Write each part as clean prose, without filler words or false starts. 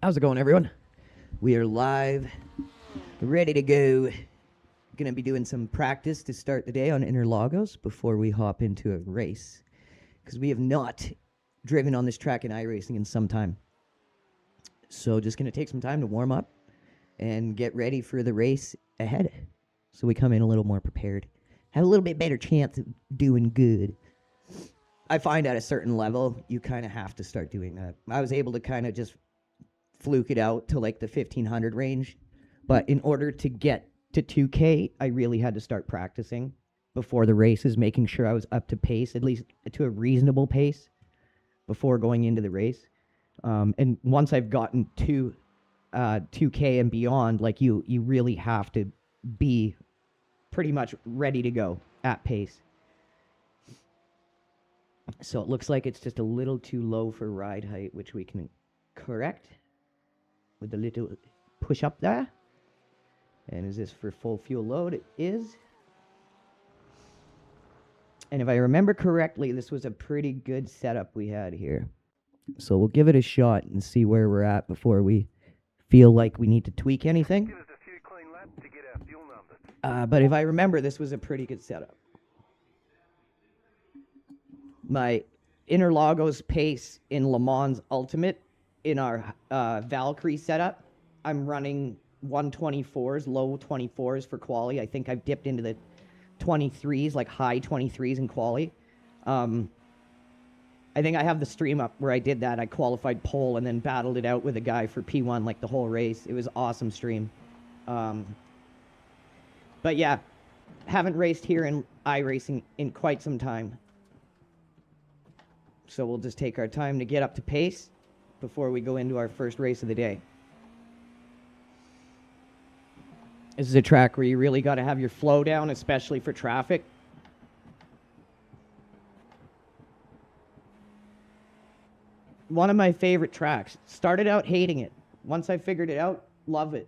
How's it going, everyone? We are live, ready to go. Gonna be doing some practice to start the day on Interlagos before we hop into a race, because we have not driven on this track in iRacing in some time. So just gonna take some time to warm up and get ready for the race ahead, so we come in a little more prepared, have a little bit better chance of doing good. I find at a certain level, you kind of have to start doing that. I was able to kind of just fluke it out to like the 1500 range, but in order to get to 2K, I really had to start practicing before the races, making sure I was up to pace, at least to a reasonable pace, before going into the race. And once I've gotten to 2K and beyond, like you really have to be pretty much ready to go at pace. So it looks like it's just a little too low for ride height, which we can correct with a little push up there. And is this for full fuel load? It is. And if I remember correctly, this was a pretty good setup we had here. So we'll give it a shot and see where we're at before we feel like we need to tweak anything. Give us a few clean laps to get our fuel numbers. But if I remember, this was a pretty good setup. My Interlagos pace in Le Mans Ultimate in our Valkyrie setup, I'm running 124s, low 24s for quali. I think I've dipped into the 23s, like high 23s in quali. I think I have the stream up where I did that. I qualified pole and then battled it out with a guy for P1 like the whole race. It was an awesome stream. But yeah, haven't raced here in iRacing in quite some time. So we'll just take our time to get up to pace before we go into our first race of the day. This is a track where you really got to have your flow down, especially for traffic. One of my favorite tracks. Started out hating it. Once I figured it out, love it.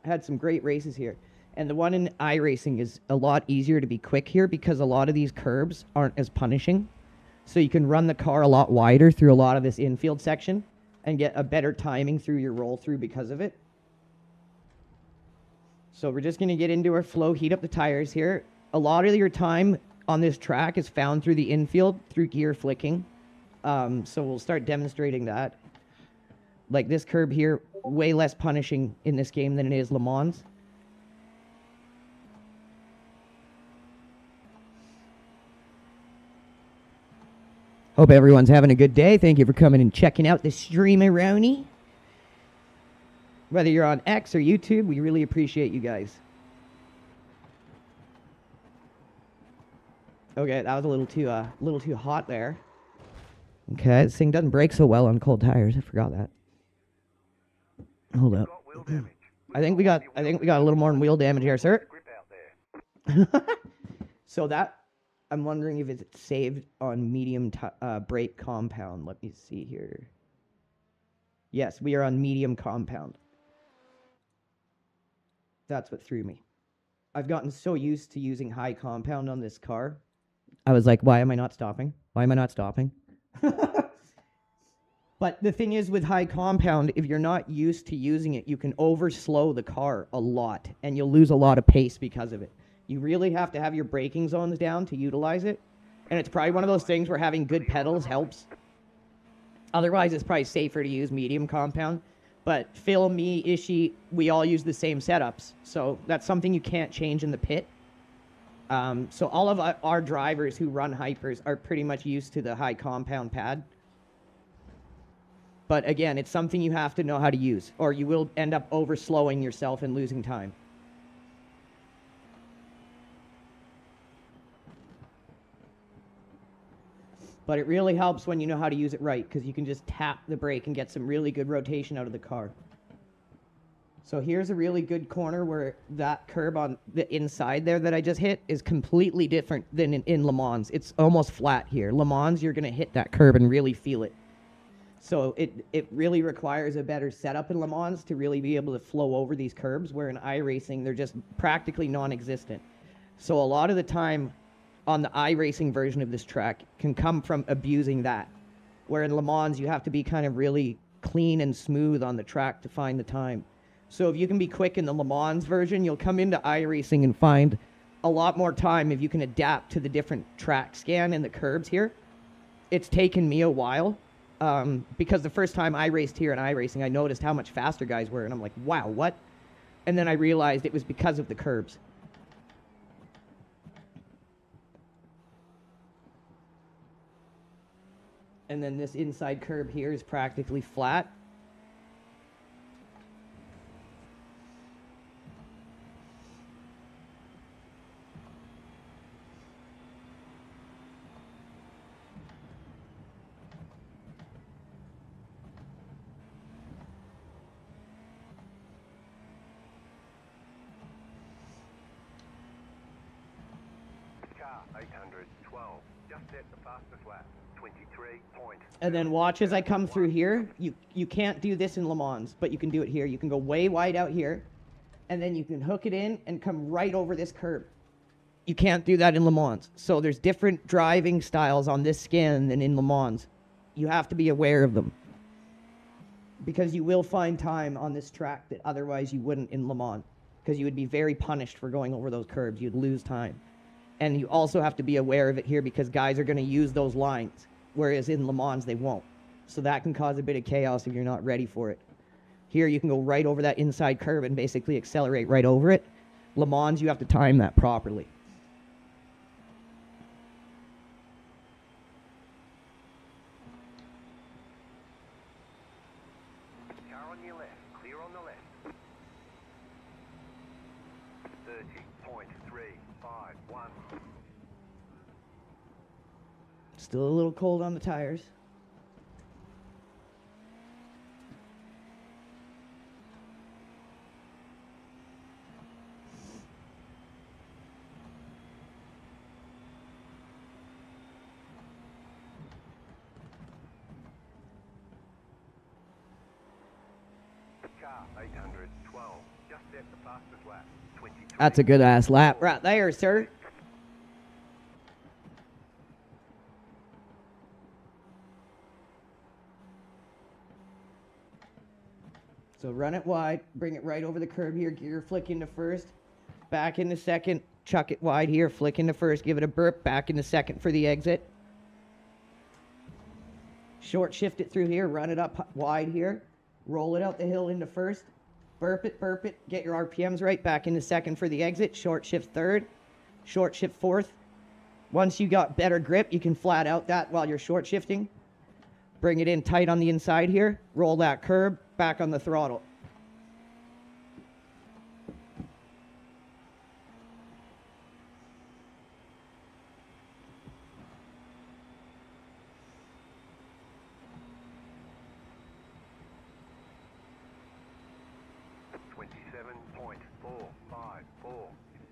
Had some great races here. And the one in iRacing is a lot easier to be quick here because a lot of these curbs aren't as punishing. So you can run the car a lot wider through a lot of this infield section and get a better timing through your roll through because of it. So we're just going to get into our flow, heat up the tires here. A lot of your time on this track is found through the infield, through gear flicking. So we'll start demonstrating that. Like this curb here, way less punishing in this game than it is Le Mans. Hope everyone's having a good day. Thank you for coming and checking out the stream-a-roni. Whether you're on X or YouTube, we really appreciate you guys. Okay, that was a little too hot there. Okay, this thing doesn't break so well on cold tires. I forgot that. Hold up. I think we got a little more than wheel damage here, sir. So that, I'm wondering if it's saved on medium brake compound. Let me see here. Yes, we are on medium compound. That's what threw me. I've gotten so used to using high compound on this car. I was like, why am I not stopping? Why am I not stopping? But the thing is with high compound, if you're not used to using it, you can overslow the car a lot, and you'll lose a lot of pace because of it. You really have to have your braking zones down to utilize it. And it's probably one of those things where having good pedals helps. Otherwise, it's probably safer to use medium compound. But Phil, me, Ishi, we all use the same setups. So that's something you can't change in the pit. So all of our drivers who run hypers are pretty much used to the high compound pad. But again, it's something you have to know how to use, or you will end up overslowing yourself and losing time. But it really helps when you know how to use it right, because you can just tap the brake and get some really good rotation out of the car. So here's a really good corner where that curb on the inside there that I just hit is completely different than in Le Mans. It's almost flat here. Le Mans, you're going to hit that curb and really feel it. So it really requires a better setup in Le Mans to really be able to flow over these curbs, where in iRacing, they're just practically non-existent. So a lot of the time, on the iRacing version of this track can come from abusing that. Where in Le Mans, you have to be kind of really clean and smooth on the track to find the time. So if you can be quick in the Le Mans version, you'll come into iRacing and find a lot more time if you can adapt to the different track scan and the curbs here. It's taken me a while because the first time I raced here in iRacing, I noticed how much faster guys were, and I'm like, wow, what? And then I realized it was because of the curbs. And then this inside curb here is practically flat. Car 812, just set the fastest lap, 23 points. And then watch as I come through here. You can't do this in Le Mans, but you can do it here. You can go way wide out here, and then you can hook it in and come right over this curb. You can't do that in Le Mans. So there's different driving styles on this skin than in Le Mans. You have to be aware of them, because you will find time on this track that otherwise you wouldn't in Le Mans, because you would be very punished for going over those curbs. You'd lose time. And you also have to be aware of it here because guys are going to use those lines, whereas in Le Mans they won't. So that can cause a bit of chaos if you're not ready for it. Here you can go right over that inside curb and basically accelerate right over it. Le Mans, you have to time that properly. Car on your left, clear on the left. 30.351. Still a little cold on the tires. Car 812, just set the fastest lap, 23. That's a good ass lap right there, sir. So run it wide, bring it right over the curb here, gear flick into first, back into second, chuck it wide here, flick into first, give it a burp, back into second for the exit. Short shift it through here, run it up wide here, roll it out the hill into first, burp it, get your RPMs right, back into second for the exit, short shift third, short shift fourth. Once you got better grip, you can flat out that while you're short shifting. Bring it in tight on the inside here, roll that curb, back on the throttle.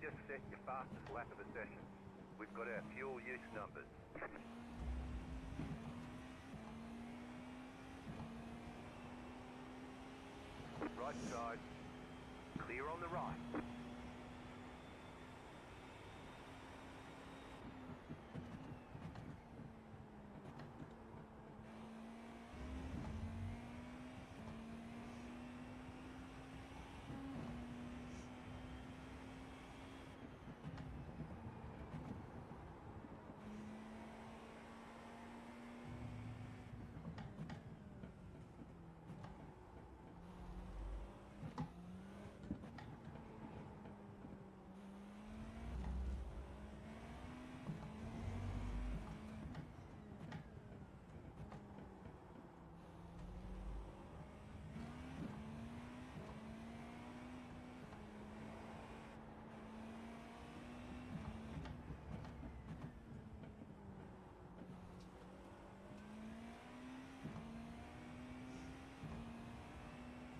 Just set your fastest lap of the session. We've got our fuel use numbers. Right side, clear on the right.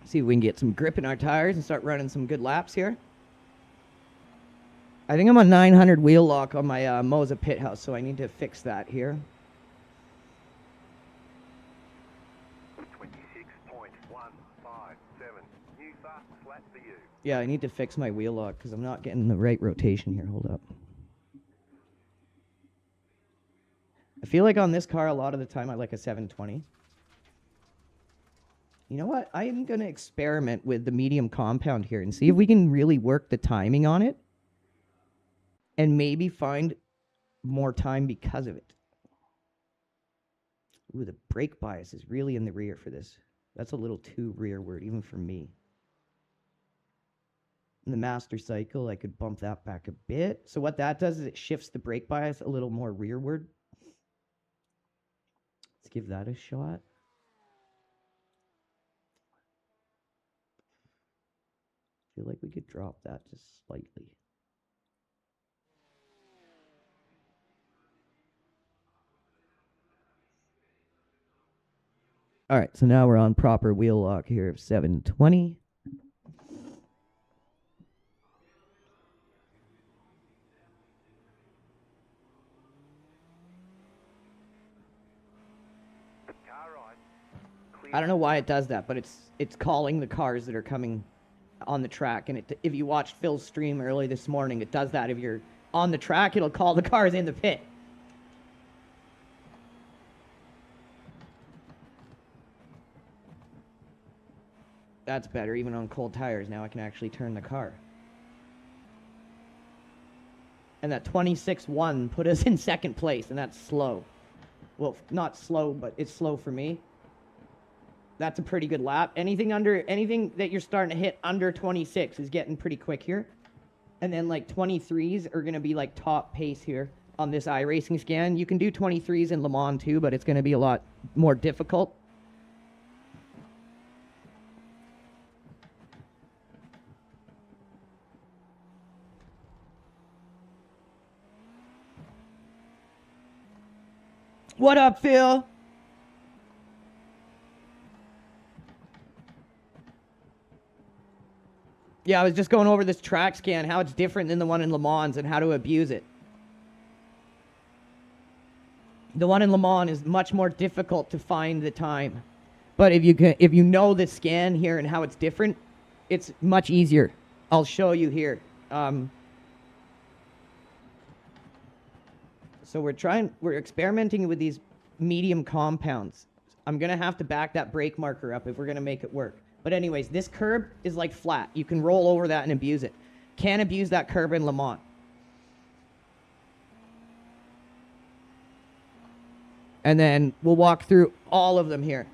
See if we can get some grip in our tires and start running some good laps here. I think I'm on 900 wheel lock on my Moza pit house, so I need to fix that here. 26.157. New fastest lap for you. Yeah, I need to fix my wheel lock because I'm not getting the right rotation here. Hold up. I feel like on this car, a lot of the time, I like a 720. You know what? I am going to experiment with the medium compound here and see if we can really work the timing on it and maybe find more time because of it. Ooh, the brake bias is really in the rear for this. That's a little too rearward, even for me. In the master cycle, I could bump that back a bit. So what that does is it shifts the brake bias a little more rearward. Let's give that a shot. I feel like we could drop that just slightly. All right, so now we're on proper wheel lock here of 720. I don't know why it does that, but it's calling the cars that are coming on the track. And if you watched Phil's stream early this morning, it does that. If you're on the track, it'll call the cars in the pit. That's better. Even on cold tires, now I can actually turn the car. And that 26.1 put us in second place, and that's slow. Well, not slow, but it's slow for me. That's a pretty good lap. Anything that you're starting to hit under 26 is getting pretty quick here. And then like 23s are going to be like top pace here on this iRacing scan. You can do 23s in Le Mans too, but it's going to be a lot more difficult. What up, Phil? Yeah, I was just going over this track scan, how it's different than the one in Le Mans and how to abuse it. The one in Le Mans is much more difficult to find the time. But if you know the scan here and how it's different, it's much easier. I'll show you here. So we're experimenting with these medium compounds. I'm going to have to back that brake marker up if we're going to make it work. But anyways, this curb is like flat. You can roll over that and abuse it. Can't abuse that curb in Le Mans. And then we'll walk through all of them here.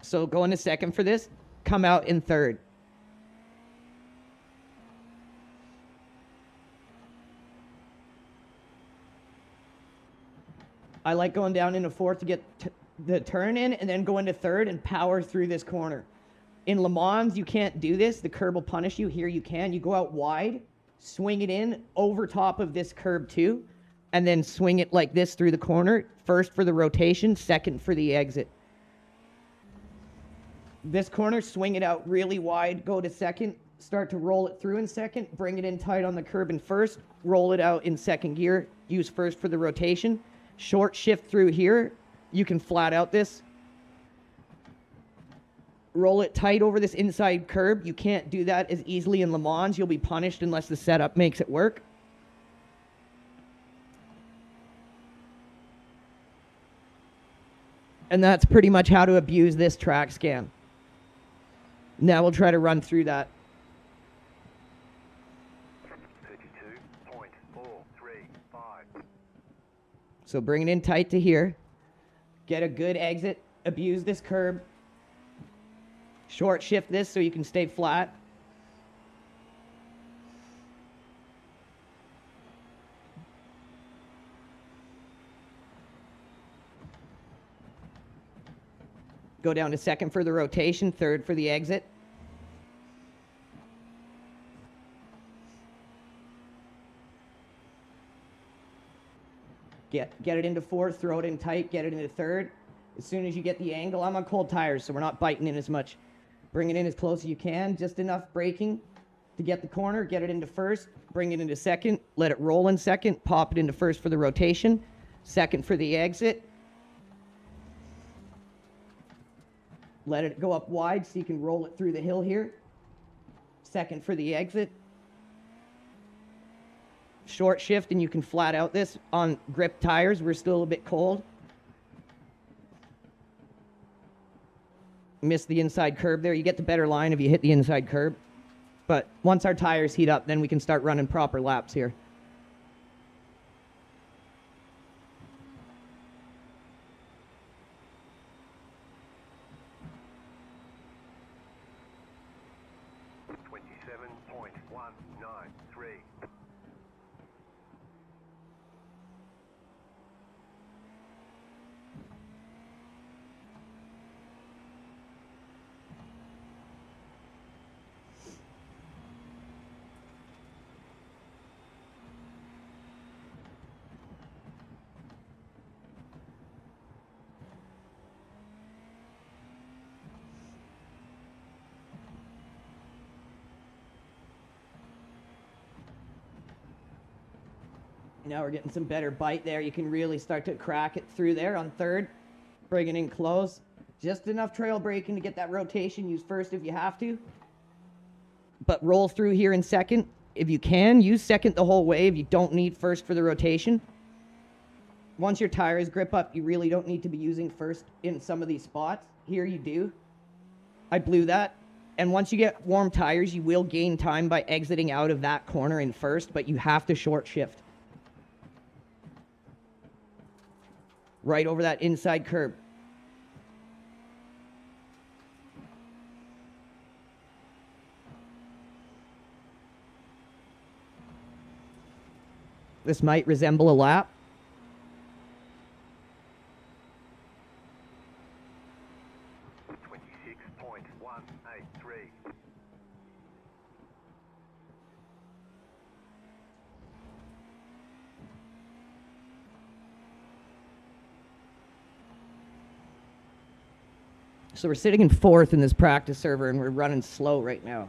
So go into second for this. Come out in third. I like going down into fourth to get the turn in and then go into third and power through this corner. In Le Mans, you can't do this. The curb will punish you. Here you can. You go out wide, swing it in over top of this curb too, and then swing it like this through the corner. First for the rotation, second for the exit. This corner, swing it out really wide, go to second, start to roll it through in second, bring it in tight on the curb in first, roll it out in second gear, use first for the rotation. Short shift through here. You can flat out this. Roll it tight over this inside curb. You can't do that as easily in Le Mans. You'll be punished unless the setup makes it work. And that's pretty much how to abuse this track scan. Now we'll try to run through that. 32.435. So bring it in tight to here. Get a good exit. Abuse this curb. Short shift this so you can stay flat. Go down to second for the rotation, third for the exit. Get it into fourth, throw it in tight, get it into third. As soon as you get the angle, I'm on cold tires, so we're not biting in as much. Bring it in as close as you can, just enough braking to get the corner, get it into first, bring it into second, let it roll in second, pop it into first for the rotation, second for the exit. Let it go up wide so you can roll it through the hill here. Second for the exit. short shift and you can flat out this on grip tires. We're still a bit cold. Missed the inside curb there. You get the better line if you hit the inside curb. But once our tires heat up, then we can start running proper laps here. Now we're getting some better bite there. You can really start to crack it through there on third. Bring it in close. Just enough trail braking to get that rotation. Use first if you have to. But roll through here in second. If you can, use second the whole way if you don't need first for the rotation. Once your tires grip up, you really don't need to be using first in some of these spots. Here you do. I blew that. And once you get warm tires, you will gain time by exiting out of that corner in first, but you have to short shift. Right over that inside curb. This might resemble a lap. So we're sitting in fourth in this practice server, and we're running slow right now.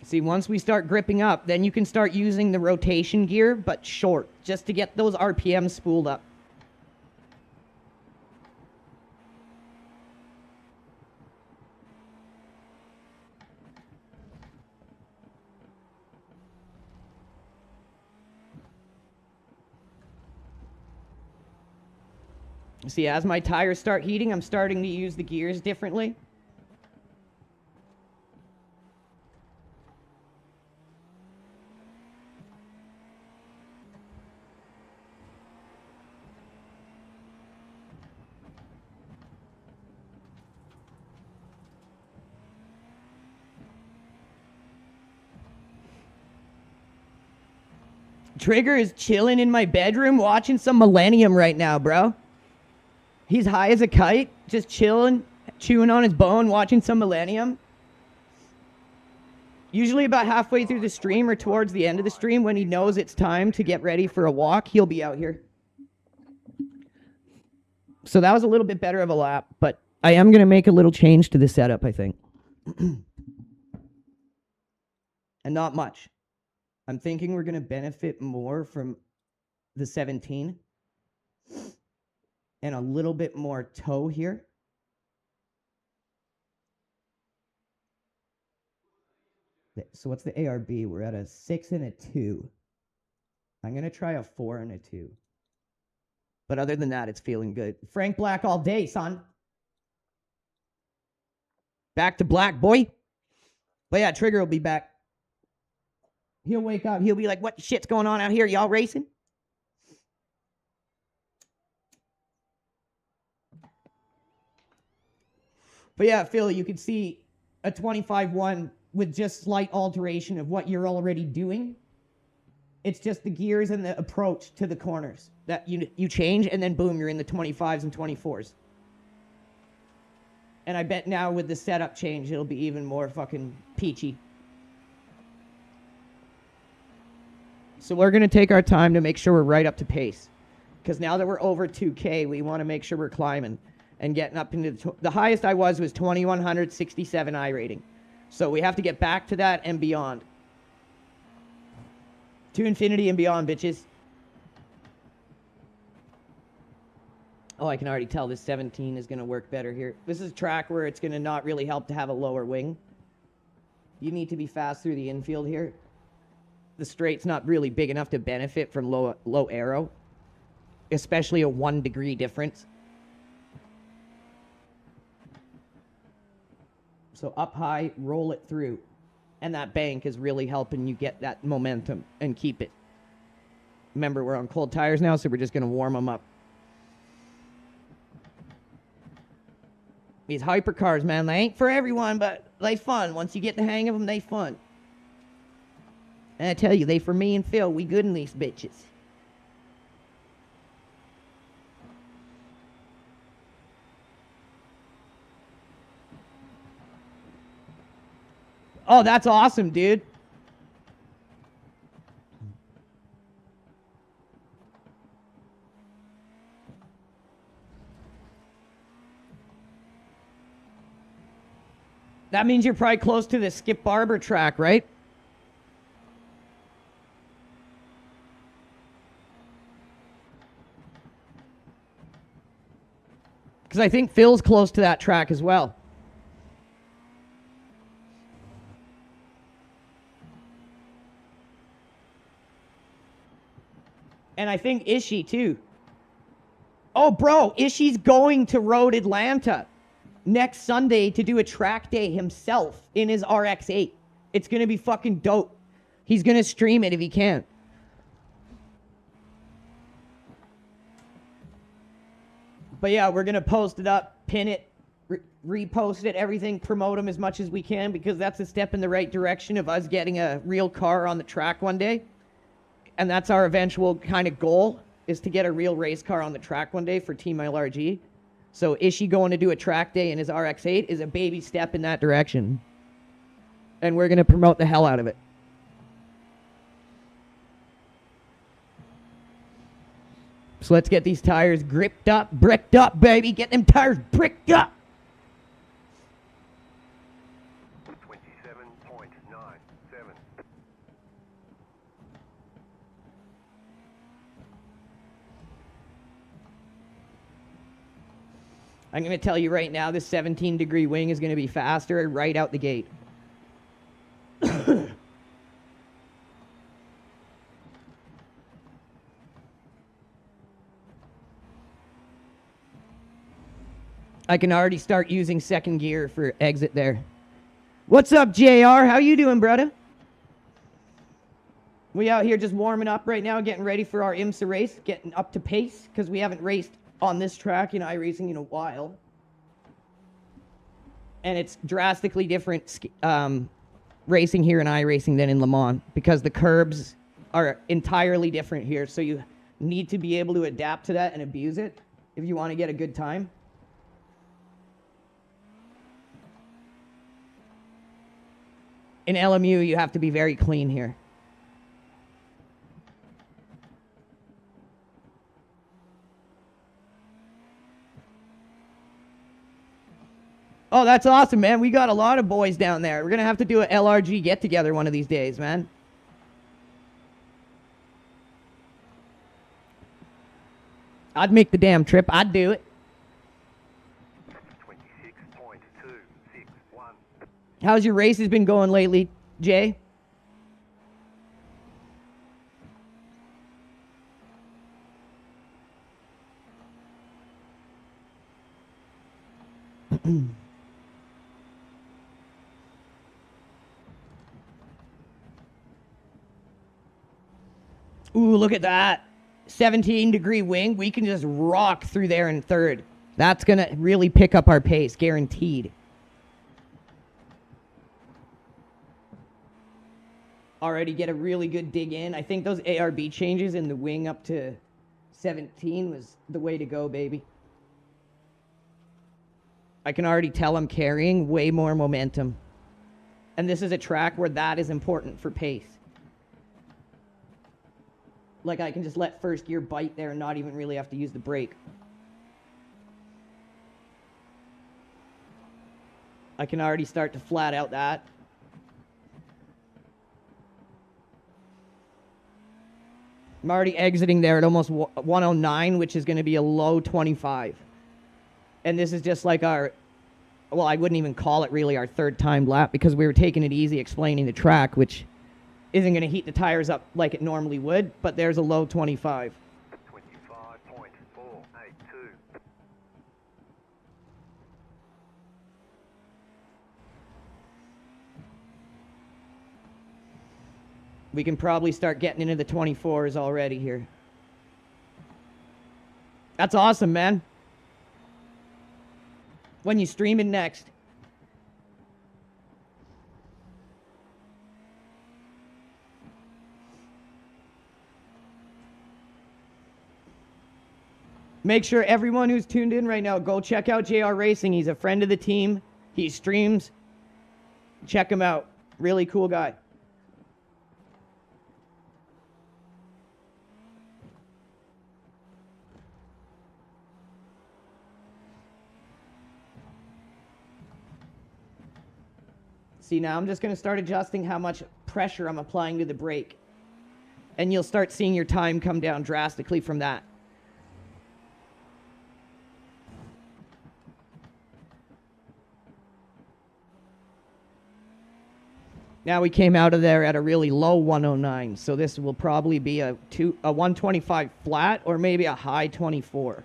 See, once we start gripping up, then you can start using the rotation gear, but short, just to get those RPMs spooled up. See, as my tires start heating, I'm starting to use the gears differently. Trigger is chilling in my bedroom watching some Millennium right now, bro. He's high as a kite, just chilling, chewing on his bone, watching some Millennium. Usually about halfway through the stream or towards the end of the stream, when he knows it's time to get ready for a walk, he'll be out here. So that was a little bit better of a lap, but I am going to make a little change to the setup, I think. And not much. I'm thinking we're going to benefit more from the 17 and a little bit more toe here. So what's the ARB? We're at a 6 and a 2. I'm going to try a 4 and a 2. But other than that, it's feeling good. Frank Black all day, son. Back to black, boy. But yeah, Trigger will be back. He'll wake up. He'll be like, what shit's going on out here? Y'all racing? But yeah, Phil, you can see a 25-1 with just slight alteration of what you're already doing. It's just the gears and the approach to the corners that you change, and then boom, you're in the 25s and 24s. And I bet now with the setup change, it'll be even more fucking peachy. So we're going to take our time to make sure we're right up to pace. Because now that we're over 2K, we want to make sure we're climbing and getting up into the highest I was 2167 I rating. So we have to get back to that and beyond. To infinity and beyond, bitches. Oh, I can already tell this 17 is going to work better here. This is a track where it's going to not really help to have a lower wing. You need to be fast through the infield here. The straight's not really big enough to benefit from low aero, especially a 1 degree difference. So up high, roll it through. And that bank is really helping you get that momentum and keep it. Remember, we're on cold tires now, so we're just going to warm them up. These hypercars, man, they ain't for everyone, but they fun. Once you get the hang of them, they fun. And I tell you, they for me and Phil, we good in these bitches. Oh, that's awesome, dude. That means you're probably close to the Skip Barber track, right? Because I think Phil's close to that track as well. And I think Ishii, too. Oh, bro, Ishii's going to Road Atlanta next Sunday to do a track day himself in his RX-8. It's going to be fucking dope. He's going to stream it if he can. But yeah, we're going to post it up, pin it, repost it, everything, promote him as much as we can, because that's a step in the right direction of us getting a real car on the track one day. And that's our eventual kind of goal, is to get a real race car on the track one day for Team LRG. So Ishii going to do a track day in his RX-8 is a baby step in that direction. And we're going to promote the hell out of it. So let's get these tires gripped up, bricked up, baby. Get them tires bricked up. 27.97. I'm going to tell you right now, this 17-degree wing is going to be faster right out the gate. I can already start using second gear for exit there. What's up, JR? How you doing, brother? We out here just warming up right now, getting ready for our IMSA race, getting up to pace, because we haven't raced on this track in iRacing in a while. And it's drastically different racing here in iRacing than in Le Mans, because the curbs are entirely different here. So you need to be able to adapt to that and abuse it if you want to get a good time. In LMU, you have to be very clean here. Oh, that's awesome, man. We got a lot of boys down there. We're going to have to do an LRG get-together one of these days, man. I'd make the damn trip. I'd do it. 26.261. How's your races been going lately, Jay? Ooh, look at that. 17-degree wing. We can just rock through there in third. That's going to really pick up our pace, guaranteed. Already get a really good dig in. I think those ARB changes in the wing up to 17 was the way to go, baby. I can already tell I'm carrying way more momentum. And this is a track where that is important for pace. Like, I can just let first gear bite there and not even really have to use the brake. I can already start to flat out that. I'm already exiting there at almost 109, which is going to be a low 25. And this is just like our, well, I wouldn't even call it really our third time lap because we were taking it easy explaining the track, which isn't going to heat the tires up like it normally would, but there's a low 25. 25.482. We can probably start getting into the 24s already here. That's awesome, man. When you streaming next? Make sure everyone who's tuned in right now, go check out JR Racing. He's a friend of the team. He streams. Check him out. Really cool guy. See, now I'm just going to start adjusting how much pressure I'm applying to the brake. And you'll start seeing your time come down drastically from that. Now we came out of there at a really low 109, so this will probably be a 125 flat or maybe a high 24.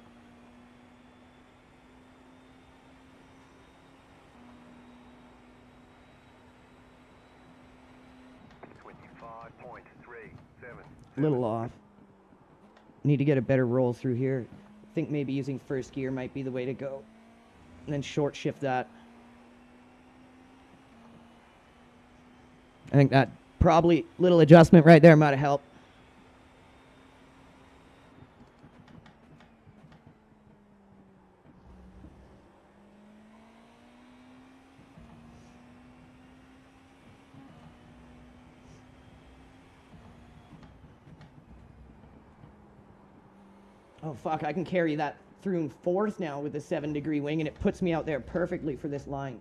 A little off. Need to get a better roll through here. I think maybe using first gear might be the way to go. And then short shift that. I think that probably little adjustment right there might have helped. Oh, fuck, I can carry that through in fourth now with the 7-degree wing, and it puts me out there perfectly for this line.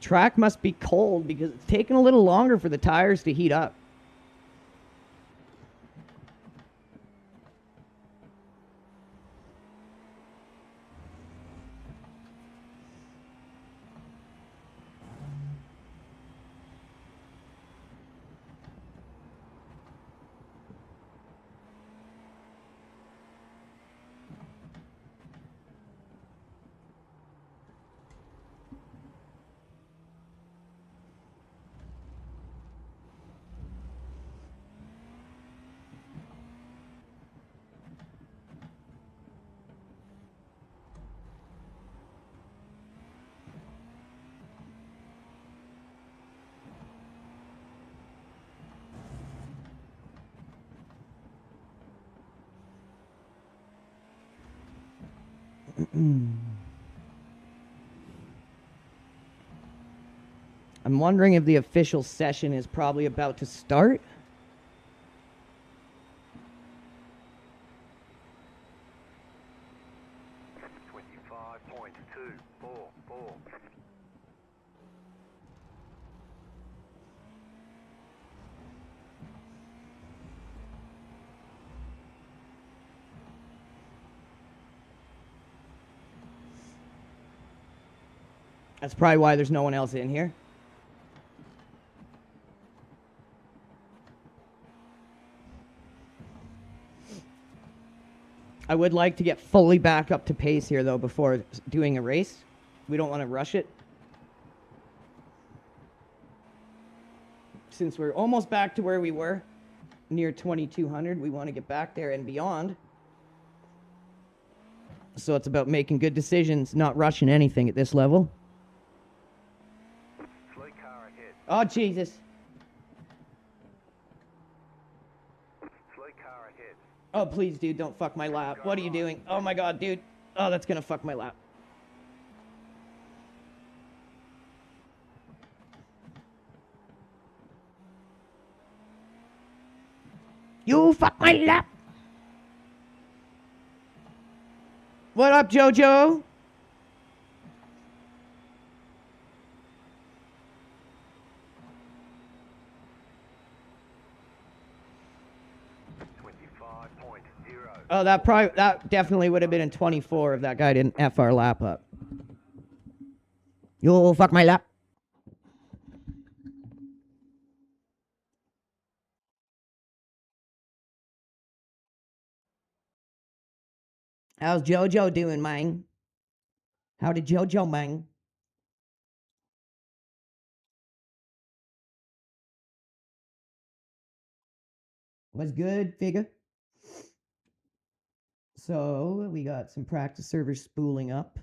Track must be cold because it's taking a little longer for the tires to heat up. I'm wondering if the official session is probably about to start. That's probably why there's no one else in here. I would like to get fully back up to pace here, though, before doing a race. We don't want to rush it. Since we're almost back to where we were, near 2200, we want to get back there and beyond. So it's about making good decisions, not rushing anything at this level. Slow car ahead. Oh, Jesus. Slow car ahead. Oh, please, dude, don't fuck my lap. What are you doing? Oh, my God, dude. Oh, that's going to fuck my lap. You fuck my lap. What up, Jojo? Oh, that definitely would have been in 24 if that guy didn't F our lap up. You fuck my lap. How's Jojo doing, man? How did Jojo, man? What's good, figure? So, we got some practice servers spooling up.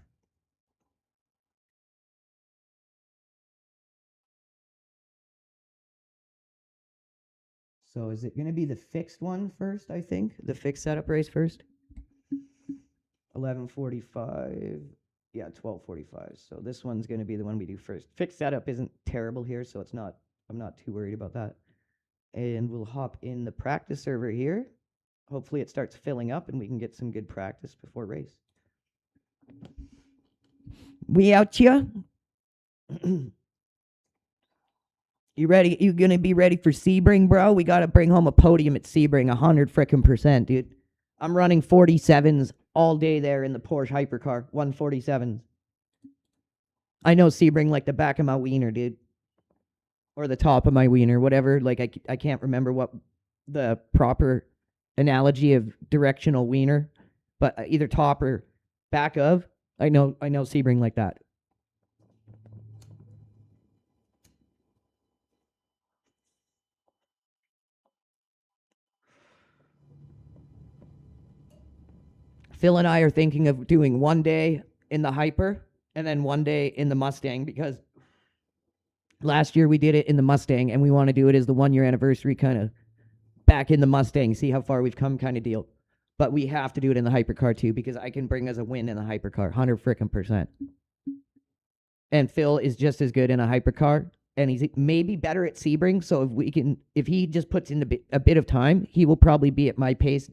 So, is it going to be the fixed one first, I think? The fixed setup race first? 11:45. Yeah, 12:45. So, this one's going to be the one we do first. Fixed setup isn't terrible here, so I'm not too worried about that. And we'll hop in the practice server here. Hopefully it starts filling up and we can get some good practice before race. We out here? You ready? You gonna be ready for Sebring, bro? We gotta bring home a podium at Sebring, 100%, dude. I'm running 47s all day there in the Porsche hypercar, 147s. I know Sebring like the back of my wiener, dude. Or the top of my wiener, whatever. Like, I can't remember what the proper analogy of directional wiener, but either top or back of. I know Sebring like that. Phil and I are thinking of doing one day in the Hyper and then one day in the Mustang, because last year we did it in the Mustang and we want to do it as the 1 year anniversary, kind of back in the Mustang, see how far we've come kind of deal. But we have to do it in the hypercar too, because I can bring us a win in the hypercar, 100%. And Phil is just as good in a hypercar, and he's maybe better at Sebring. So if he just puts in a bit of time, he will probably be at my pace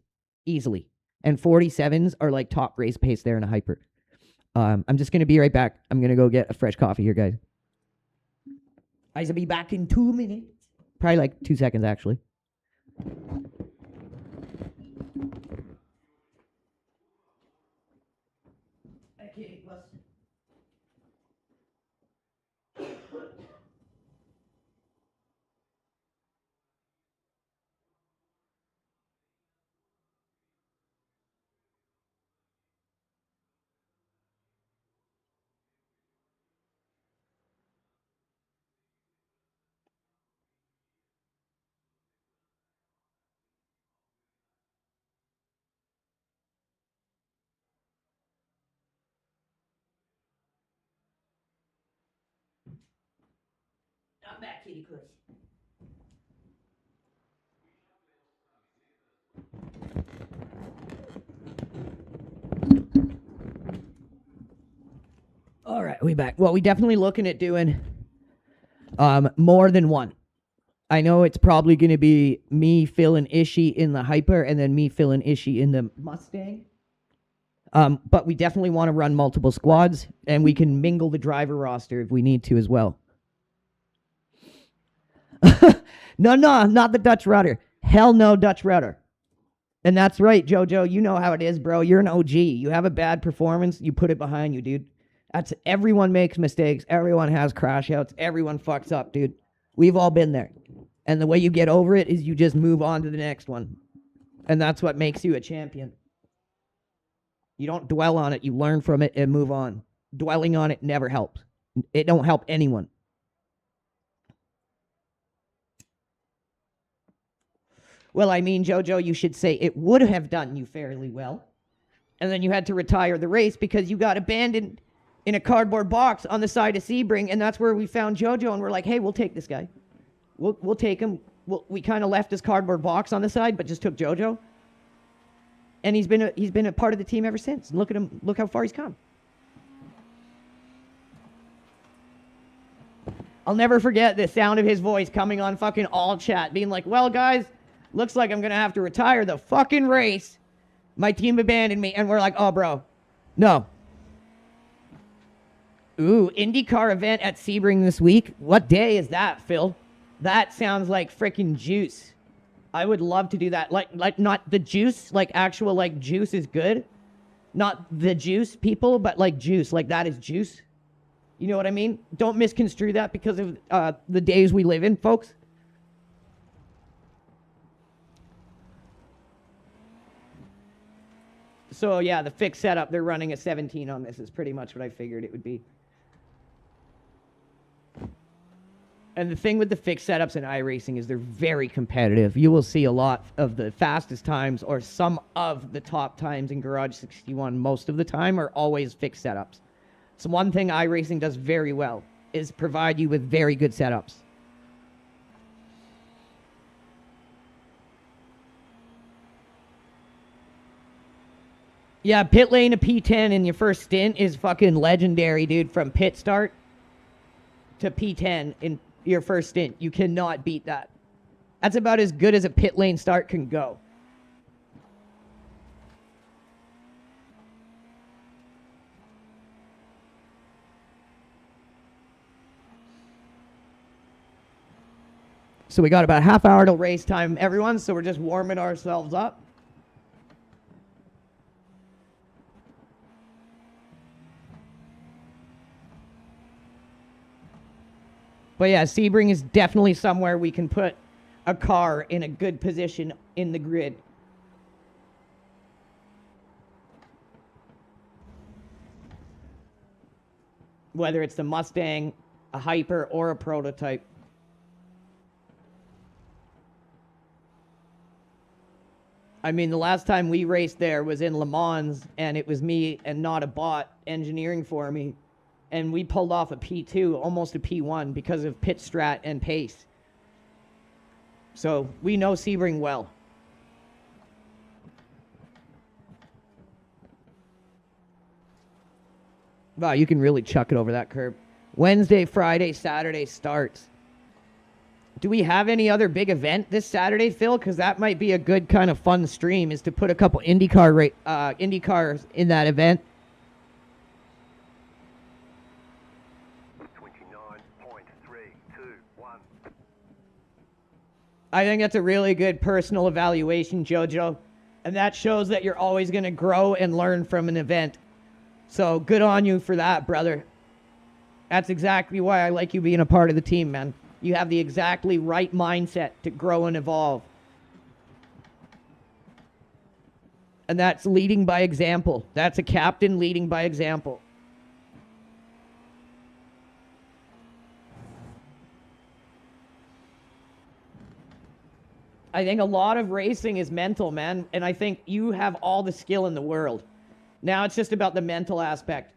easily. And 47s are like top race pace there in a hyper. I'm just gonna be right back. I'm gonna go get a fresh coffee here, guys. I'll be back in 2 minutes. Probably like 2 seconds, actually. Okay, plus. I'm back, kitty puss. All right, we back. Well, we definitely looking at doing more than one. I know it's probably going to be me, Phil, and Ishii in the Hyper, and then me, Phil, and Ishii in the Mustang. But we definitely want to run multiple squads, and we can mingle the driver roster if we need to as well. No, not the Dutch rudder. Hell no, Dutch rudder. And that's right, Jojo. You know how it is, bro. You're an OG. You have a bad performance, you put it behind you, dude. Everyone makes mistakes. Everyone has crash outs. Everyone fucks up, dude. We've all been there. And the way you get over it is you just move on to the next one. And that's what makes you a champion. You don't dwell on it. You learn from it and move on. Dwelling on it never helps. It don't help anyone. Well, I mean, Jojo, you should say it would have done you fairly well. And then you had to retire the race because you got abandoned in a cardboard box on the side of Sebring. And that's where we found Jojo. And we're like, hey, we'll take this guy. We'll take him. We kind of left his cardboard box on the side, but just took Jojo. And he's been a part of the team ever since. And look at him. Look how far he's come. I'll never forget the sound of his voice coming on fucking all chat, being like, well, guys, looks like I'm going to have to retire the fucking race. My team abandoned me. And we're like, oh, bro, no. Ooh, IndyCar event at Sebring this week. What day is that, Phil? That sounds like freaking juice. I would love to do that. Like not the juice, like actual, like juice is good. Not the juice people, but like juice. Like that is juice. You know what I mean? Don't misconstrue that because of the days we live in, folks. So yeah, the fixed setup, they're running a 17 on this is pretty much what I figured it would be. And the thing with the fixed setups in iRacing is they're very competitive. You will see a lot of the fastest times or some of the top times in Garage 61 most of the time are always fixed setups. So one thing iRacing does very well is provide you with very good setups. Yeah, pit lane to P10 in your first stint is fucking legendary, dude. From pit start to P10 in your first stint. You cannot beat that. That's about as good as a pit lane start can go. So we got about a half hour till race time, everyone. So we're just warming ourselves up. But yeah, Sebring is definitely somewhere we can put a car in a good position in the grid. Whether it's the Mustang, a Hyper, or a prototype. I mean, the last time we raced there was in Le Mans, and it was me and not a bot engineering for me. And we pulled off a P2, almost a P1, because of pit strat and pace. So we know Sebring well. Wow, you can really chuck it over that curb. Wednesday, Friday, Saturday starts. Do we have any other big event this Saturday, Phil? Because that might be a good kind of fun stream, is to put a couple IndyCars in that event. 29.321. I think that's a really good personal evaluation, Jojo. And that shows that you're always going to grow and learn from an event. So good on you for that, brother. That's exactly why I like you being a part of the team, man. You have the exactly right mindset to grow and evolve. And that's leading by example. That's a captain leading by example. I think a lot of racing is mental, man. And I think you have all the skill in the world. Now it's just about the mental aspect.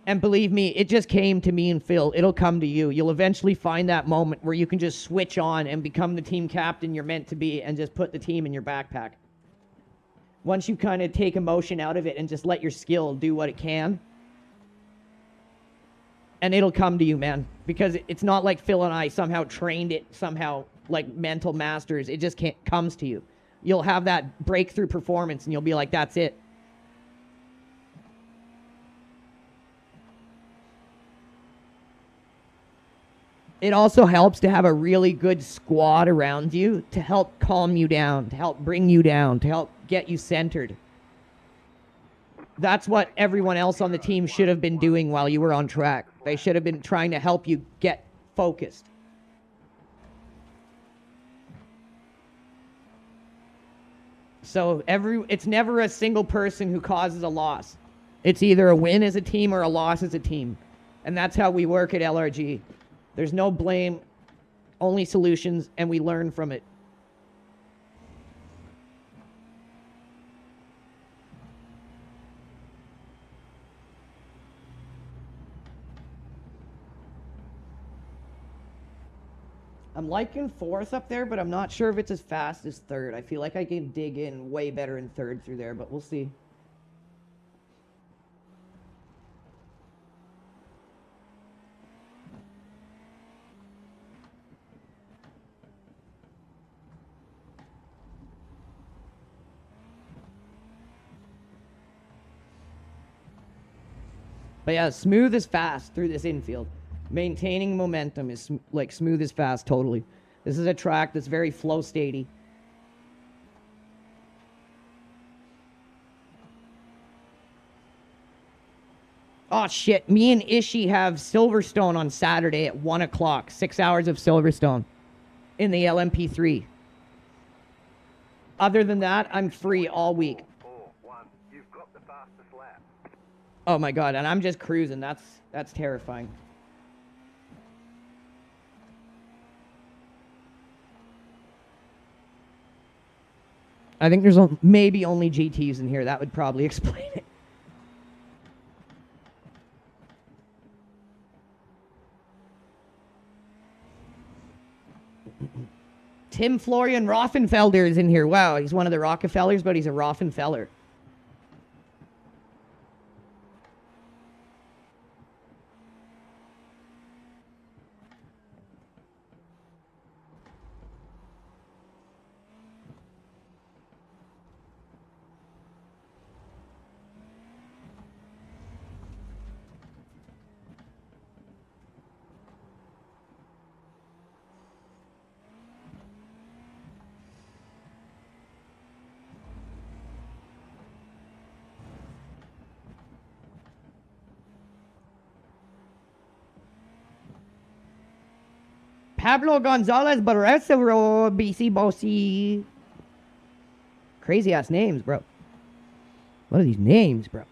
And believe me, it just came to me and Phil. It'll come to you. You'll eventually find that moment where you can just switch on and become the team captain you're meant to be and just put the team in your backpack. Once you kind of take emotion out of it and just let your skill do what it can. And it'll come to you, man. Because it's not like Phil and I somehow trained it, somehow like mental masters. It just comes to you. You'll have that breakthrough performance and you'll be like, that's it. It also helps to have a really good squad around you to help calm you down, to help bring you down, to help get you centered. That's what everyone else on the team should have been doing while you were on track. They should have been trying to help you get focused. So it's never a single person who causes a loss. It's either a win as a team or a loss as a team. And that's how we work at LRG. There's no blame, only solutions, and we learn from it. I'm liking fourth up there, but I'm not sure if it's as fast as third. I feel like I can dig in way better in third through there, but we'll see. But yeah, smooth is fast through this infield. Maintaining momentum is like smooth is fast, totally. This is a track that's very flow statey. Oh shit, me and Ishii have Silverstone on Saturday at 1 o'clock. 6 hours of Silverstone in the LMP3. Other than that, I'm free all week. 4-1. You've got the fastest lap. Oh my god, and I'm just cruising. That's terrifying. I think there's maybe only GTs in here. That would probably explain it. Tim Florian Rofenfelder is in here. Wow, he's one of the Rockefellers, but he's a Rofenfeller. Pablo Gonzalez Barresero, BC Bossy. Crazy ass names, bro. What are these names, bro?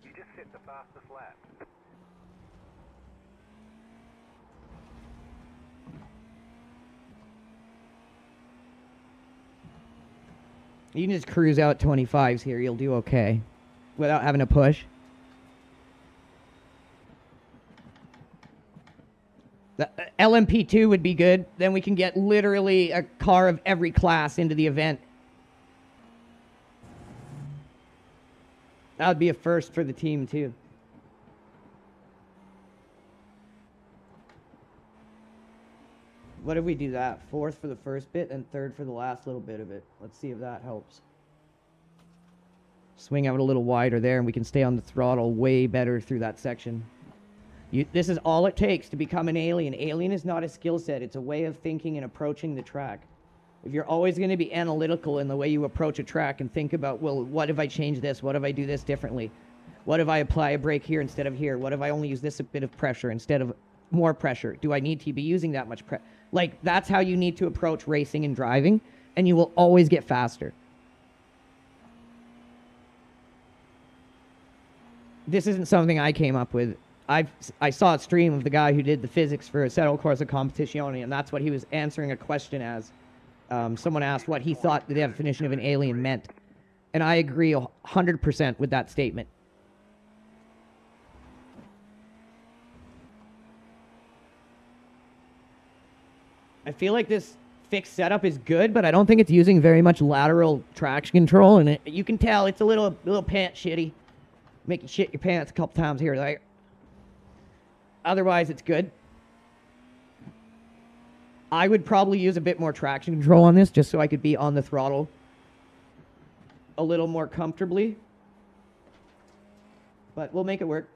You just set the fastest lap. You can just cruise out 25s here. You'll do okay without having to push. The LMP2 would be good. Then we can get literally a car of every class into the event. That would be a first for the team, too. What if we do that? Fourth for the first bit and third for the last little bit of it. Let's see if that helps. Swing out a little wider there, and we can stay on the throttle way better through that section. This is all it takes to become an alien. Alien is not a skill set. It's a way of thinking and approaching the track. If you're always going to be analytical in the way you approach a track and think about, well, what if I change this? What if I do this differently? What if I apply a brake here instead of here? What if I only use this bit of pressure instead of more pressure? Do I need to be using that much pressure? Like, that's how you need to approach racing and driving, and you will always get faster. This isn't something I came up with. I saw a stream of the guy who did the physics for Settle Corsa Competizione, and that's what he was answering a question as. Someone asked what he thought the definition of an alien meant. And I agree 100% with that statement. I feel like this fixed setup is good, but I don't think it's using very much lateral traction control, and you can tell it's a little pant shitty. Make you shit your pants a couple times here or there. Otherwise, it's good. I would probably use a bit more traction control on this just so I could be on the throttle a little more comfortably. But we'll make it work.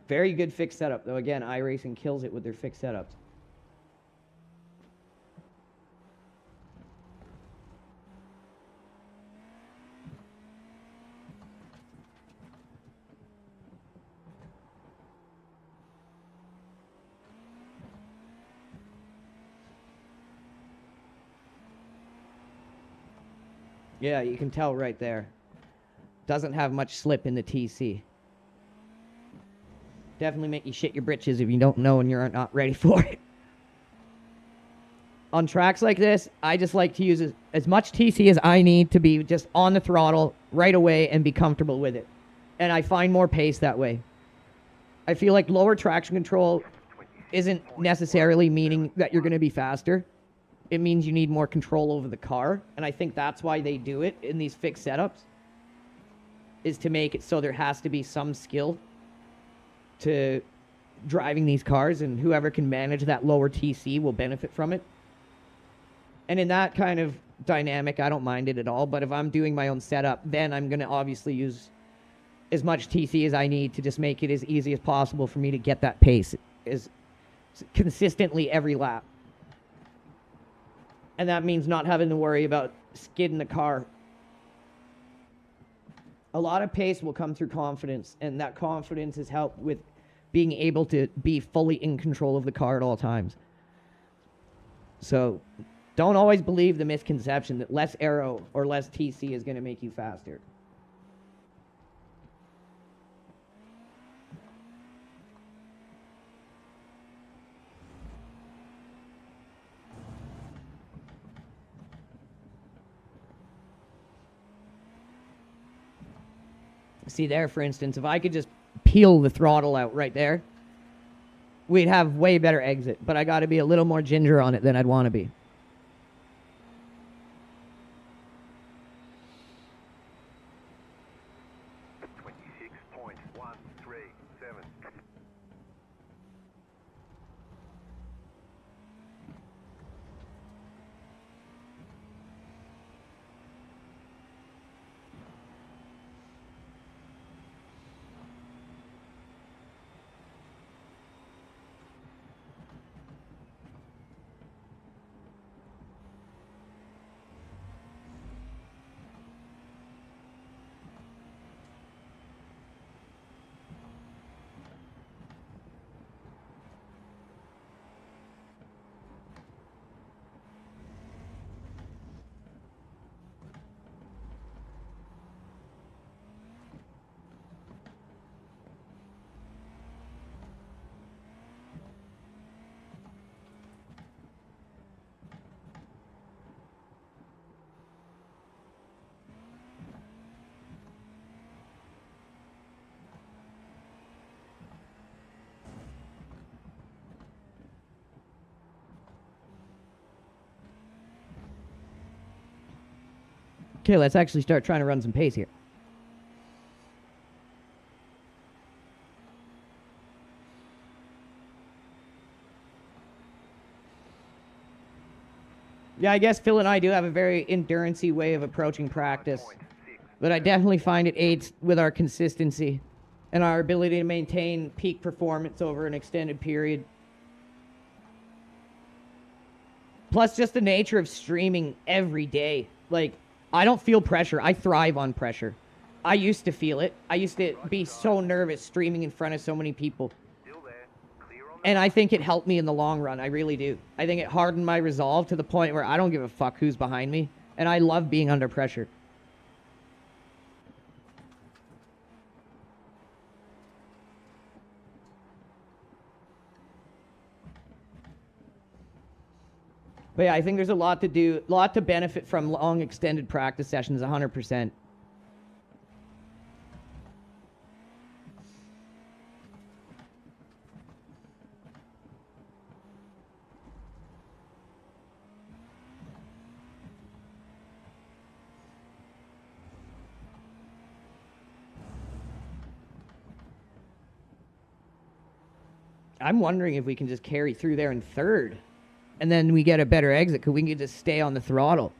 Very good fixed setup, though. Again, Iracing kills it with their fixed setups. Yeah, you can tell right there. Doesn't have much slip in the TC. Definitely make you shit your britches if you don't know and you're not ready for it. On tracks like this, I just like to use as much TC as I need to be just on the throttle right away and be comfortable with it. And I find more pace that way. I feel like lower traction control isn't necessarily meaning that you're going to be faster. It means you need more control over the car. And I think that's why they do it in these fixed setups, is to make it so there has to be some skill to driving these cars, and whoever can manage that lower TC will benefit from it. And in that kind of dynamic, I don't mind it at all. But if I'm doing my own setup, then I'm going to obviously use as much TC as I need to just make it as easy as possible for me to get that pace as consistently every lap. And that means not having to worry about skidding the car. A lot of pace will come through confidence, and that confidence is helped with being able to be fully in control of the car at all times. So don't always believe the misconception that less aero or less TC is going to make you faster. See there, for instance, if I could just peel the throttle out right there, we'd have way better exit. But I got to be a little more ginger on it than I'd want to be. Okay, let's actually start trying to run some pace here. Yeah, I guess Phil and I do have a very endurance-y way of approaching practice, but I definitely find it aids with our consistency and our ability to maintain peak performance over an extended period. Plus, just the nature of streaming every day. Like, I don't feel pressure. I thrive on pressure. I used to feel it. I used to be so nervous streaming in front of so many people. And I think it helped me in the long run. I really do. I think it hardened my resolve to the point where I don't give a fuck who's behind me. And I love being under pressure. But yeah, I think there's a lot to benefit from long extended practice sessions, 100%. I'm wondering if we can just carry through there in third. And then we get a better exit because we can just stay on the throttle.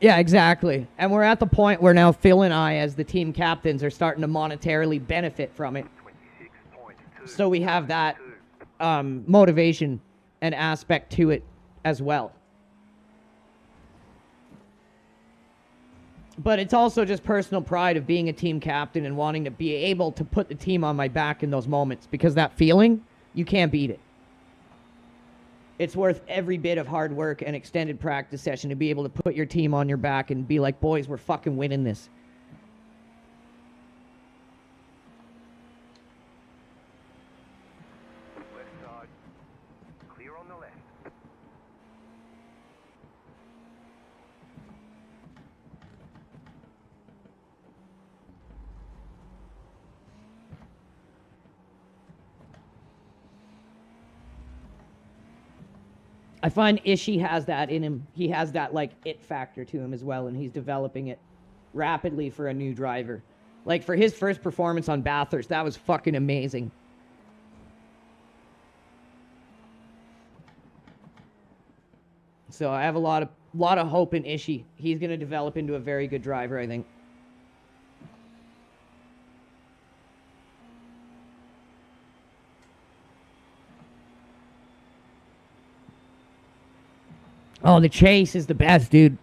Yeah, exactly. And we're at the point where now Phil and I, as the team captains, are starting to monetarily benefit from it. So we have that motivation and aspect to it as well. But it's also just personal pride of being a team captain and wanting to be able to put the team on my back in those moments, because that feeling, you can't beat it. It's worth every bit of hard work and extended practice session to be able to put your team on your back and be like, boys, we're fucking winning this. Left side. Clear on the left. I find Ishii has that in him. He has that, like, it factor to him as well, and he's developing it rapidly for a new driver. Like, for his first performance on Bathurst, that was fucking amazing. So I have a lot of hope in Ishii. He's going to develop into a very good driver, I think. Oh, the chase is the best, dude.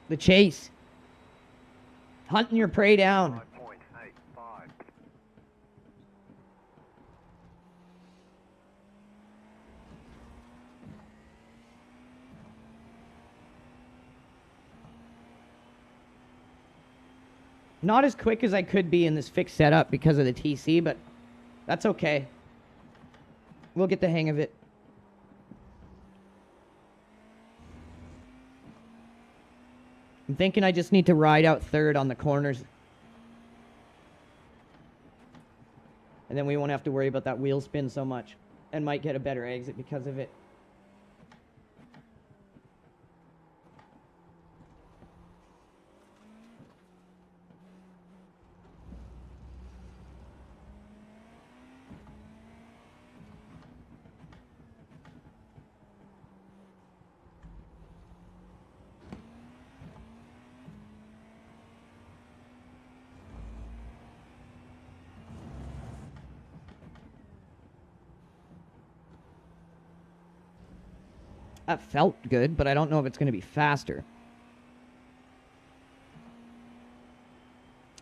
The chase. Hunting your prey down. 5.85. Not as quick as I could be in this fixed setup because of the TC, but that's okay. We'll get the hang of it. I'm thinking I just need to ride out third on the corners. And then we won't have to worry about that wheel spin so much. And might get a better exit because of it. That felt good, but I don't know if it's going to be faster.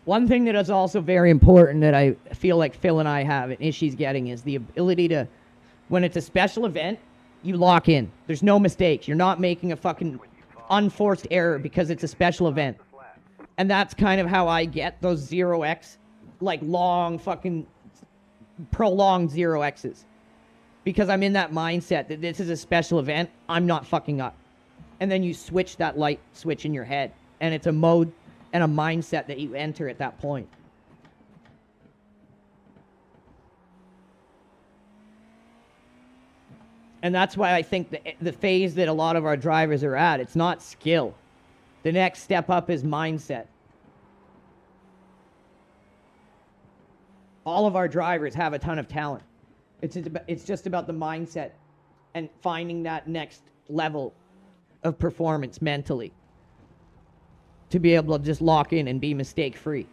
One thing that is also very important that I feel like Phil and I have and Ishii's getting is the ability to, when it's a special event, you lock in. There's no mistakes. You're not making a fucking unforced error because it's a special event. And that's kind of how I get those 0x, like long fucking prolonged 0x's. Because I'm in that mindset that this is a special event, I'm not fucking up. And then you switch that light switch in your head. And it's a mode and a mindset that you enter at that point. And that's why I think the phase that a lot of our drivers are at, it's not skill. The next step up is mindset. All of our drivers have a ton of talent. It's just about the mindset and finding that next level of performance mentally to be able to just lock in and be mistake-free.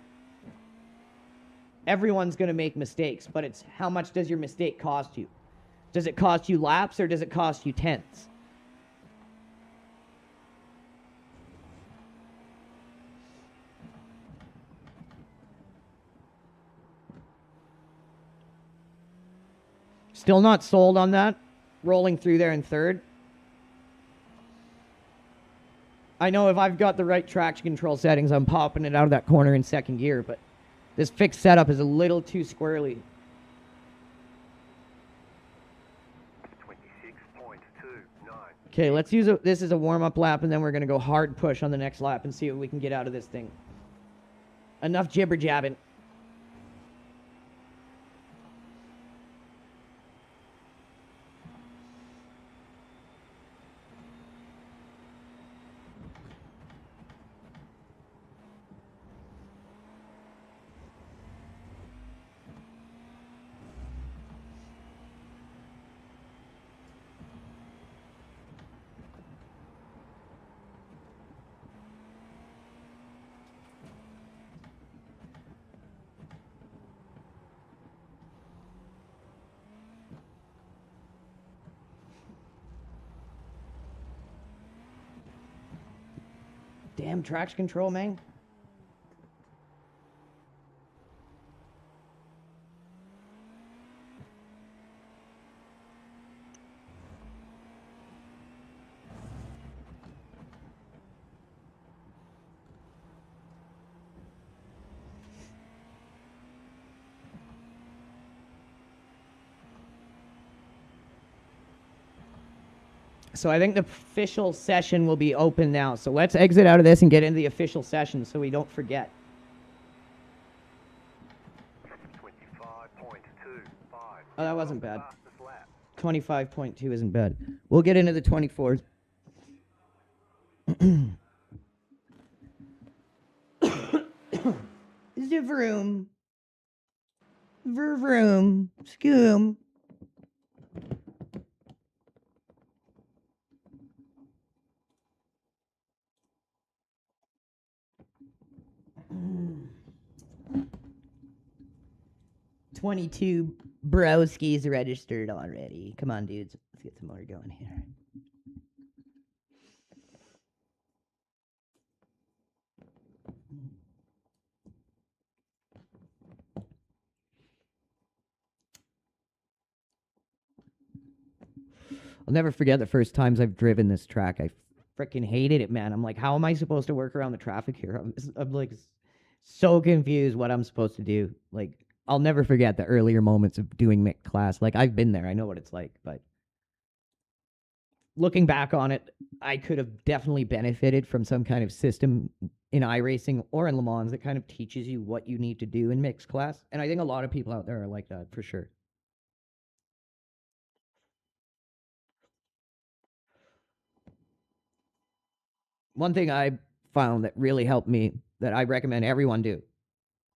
Everyone's going to make mistakes, but it's how much does your mistake cost you? Does it cost you laps or does it cost you tenths? Still not sold on that. Rolling through there in third. I know if I've got the right traction control settings, I'm popping it out of that corner in second gear, but this fixed setup is a little too squirrely. 26.29. Okay, let's use this as a warm-up lap, and then we're going to go hard push on the next lap and see what we can get out of this thing. Enough jibber-jabbing. Damn traction control, man. So I think the official session will be open now. So let's exit out of this and get into the official session so we don't forget. 25.25. Oh, that wasn't bad. Fastest lap. 25.2 isn't bad. We'll get into the 24s. Vroom. Vroom. Scoom. Mm. 22 broskies registered already. Come on, dudes. Let's get some more going here. I'll never forget the first times I've driven this track. I freaking hated it, man. I'm like, how am I supposed to work around the traffic here? I'm like so confused what I'm supposed to do. Like, I'll never forget the earlier moments of doing mixed class. Like, I've been there. I know what it's like. But looking back on it, I could have definitely benefited from some kind of system in iRacing or in Le Mans that kind of teaches you what you need to do in mixed class. And I think a lot of people out there are like that, for sure. One thing I found that really helped me that I recommend everyone do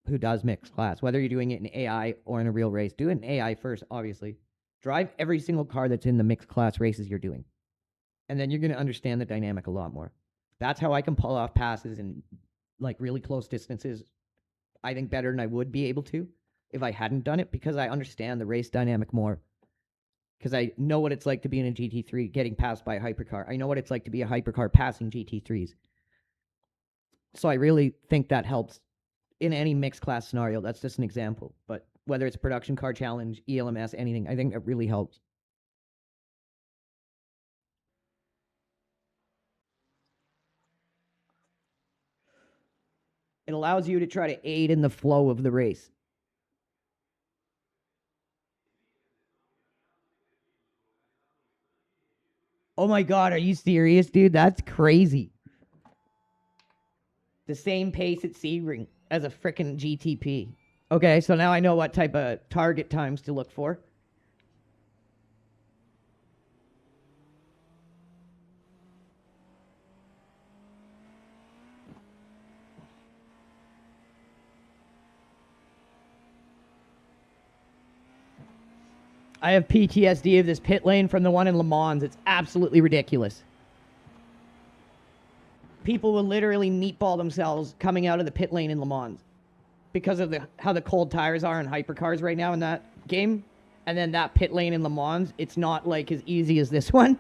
who does mixed class, whether you're doing it in AI or in a real race, do it in AI first, obviously. Drive every single car that's in the mixed class races you're doing. And then you're going to understand the dynamic a lot more. That's how I can pull off passes in like really close distances, I think better than I would be able to if I hadn't done it, because I understand the race dynamic more. Because I know what it's like to be in a GT3 getting passed by a hypercar. I know what it's like to be a hypercar passing GT3s. So I really think that helps in any mixed class scenario. That's just an example. But whether it's production car challenge, ELMS, anything, I think it really helps. It allows you to try to aid in the flow of the race. Oh my God, are you serious, dude? That's crazy. The same pace at Sebring as a frickin' GTP. Okay, so now I know what type of target times to look for. I have PTSD of this pit lane from the one in Le Mans. It's absolutely ridiculous. People will literally meatball themselves coming out of the pit lane in Le Mans because of how the cold tires are in hypercars right now in that game. And then that pit lane in Le Mans, it's not like as easy as this one.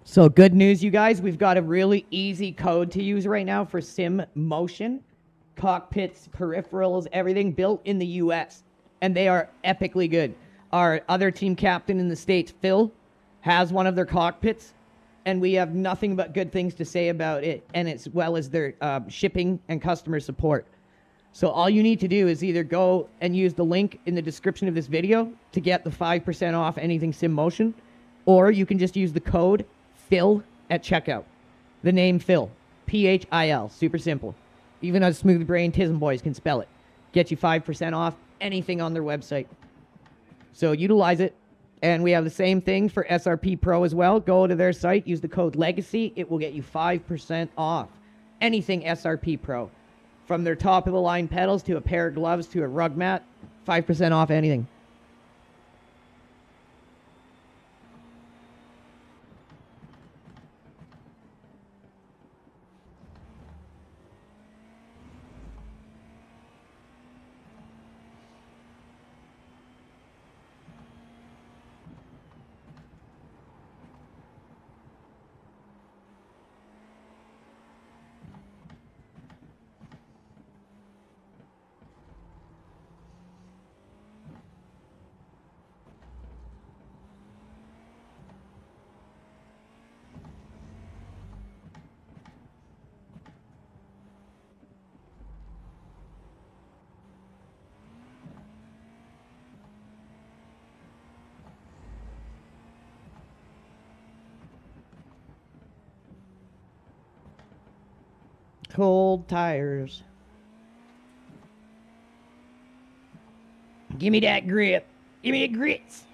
So good news, you guys. We've got a really easy code to use right now for sim motion. Cockpits, peripherals, everything built in the US. And they are epically good. Our other team captain in the States, Phil, has one of their cockpits. And we have nothing but good things to say about it. And as well as their shipping and customer support. So all you need to do is either go and use the link in the description of this video to get the 5% off anything sim motion. Or you can just use the code Phil at checkout. The name Phil. Phil. Super simple. Even us smooth brain Tism boys can spell it. Get you 5% off anything on their website. So utilize it. And we have the same thing for SRP-PRO as well. Go to their site, use the code LEGACY. It will get you 5% off anything SRP-PRO. From their top of the line pedals to a pair of gloves to a rug mat, 5% off anything. Cold tires. Give me that grip. Give me the grits.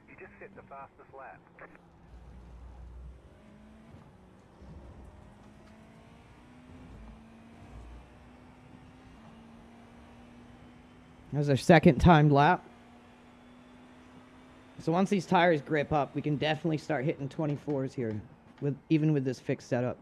You just set the fastest lap. That was our second timed lap. So once these tires grip up, we can definitely start hitting 24s here, even with this fixed setup.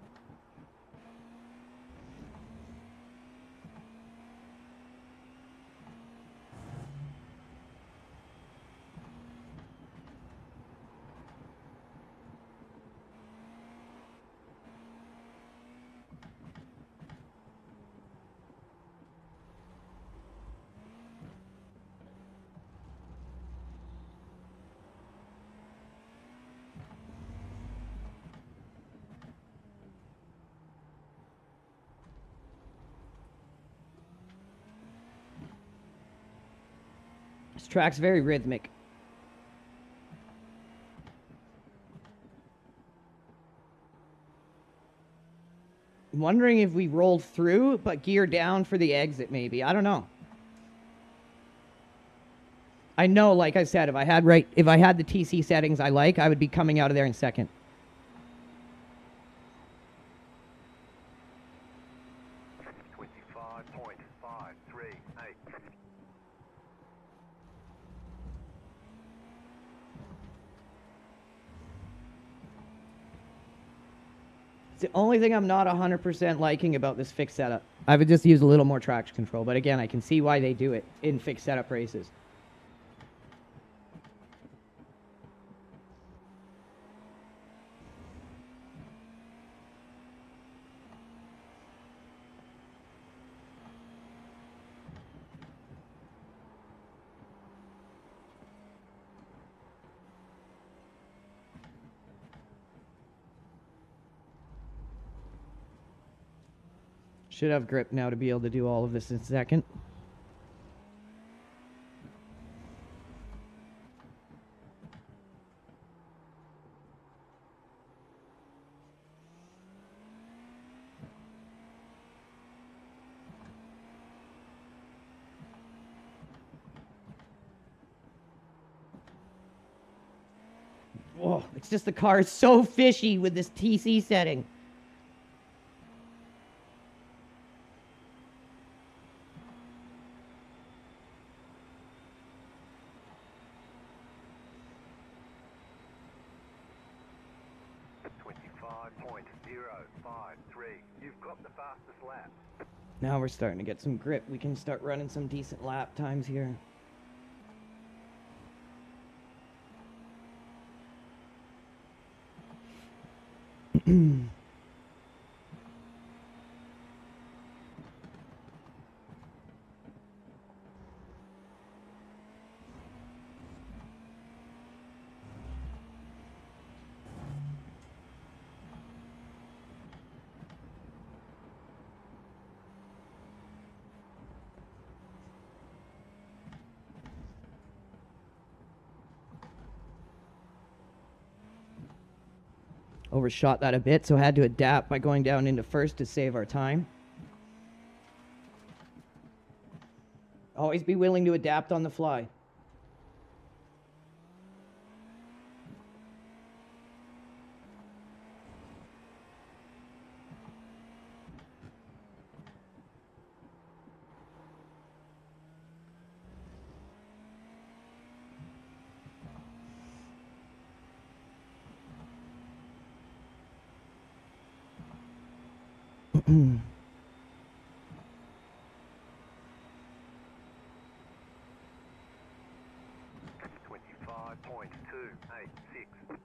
This track's very rhythmic. I'm wondering if we rolled through, but gear down for the exit, maybe. I don't know. I know, like I said, if I had the TC settings I like, I would be coming out of there in second. It's the only thing I'm not 100% liking about this fixed setup. I would just use a little more traction control, but again, I can see why they do it in fixed setup races. Should have grip now to be able to do all of this in second. Whoa, it's just the car is so fishy with this TC setting. You've got the fastest lap. Now we're starting to get some grip. We can start running some decent lap times here. Overshot that a bit, so had to adapt by going down into first to save our time. Always be willing to adapt on the fly. Mm. 25.286.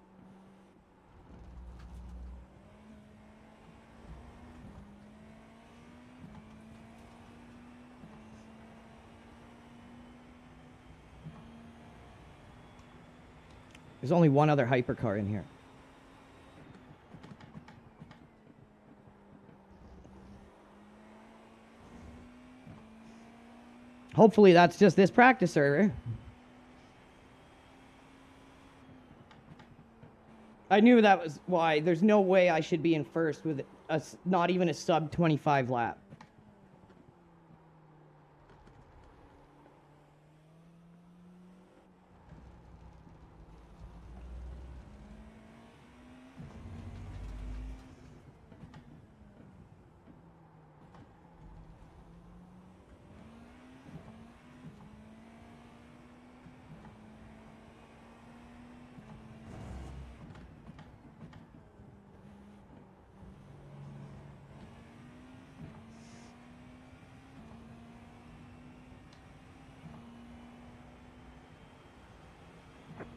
There's only one other hypercar in here. Hopefully that's just this practice server. I knew that was why. There's no way I should be in first with not even a sub 25 lap.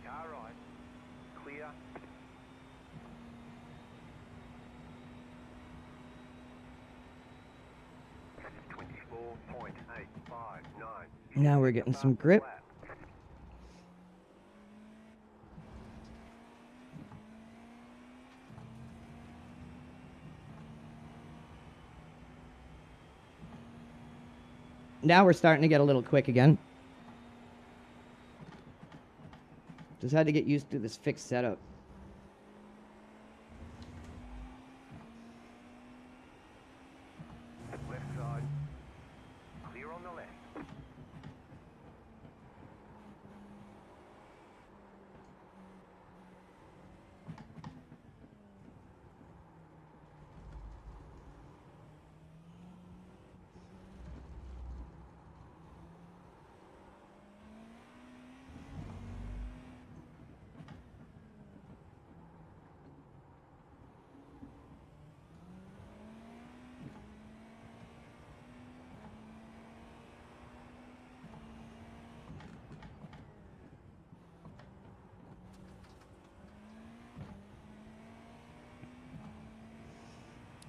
Car right. Clear. .859. Now we're getting some grip. Now we're starting to get a little quick again. Just had to get used to this fixed setup. Left side. Clear on the left.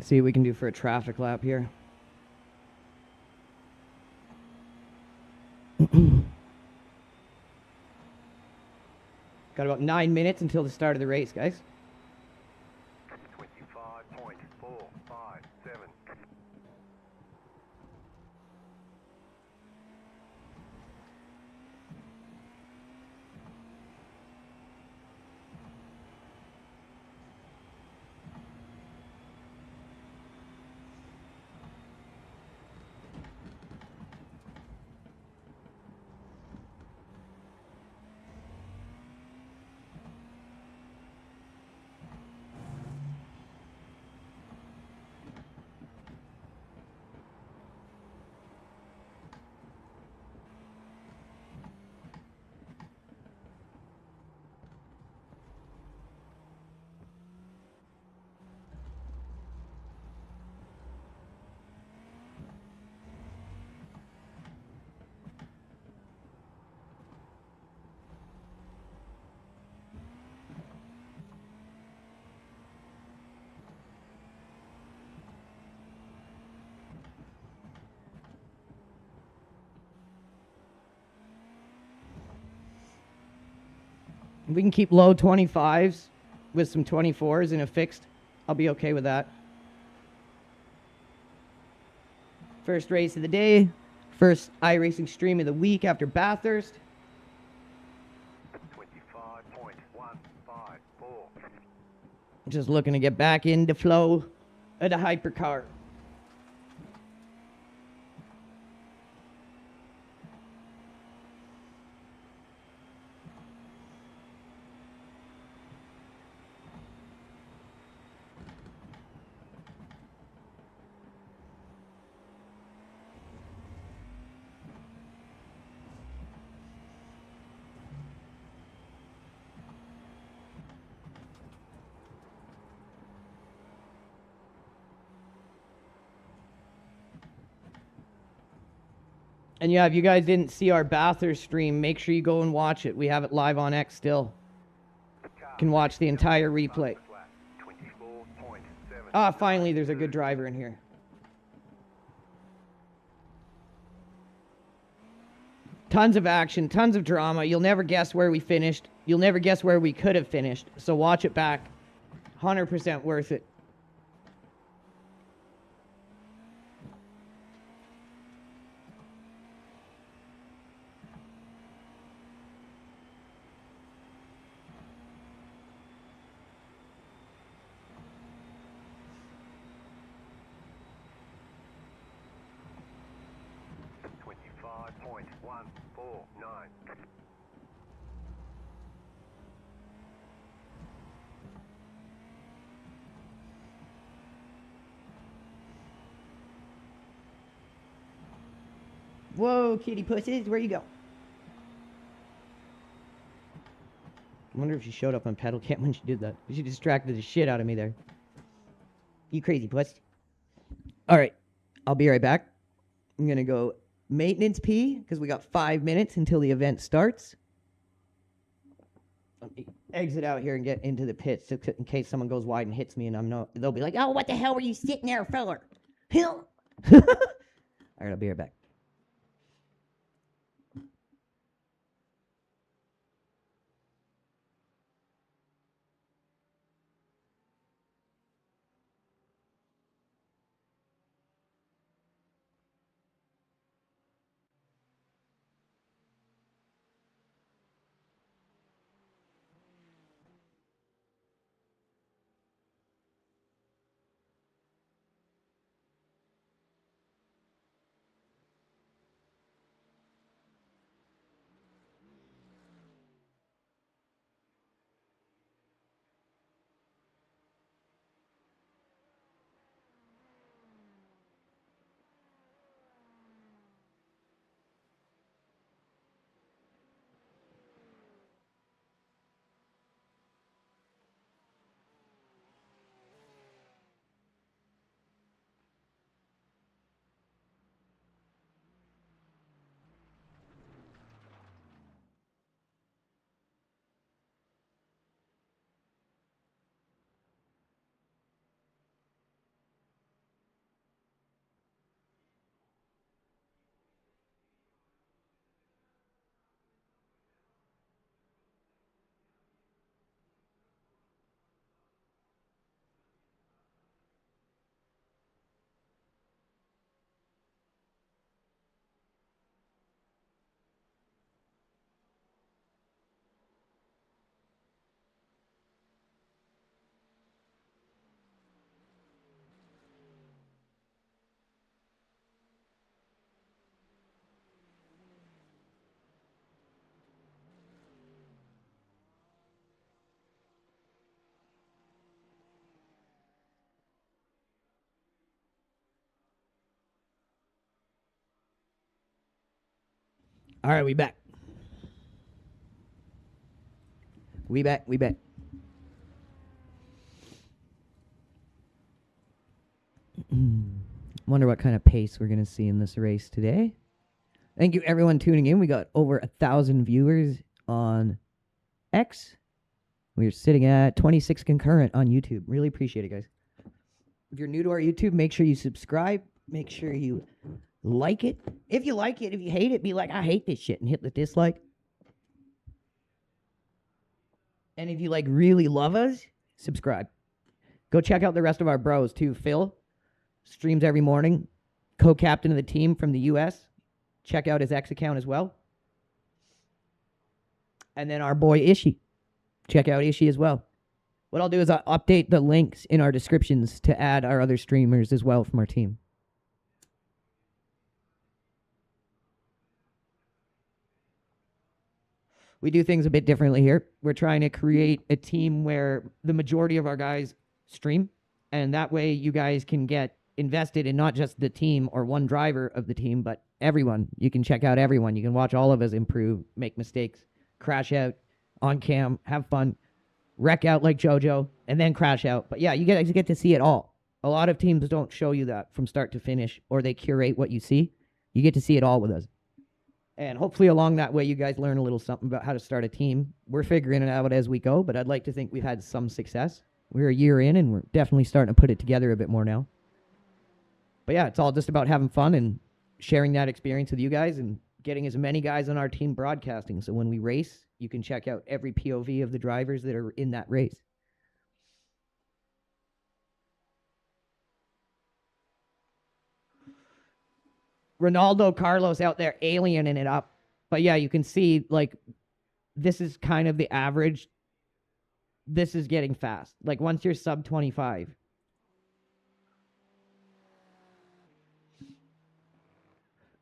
See what we can do for a traffic lap here. Got about 9 minutes until the start of the race, guys. 25.457. If we can keep low 25s with some 24s in a fixed, I'll be okay with that. First race of the day. First iRacing stream of the week after Bathurst. 25.154. Just looking to get back into flow of the hypercar. And yeah, if you guys didn't see our BANTER stream, make sure you go and watch it. We have it live on X still. You can watch the entire replay. Ah, finally, there's a good driver in here. Tons of action, tons of drama. You'll never guess where we finished. You'll never guess where we could have finished. So watch it back. 100% worth it. Whoa, kitty pussies, where you go? I wonder if she showed up on pedal cam when she did that. She distracted the shit out of me there. You crazy puss. Alright, I'll be right back. I'm gonna go maintenance P, because we got 5 minutes until the event starts. Let me exit out here and get into the pits in case someone goes wide and hits me and they'll be like, oh, what the hell were you sitting there, feller? Alright, I'll be right back. All right, we back. We back. Wonder what kind of pace we're going to see in this race today. Thank you, everyone, tuning in. We got over 1,000 viewers on X. We're sitting at 26 concurrent on YouTube. Really appreciate it, guys. If you're new to our YouTube, make sure you subscribe. Make sure you like it. If you like it, if you hate it, be like, I hate this shit, and hit the dislike. And if you really love us, subscribe. Go check out the rest of our bros too. Phil streams every morning, co-captain of the team from the US. Check out his X account as well. And then our boy Ishi. Check out Ishi as well. What I'll do is I'll update the links in our descriptions to add our other streamers as well from our team. We do things a bit differently here. We're trying to create a team where the majority of our guys stream, and that way you guys can get invested in not just the team or one driver of the team, but everyone. You can check out everyone. You can watch all of us improve, make mistakes, crash out on cam, have fun, wreck out like JoJo, and then crash out. But yeah, you guys get to see it all. A lot of teams don't show you that from start to finish, or they curate what you see. You get to see it all with us. And hopefully along that way, you guys learn a little something about how to start a team. We're figuring it out as we go, but I'd like to think we've had some success. We're a year in, and we're definitely starting to put it together a bit more now. But yeah, it's all just about having fun and sharing that experience with you guys and getting as many guys on our team broadcasting. So when we race, you can check out every POV of the drivers that are in that race. Ronaldo Carlos out there aliening it up. But yeah, you can see, like, this is kind of the average. This is getting fast. Like, once you're sub 25.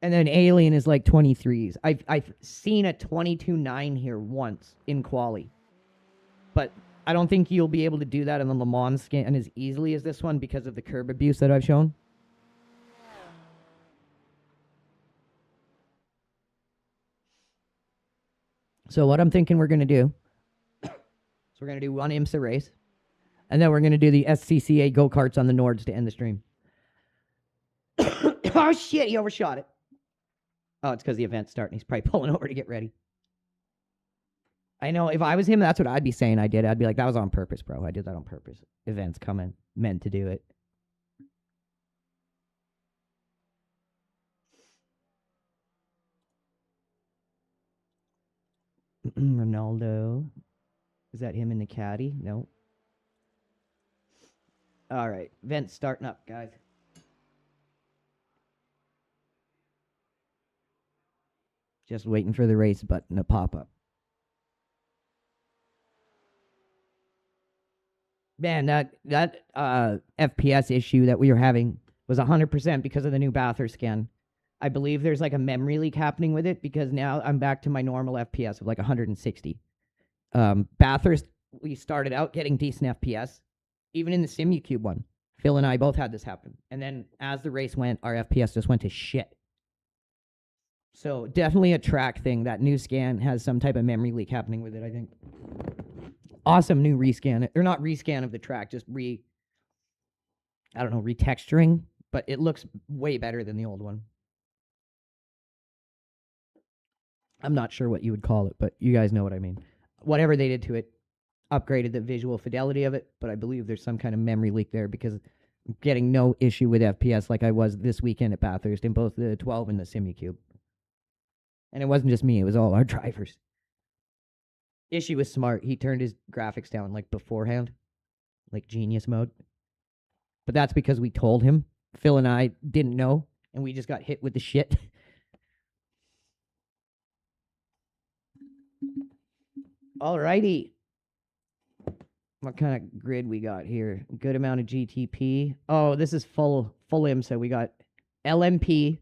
And then Alien is like 23s. I've seen a 22.9 here once in quali. But I don't think you'll be able to do that in the Le Mans scan as easily as this one because of the curb abuse that I've shown. So what I'm thinking we're going to do, so we're going to do one IMSA race, and then we're going to do the SCCA go-karts on the Nords to end the stream. Oh, shit, he overshot it. Oh, it's because the event's starting. He's probably pulling over to get ready. I know, if I was him, that's what I'd be saying I did. I'd be like, that was on purpose, bro. I did that on purpose. Event's coming. Meant to do it. Ronaldo. Is that him in the caddy? No. All right. Vent's starting up, guys. Just waiting for the race button to pop up. Man, that FPS issue that we were having was 100% because of the new Bathurst scan. I believe there's like a memory leak happening with it because now I'm back to my normal FPS of like 160. Bathurst, we started out getting decent FPS, even in the SimuCube one. Phil and I both had this happen. And then as the race went, our FPS just went to shit. So definitely a track thing. That new scan has some type of memory leak happening with it, I think. Awesome new rescan. Or not rescan of the track, just retexturing. But it looks way better than the old one. I'm not sure what you would call it, but you guys know what I mean. Whatever they did to it, upgraded the visual fidelity of it, but I believe there's some kind of memory leak there because I'm getting no issue with FPS like I was this weekend at Bathurst in both the 12 and the SimuCube. And it wasn't just me, it was all our drivers. Issue was smart. He turned his graphics down like beforehand, like genius mode. But that's because we told him. Phil and I didn't know, and we just got hit with the shit. Alrighty. What kind of grid we got here? Good amount of GTP. Oh, this is full IMSA. We got LMP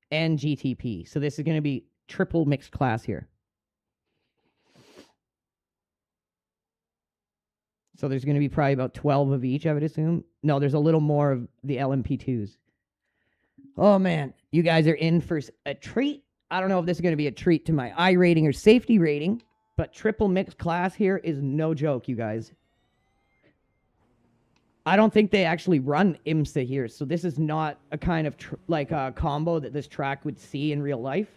and GTP. So this is going to be triple mixed class here. So there's going to be probably about 12 of each, I would assume. No, there's a little more of the LMP2s. Oh, man. You guys are in for a treat. I don't know if this is going to be a treat to my I rating or safety rating, but triple mixed class here is no joke, you guys. I don't think they actually run IMSA here, so this is not a kind of like a combo that this track would see in real life.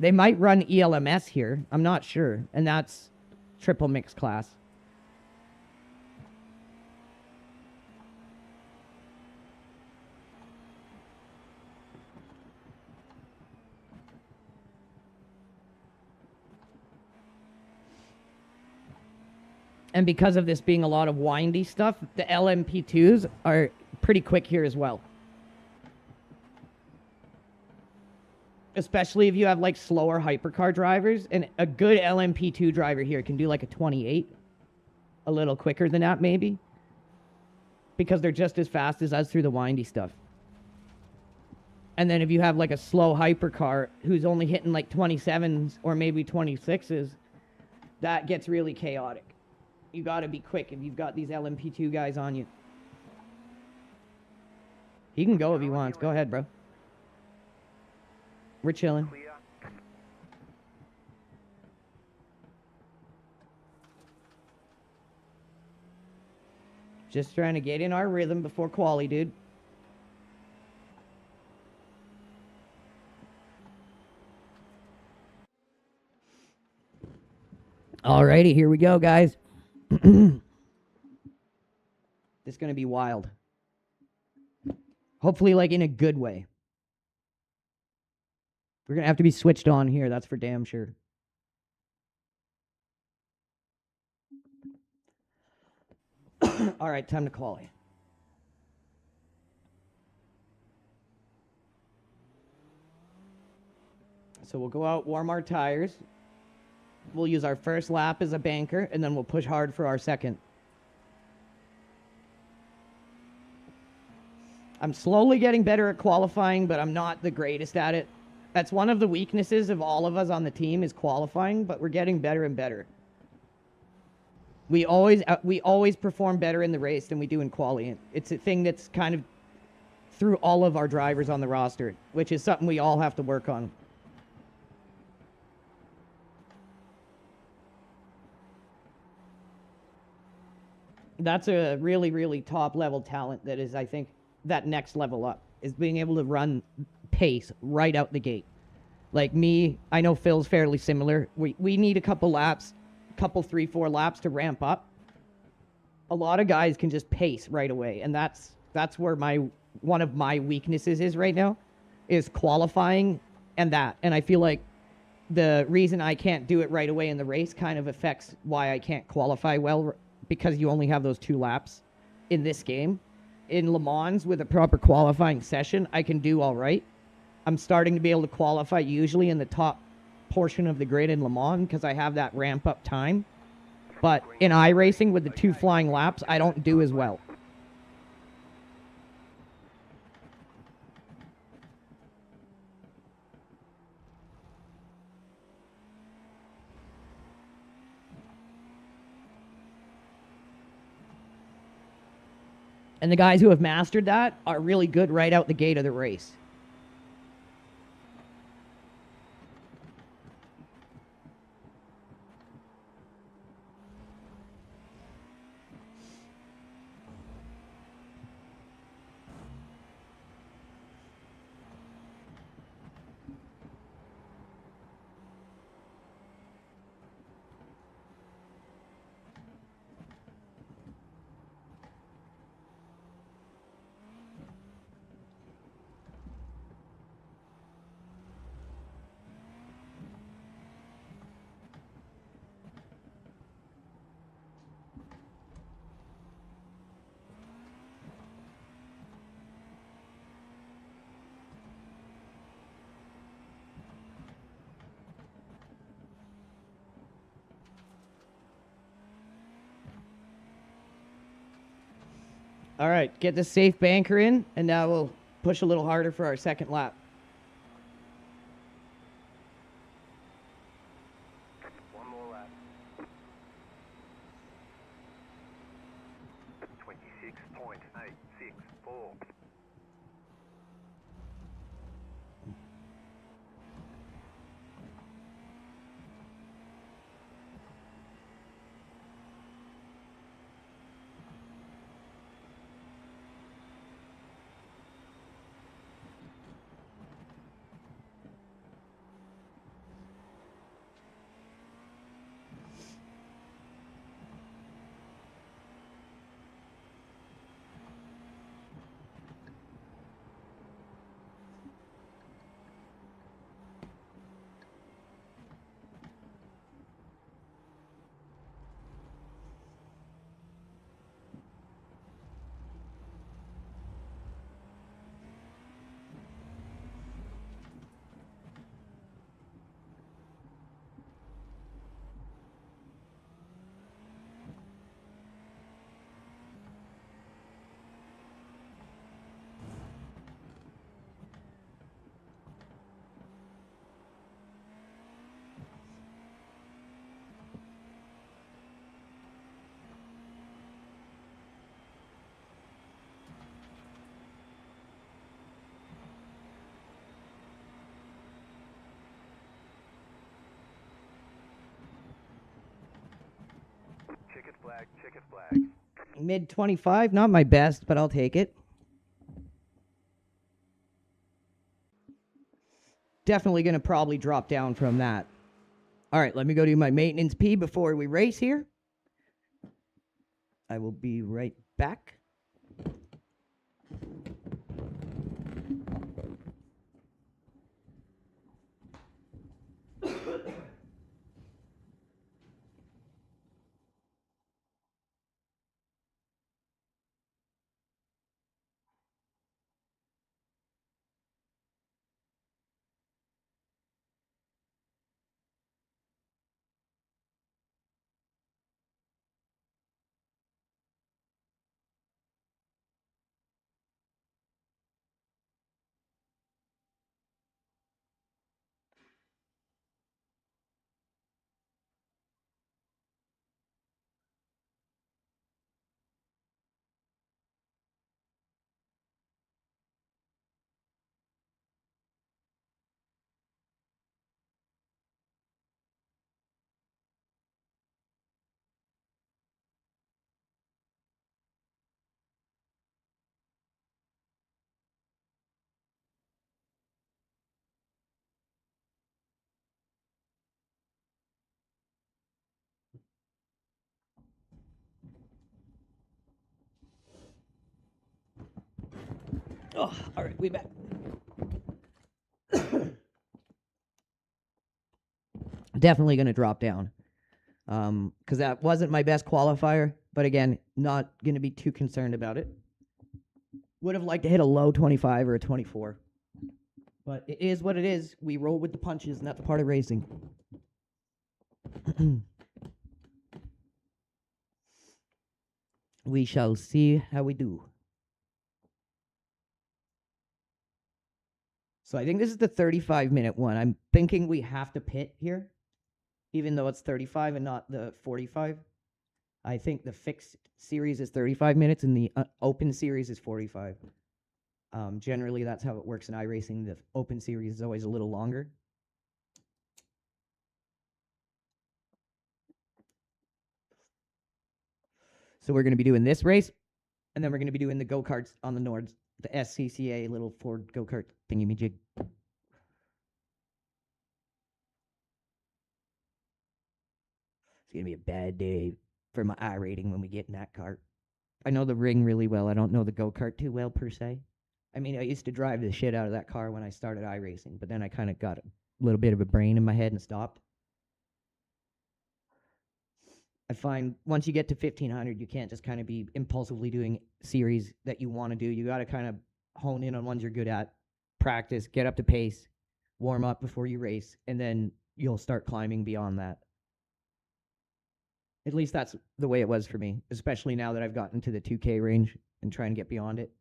They might run ELMS here. I'm not sure, and that's triple mixed class. And because of this being a lot of windy stuff, the LMP2s are pretty quick here as well. especially if you have like slower hypercar drivers. And a good LMP2 driver here can do like a 28, a little quicker than that maybe, because they're just as fast as us through the windy stuff. And then if you have like a slow hypercar who's only hitting like 27s or maybe 26s, that gets really chaotic. You got to be quick if you've got these LMP2 guys on you. He can go if he wants. Go ahead, bro. We're chilling. Clear. Just trying to get in our rhythm before quali, dude. Alrighty, here we go, guys. This is going to be wild. Hopefully, like, in a good way. We're going to have to be switched on here, that's for damn sure. All right, time to quali. So we'll go out, warm our tires. We'll use our first lap as a banker, and then we'll push hard for our second. I'm slowly getting better at qualifying, but I'm not the greatest at it. That's one of the weaknesses of all of us on the team is qualifying, but we're getting better and better. We always perform better in the race than we do in quali. It's a thing that's kind of through all of our drivers on the roster, which is something we all have to work on. That's a really, really top level talent that is, I think, that next level up, is being able to run pace right out the gate. Like me, I know Phil's fairly similar. We need a couple laps, couple 3-4 laps to ramp up. A lot of guys can just pace right away, and that's where one of my weaknesses is right now, is qualifying and that. And I feel like the reason I can't do it right away in the race kind of affects why I can't qualify well, because you only have those 2 laps in this game. In Le Mans, with a proper qualifying session, I can do all right. I'm starting to be able to qualify usually in the top portion of the grid in Le Mans because I have that ramp up time. But in iRacing, with the 2 flying laps, I don't do as well. And the guys who have mastered that are really good right out the gate of the race. All right, get the safe banker in, and now we'll push a little harder for our second lap. One more lap. 26.864. flag, checker flag. Mid 25, not my best, but I'll take it. Definitely going to probably drop down from that. All right, let me go do my maintenance P before we race here. I will be right back. Oh, all right, we back. Definitely going to drop down because that wasn't my best qualifier. But again, not going to be too concerned about it. Would have liked to hit a low 25 or a 24. But it is what it is. We roll with the punches, and that's a part of racing. We shall see how we do. So I think this is the 35-minute one. I'm thinking we have to pit here, even though it's 35 and not the 45. I think the fixed series is 35 minutes and the open series is 45. Generally, that's how it works in iRacing. The open series is always a little longer. So we're going to be doing this race, and then we're going to be doing the go-karts on the Nords, the SCCA little Ford go-kart thingy-me-jig. It's going to be a bad day for my iRating when we get in that cart. I know the ring really well. I don't know the go-kart too well, per se. I mean, I used to drive the shit out of that car when I started iRacing, but then I kind of got a little bit of a brain in my head and stopped. I find once you get to 1500, you can't just kind of be impulsively doing series that you want to do. You got to kind of hone in on ones you're good at, practice, get up to pace, warm up before you race, and then you'll start climbing beyond that. At least that's the way it was for me, especially now that I've gotten to the 2K range and trying to get beyond it.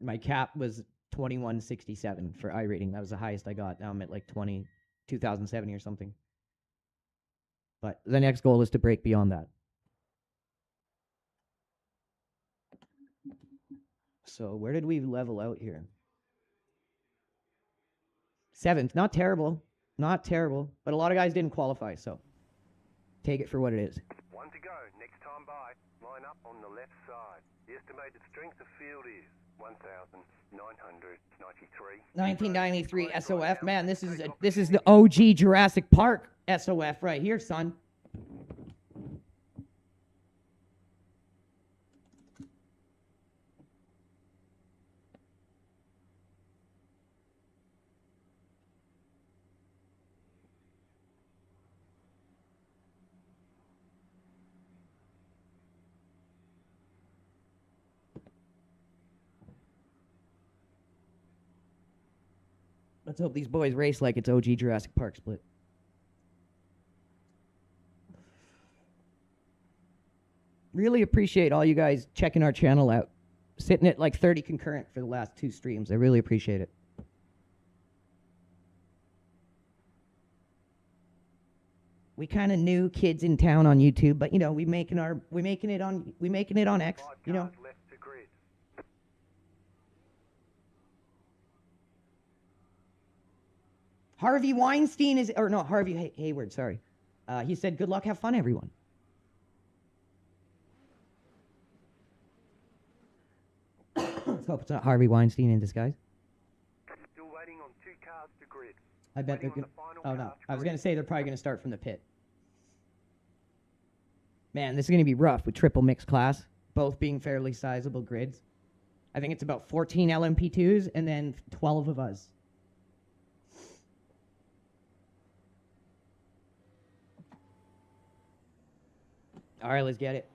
My cap was 2167 for iRating. That was the highest I got. Now I'm at like 2070 or something. But the next goal is to break beyond that. So where did we level out here? 7th. Not terrible. Not terrible. But a lot of guys didn't qualify, so take it for what it is. 1 to go. Next time by. Line up on the left side. The estimated strength of field is 1,993. 1993 SOF. Man, this is the OG Jurassic Park SOF right here, son. Let's hope these boys race like it's OG Jurassic Park split. Really appreciate all you guys checking our channel out. Sitting at like 30 concurrent for the last 2 streams. I really appreciate it. We kind of new kids in town on YouTube, but you know, we making it on X, you know. Left to grid. Harvey Weinstein is, or no, Harvey Hayward, sorry. He said, good luck, have fun, everyone. Let's hope it's not Harvey Weinstein in disguise. Still waiting on 2 cars to grid. I bet they're Waiting going on the final Oh, no. car to I was grid. going to say they're probably going to start from the pit. Man, this is going to be rough with triple mixed class, both being fairly sizable grids. I think it's about 14 LMP2s and then 12 of us. All right, let's get it.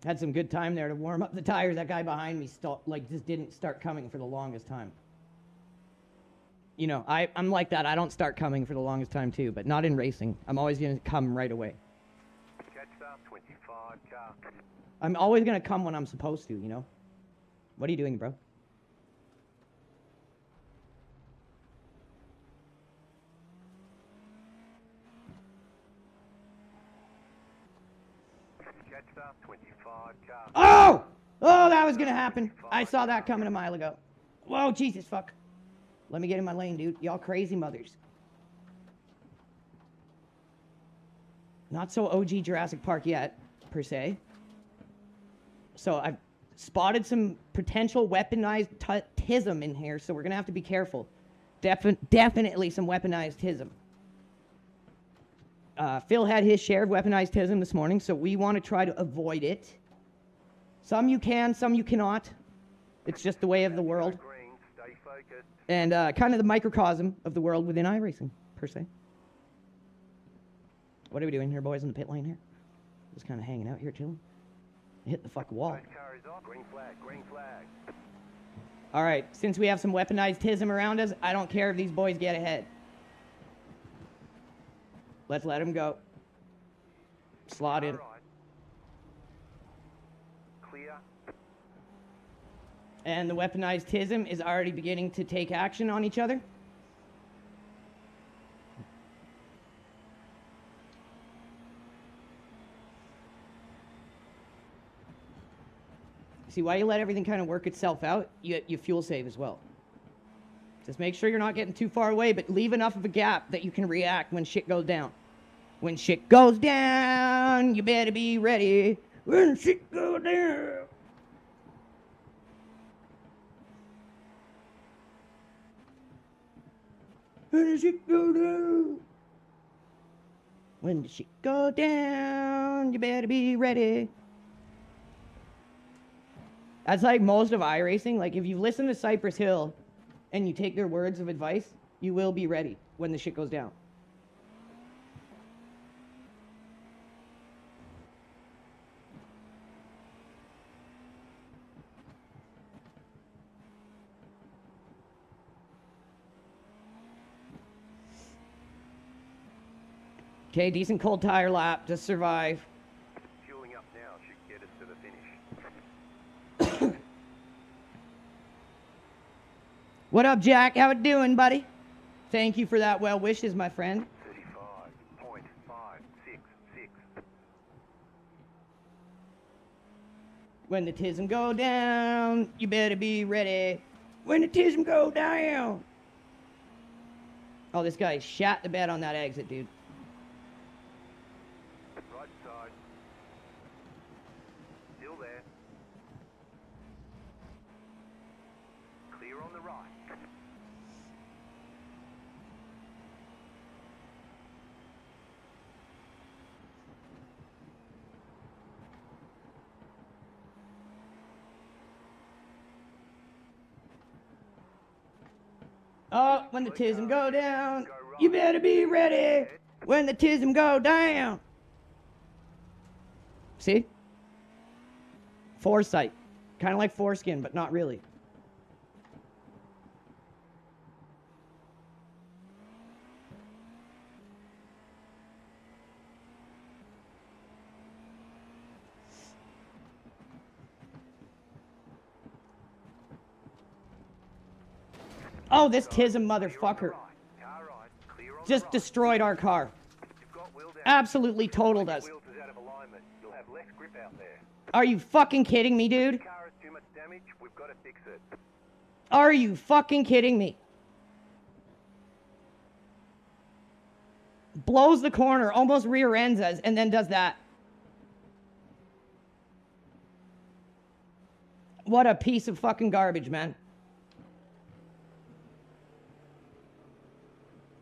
Had some good time there to warm up the tires. That guy behind me just didn't start coming for the longest time. You know, I'm like that. I don't start coming for the longest time too, but not in racing. I'm always going to come right away. Catch up, 25 car. I'm always going to come when I'm supposed to, you know? What are you doing, bro? Catch up, 25 car. Oh! Oh, that was going to happen. I saw that coming a mile ago. Whoa, Jesus, fuck. Let me get in my lane, dude. Y'all crazy mothers. Not so OG Jurassic Park yet, per se. So I've spotted some potential weaponized tism in here, so we're going to have to be careful. Definitely some weaponized tism. Phil had his share of weaponized tism this morning, so we want to try to avoid it. Some you can, some you cannot. It's just the way of the world. Green, stay focused. And kind of the microcosm of the world within iRacing, per se. What are we doing here, boys, in the pit lane here? Just kind of hanging out here, chilling. Hit the fucking wall. Those car is off. Green flag, green flag. All right, since we have some weaponized tism around us, I don't care if these boys get ahead. Let's let them go. Slot in. All right. Clear. And the weaponized tism is already beginning to take action on each other. See, while you let everything kind of work itself out, you fuel save as well. Just make sure you're not getting too far away, but leave enough of a gap that you can react when shit goes down. When shit goes down, you better be ready. When shit goes down. When the shit go down. When the shit go down, you better be ready. That's like most of iRacing. Like, if you listen to Cypress Hill and you take their words of advice, you will be ready when the shit goes down. Okay, decent cold tire lap. Just survive. Fueling up now should get us to the finish. What up, Jack? How it doing, buddy? Thank you for that well wishes, my friend. 35.566. When the tism go down, you better be ready. When the tism go down. Oh, this guy shat the bed on that exit, dude. Right side. Still there. Clear on the right. Oh, when the tism go down, you better be ready. When the tism go down. See? Foresight. Kind of like foreskin, but not really. Oh, this tism motherfucker Car right. Clear on the just right. destroyed our car. You've got wheel down. Absolutely totaled us. Wheels is out of alignment. You'll have less grip out there. Are you fucking kidding me, dude? If the car has too much damage, we've got to fix it. Are you fucking kidding me? Blows the corner, almost rear ends us, and then does that. What a piece of fucking garbage, man.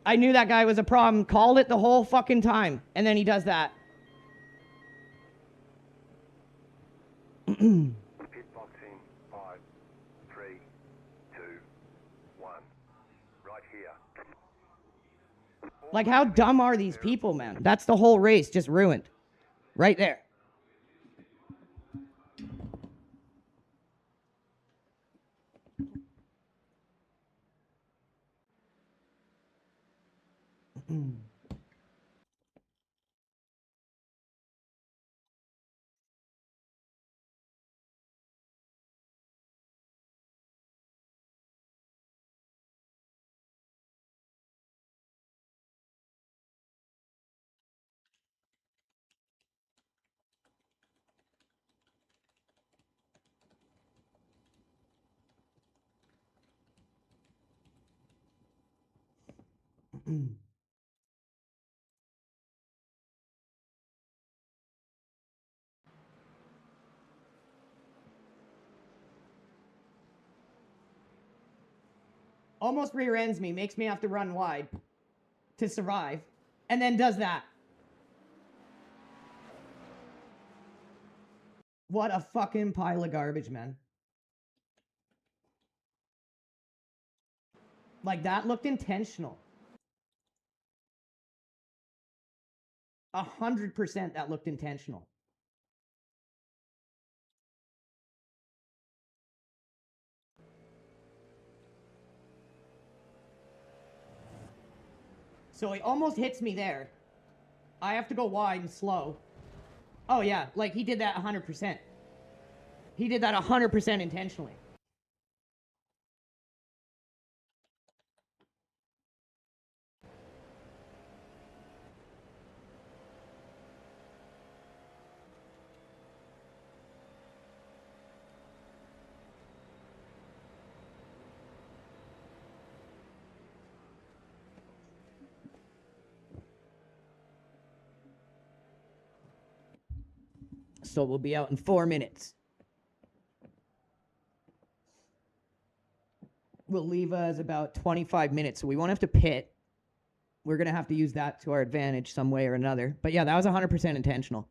I knew that guy was a problem. Called it the whole fucking time. And then he does that. Pitboxing, 5, 3, 2, 1. Right here. Like, how dumb are these people, man? That's the whole race just ruined. Right there. Almost rear ends me, makes me have to run wide to survive, and then does that. What a fucking pile of garbage, man. Like, that looked intentional. 100% that looked intentional. So he almost hits me there. I have to go wide and slow. Oh yeah, like he did that 100%. He did that 100% intentionally. So we'll be out in 4 minutes. Will leave us about 25 minutes, so we won't have to pit. We're going to have to use that to our advantage some way or another. But yeah, that was 100% intentional.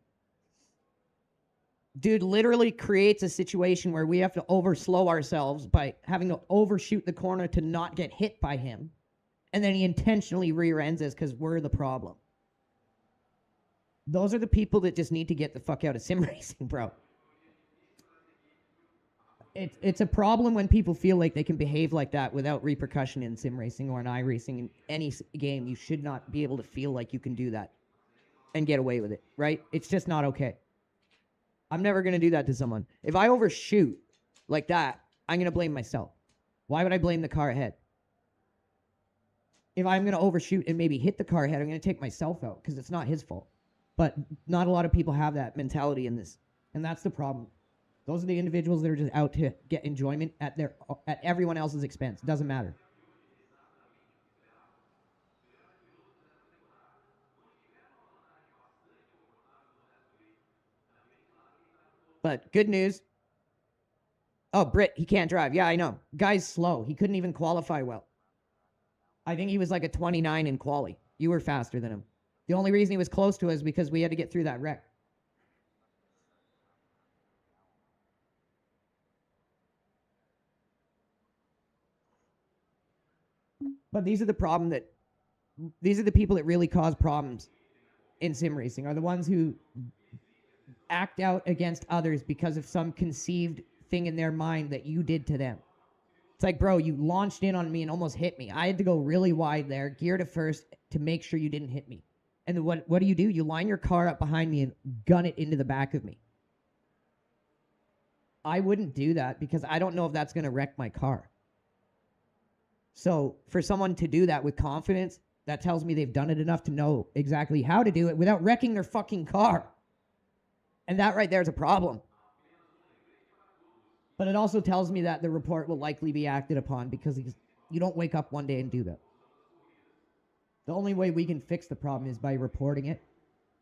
Dude literally creates a situation where we have to overslow ourselves by having to overshoot the corner to not get hit by him. And then he intentionally rear ends us because we're the problem. Those are the people that just need to get the fuck out of sim racing, bro. It's a problem when people feel like they can behave like that without repercussion in sim racing or in iRacing. In any game, you should not be able to feel like you can do that and get away with it, right? It's just not okay. I'm never going to do that to someone. If I overshoot like that, I'm going to blame myself. Why would I blame the car ahead? If I'm going to overshoot and maybe hit the car ahead, I'm going to take myself out because it's not his fault. But not a lot of people have that mentality in this. And that's the problem. Those are the individuals that are just out to get enjoyment at everyone else's expense. It doesn't matter. But good news. Oh, Britt, he can't drive. Yeah, I know. Guy's slow. He couldn't even qualify well. I think he was like a 29 in quali. You were faster than him. The only reason he was close to us is because we had to get through that wreck. But these are the people that really cause problems in sim racing, are the ones who act out against others because of some conceived thing in their mind that you did to them. It's like, bro, you launched in on me and almost hit me. I had to go really wide there, gear to first, to make sure you didn't hit me. And then what do? You line your car up behind me and gun it into the back of me. I wouldn't do that because I don't know if that's going to wreck my car. So for someone to do that with confidence, That tells me they've done it enough to know exactly how to do it without wrecking their fucking car. And that right there is a problem. But it also tells me that the report will likely be acted upon because you don't wake up one day and do that. The only way we can fix the problem is by reporting it,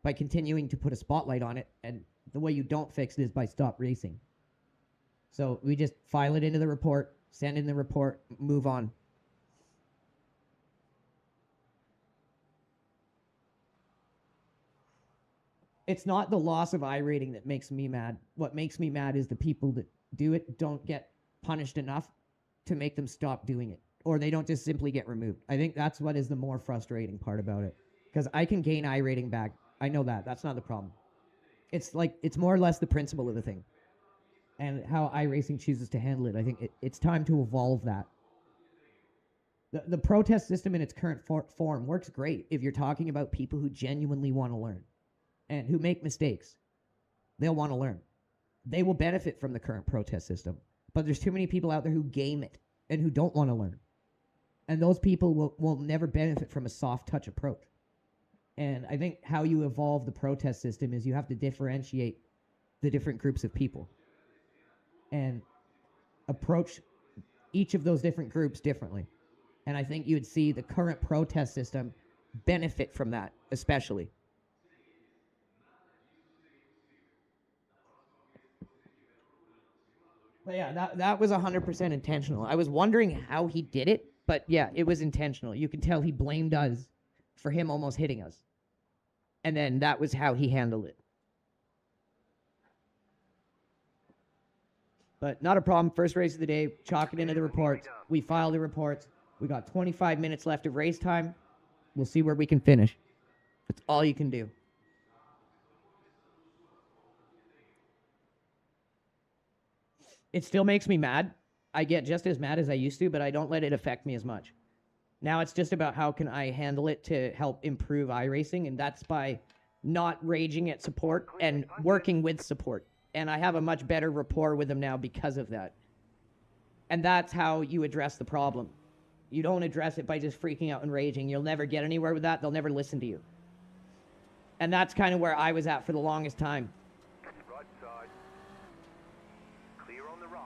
by continuing to put a spotlight on it, and the way you don't fix it is by stop racing. So we just file it into the report, send in the report, move on. It's not the loss of I rating that makes me mad. What makes me mad is the people that do it don't get punished enough to make them stop doing it. Or they don't just simply get removed. I think that's what is the more frustrating part about it. Because I can gain I rating back. I know that. That's not the problem. It's more or less the principle of the thing. And how iRacing chooses to handle it. I think it's time to evolve that. The protest system in its current form works great if you're talking about people who genuinely want to learn. And who make mistakes. They'll want to learn. They will benefit from the current protest system. But there's too many people out there who game it and who don't want to learn. And those people will never benefit from a soft touch approach. And I think how you evolve the protest system is you have to differentiate the different groups of people. And approach each of those different groups differently. And I think you would see the current protest system benefit from that, especially. But yeah, that was 100% intentional. I was wondering how he did it, but yeah, it was intentional. You can tell he blamed us for him almost hitting us. And then that was how he handled it. But not a problem. First race of the day, chalk it into the reports. We file the reports. We got 25 minutes left of race time. We'll see where we can finish. That's all you can do. It still makes me mad. I get just as mad as I used to, but I don't let it affect me as much. Now it's just about how can I handle it to help improve iRacing, and that's by not raging at support and working with support. And I have a much better rapport with them now because of that. And that's how you address the problem. You don't address it by just freaking out and raging. You'll never get anywhere with that. They'll never listen to you. And that's kind of where I was at for the longest time. Right side. Clear on the right.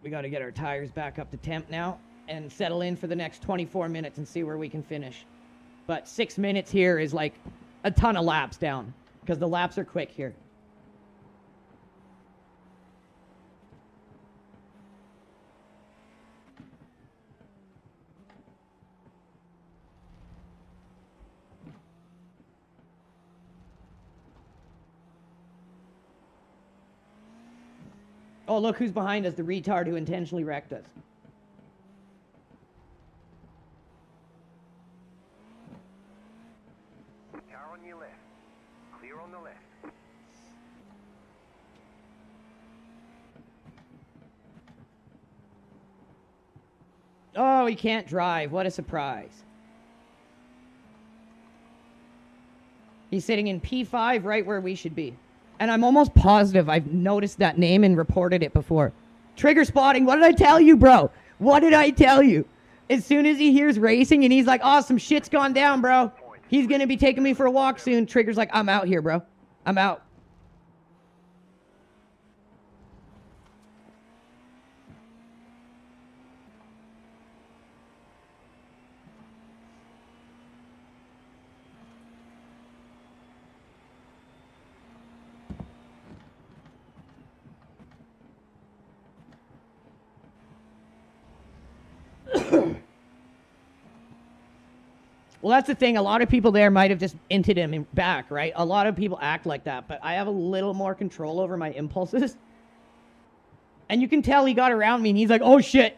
We got to get our tires back up to temp now and settle in for the next 24 minutes and see where we can finish. But 6 minutes here is like a ton of laps down because the laps are quick here. Oh, look who's behind us, the retard who intentionally wrecked us. Car on your left. Clear on the left. Oh, he can't drive. What a surprise. He's sitting in P5 right where we should be. And I'm almost positive I've noticed that name and reported it before. Trigger spotting. What did I tell you, bro? What did I tell you? As soon as he hears racing and he's like, oh, some shit's gone down, bro. He's going to be taking me for a walk soon. Trigger's like, I'm out here, bro. I'm out. Well, that's the thing. A lot of people there might have just inted him back, right? A lot of people act like that, but I have a little more control over my impulses. And you can tell he got around me and he's like, oh shit.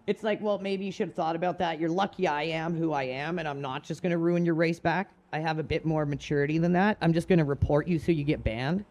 It's like, well, maybe you should have thought about that. You're lucky I am who I am, and I'm not just going to ruin your race back. I have a bit more maturity than that. I'm just going to report you so you get banned.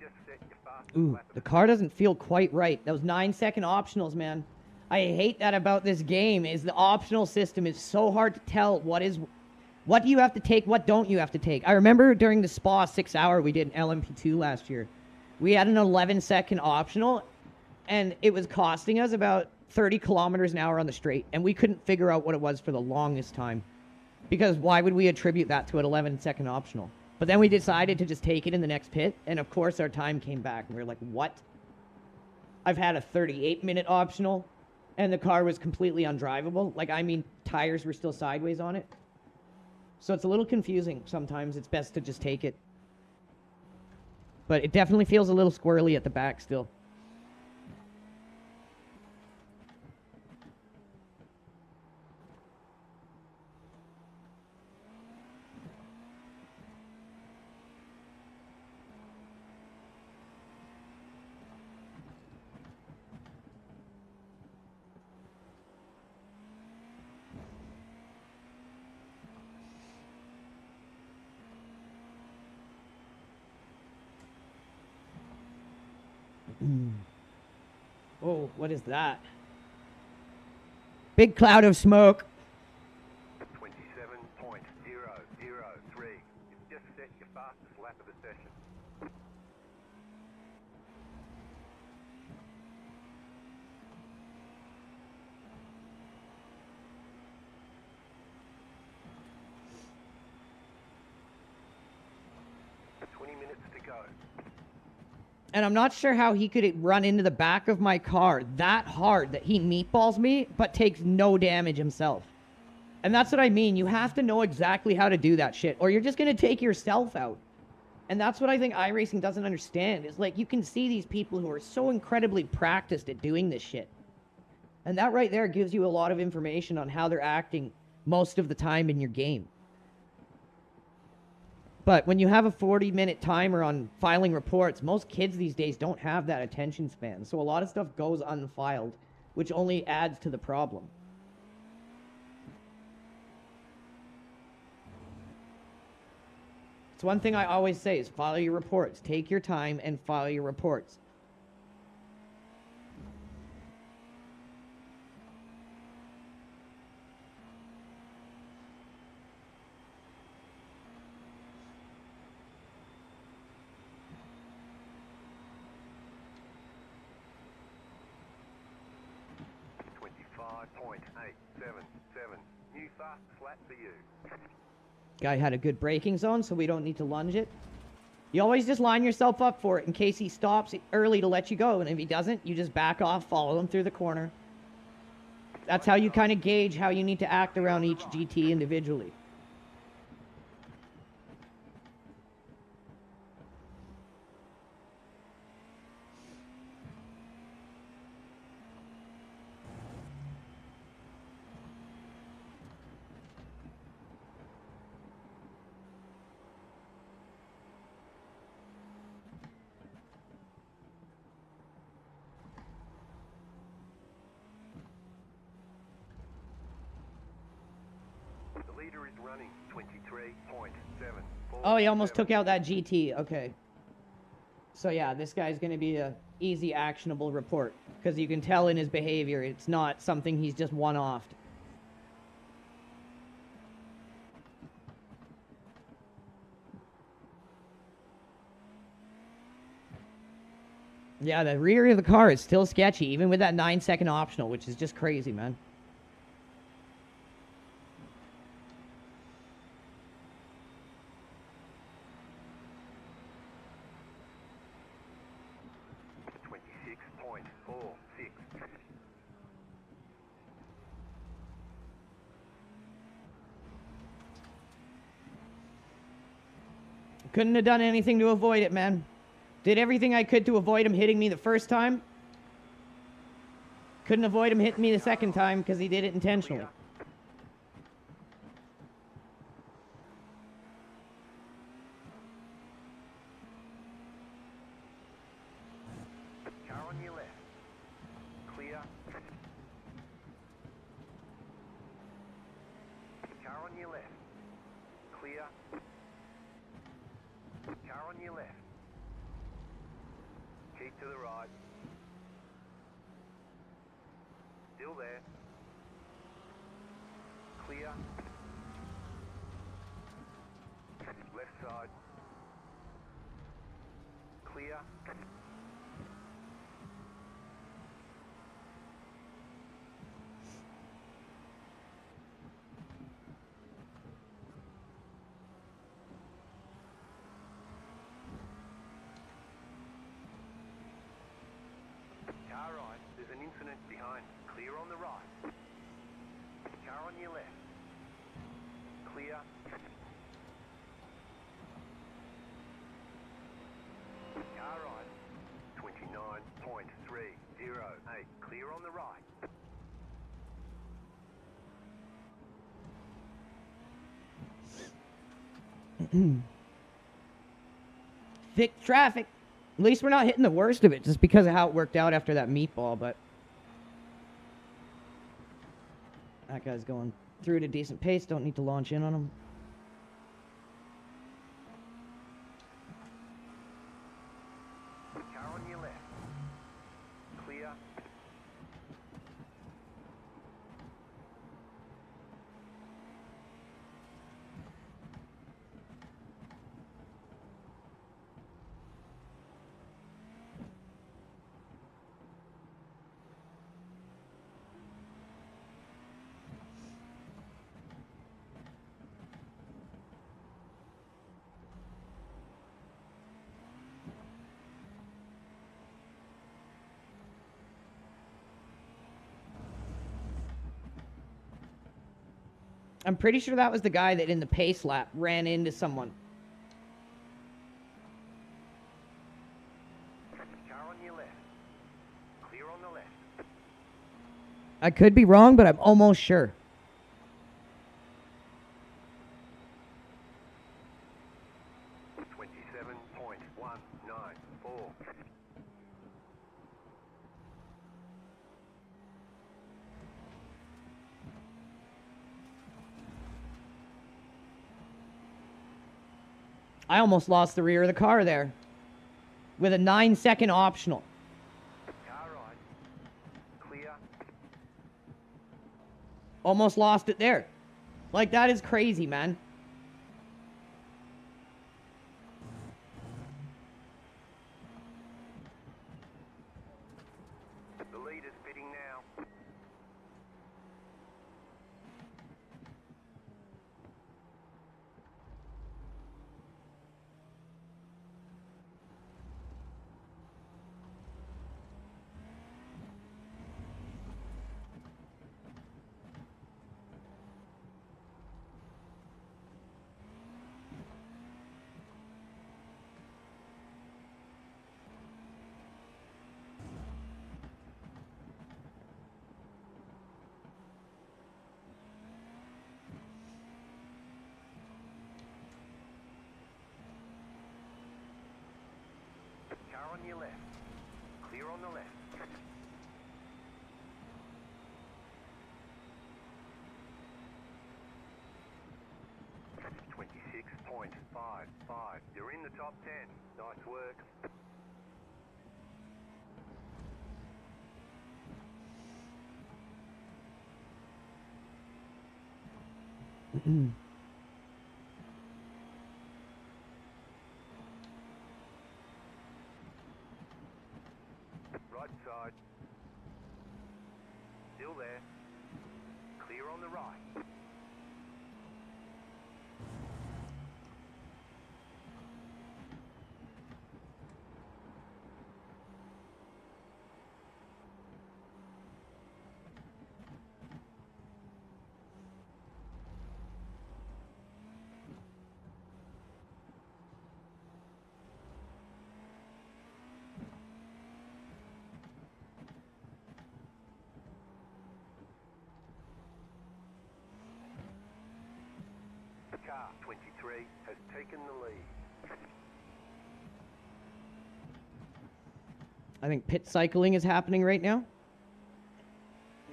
Just set your fastest Ooh, lap of the car doesn't feel quite right. Those 9-second optionals, man. I hate that about this game, is the optional system is so hard to tell what do you have to take, what don't you have to take. I remember during the SPA 6 hour we did in LMP2 last year, we had an 11-second optional, and it was costing us about 30 kilometers an hour on the straight, and we couldn't figure out what it was for the longest time. Because why would we attribute that to an 11-second optional? But then we decided to just take it in the next pit, and of course our time came back, and we were like, what? I've had a 38-minute optional, and the car was completely undrivable. Like, I mean, tires were still sideways on it. So it's a little confusing sometimes. It's best to just take it. But it definitely feels a little squirrely at the back still. Oh, what is that? Big cloud of smoke. 27.003. You've just set your fastest lap of the session. To go. And I'm not sure how he could run into the back of my car that hard that he meatballs me, but takes no damage himself. And that's what I mean. You have to know exactly how to do that shit, or you're just going to take yourself out. And that's what I think iRacing doesn't understand, is like, you can see these people who are so incredibly practiced at doing this shit. And that right there gives you a lot of information on how they're acting most of the time in your game. But when you have a 40-minute timer on filing reports, most kids these days don't have that attention span. So a lot of stuff goes unfiled, which only adds to the problem. It's one thing I always say is file your reports. Take your time and file your reports. New fastest lap for you. Guy had a good braking zone, so we don't need to lunge it. You always just line yourself up for it in case he stops early to let you go, and if he doesn't, you just back off, follow him through the corner. That's how you kind of gauge how you need to act around each GT individually. Running 23.74. Oh, he almost took out that GT. Okay. So yeah, this guy's going to be a easy actionable report, because you can tell in his behavior it's not something he's just one-offed. Yeah, the rear of the car is still sketchy, even with that 9-second optional, which is just crazy, man. Couldn't have done anything to avoid it, man. Did everything I could to avoid him hitting me the first time. Couldn't avoid him hitting me the second time because he did it intentionally. Car on your left. Clear. Car on your left. Clear. Car on your left. Keep to the right. Still there. Clear. Left side. Clear. Car right, there's an incident behind. Clear on the right. Car on your left. Clear. Car right. 29.308. Clear on the right. Thick traffic. At least we're not hitting the worst of it just because of how it worked out after that meatball, but that guy's going through at a decent pace. Don't need to launch in on him. Car on your left. Clear. I'm pretty sure that was the guy that in the pace lap ran into someone. Car on your left. Clear on the left. I could be wrong, but I'm almost sure. .194. I almost lost the rear of the car there with a 9-second optional. Car right. Clear. Almost lost it there. Like, that is crazy, man. The lead is pitting now. Car on your left. Clear on the left. .56.55. You're in the top 10. Nice work. Right side. Still there. Clear on the right. Car 23 has taken the lead. I think pit cycling is happening right now.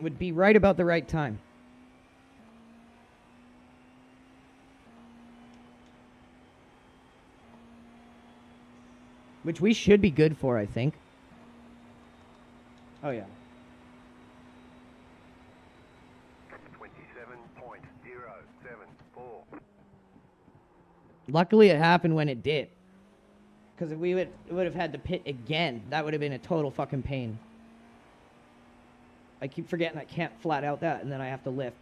Would be right about the right time. Which we should be good for, I think. Oh, yeah. 27.074. Luckily, it happened when it did. Because if we would have had to pit again, that would have been a total fucking pain. I keep forgetting I can't flat out that, and then I have to lift.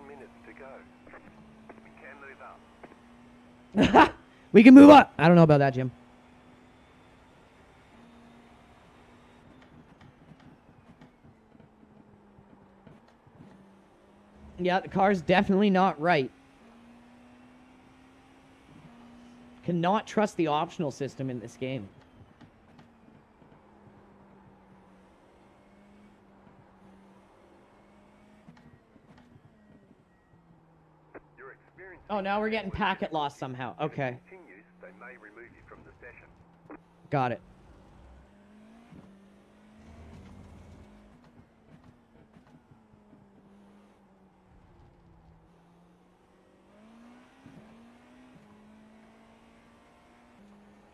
Minutes to go. We can move up. We can move up. I don't know about that, Jim. Yeah, the car's definitely not right. Cannot trust the optional system in this game. Oh, now we're getting packet loss somehow. Okay. Continues, they may remove you from the session. Got it.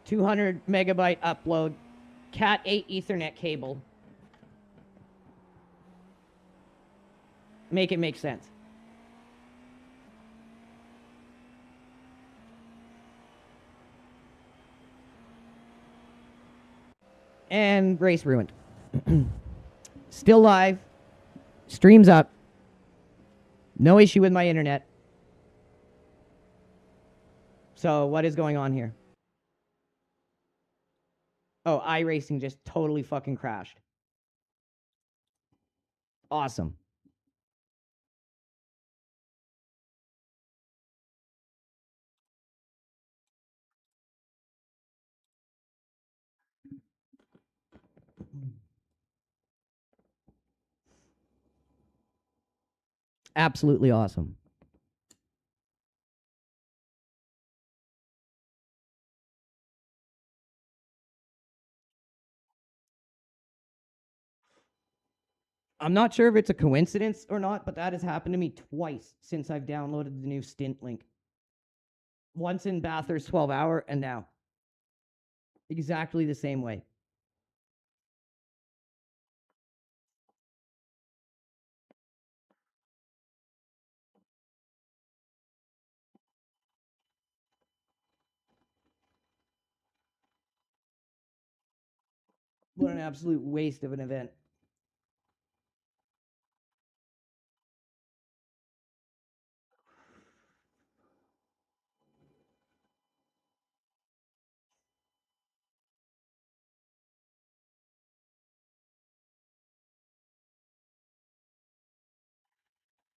$200 megabyte upload. Cat 8 Ethernet cable. Make it make sense. And race ruined. Still live. Streams up. No issue with my internet. So what is going on here? Oh, Iracing just totally fucking crashed. Awesome. Absolutely awesome. I'm not sure if it's a coincidence or not, but that has happened to me twice since I've downloaded the new stint link. Once in Bathurst 12 hour and now. Exactly the same way. What an absolute waste of an event.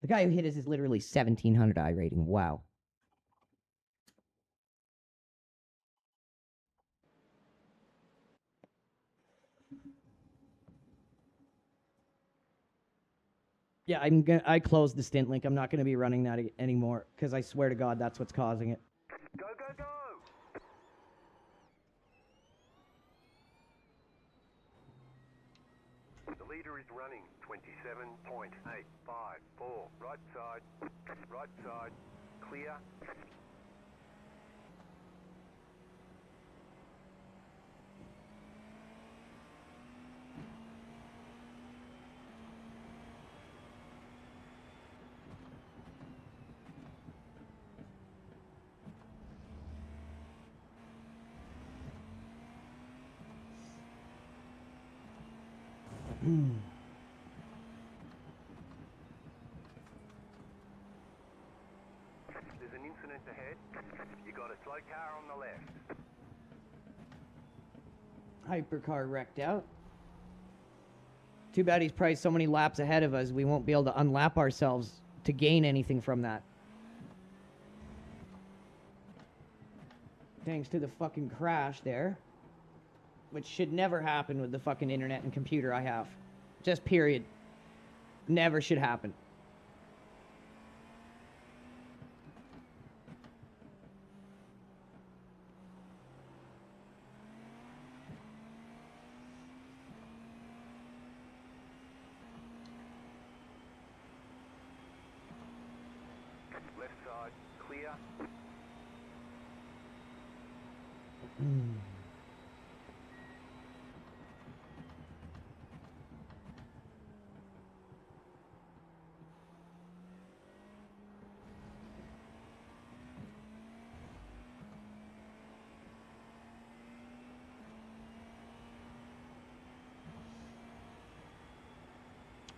The guy who hit us is literally 1700 I rating. Wow. Yeah, I closed the stint link. I'm not gonna be running that anymore because I swear to God that's what's causing it. Go, go, go! The leader is running 27.854. Right side, clear. There's an incident ahead. You got a slow car on the left. Hypercar wrecked out. Too bad he's probably so many laps ahead of us, we won't be able to unlap ourselves to gain anything from that. Thanks to the fucking crash there. Which should never happen with the fucking internet and computer I have. Just period. Never should happen. Left side, clear.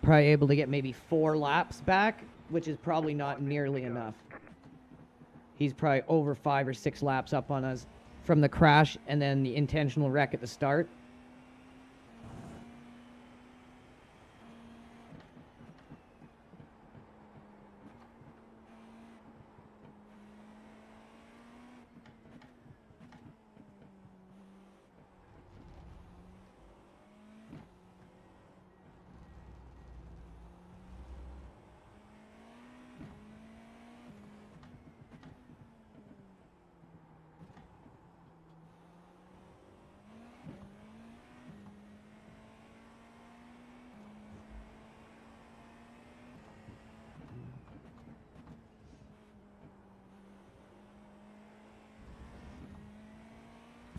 Probably able to get maybe 4 laps back, which is probably not nearly enough. He's probably over 5 or 6 laps up on us from the crash and then the intentional wreck at the start.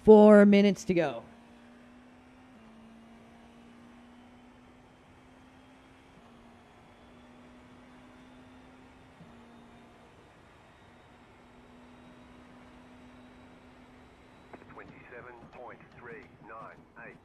Four minutes to go. .398.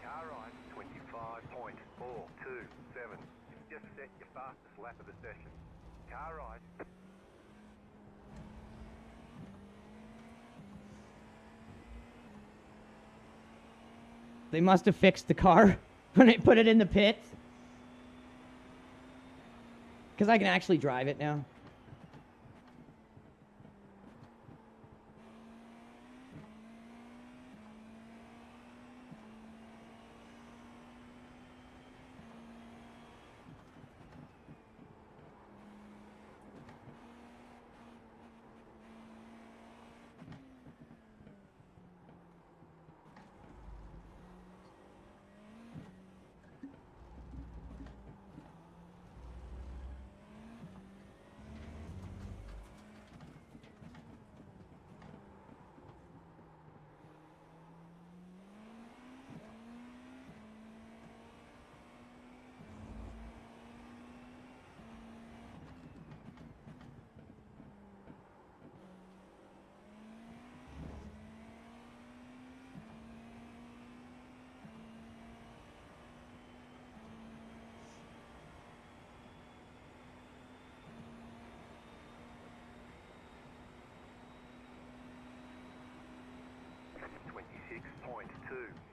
Car right, 25.427. Just set your fastest lap of the session. Car right. They must have fixed the car when I put it in the pit. Because I can actually drive it now.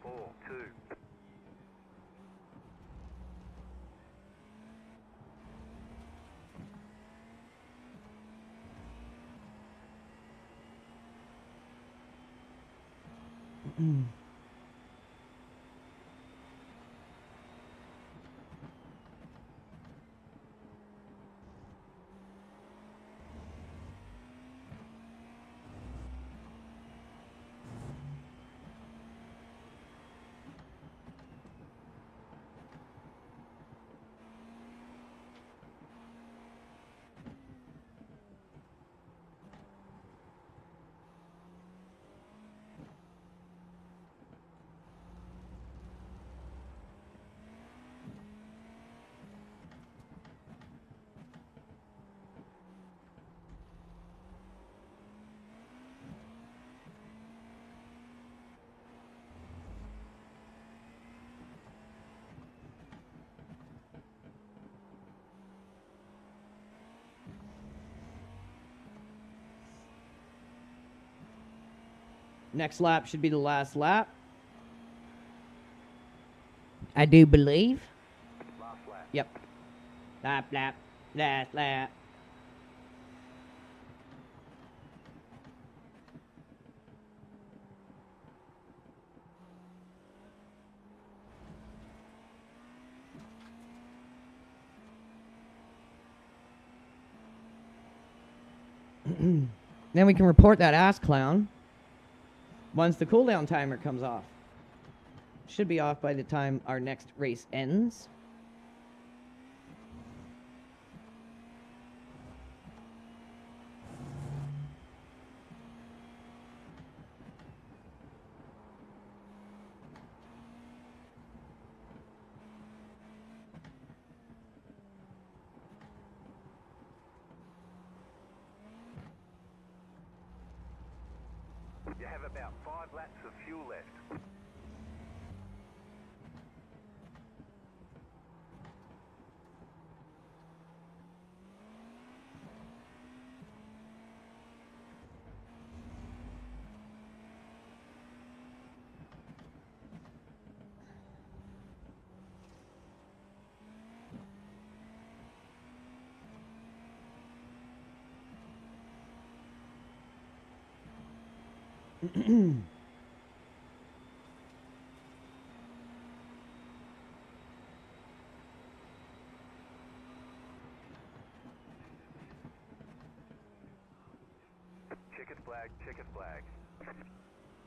4, 2. Next lap should be the last lap. I do believe. Last lap. Yep. Lap, last lap. Then we can report that ass clown once the cooldown timer comes off. Should be off by the time our next race ends. You have about 5 laps of fuel left. Checkered flag, checkered flag.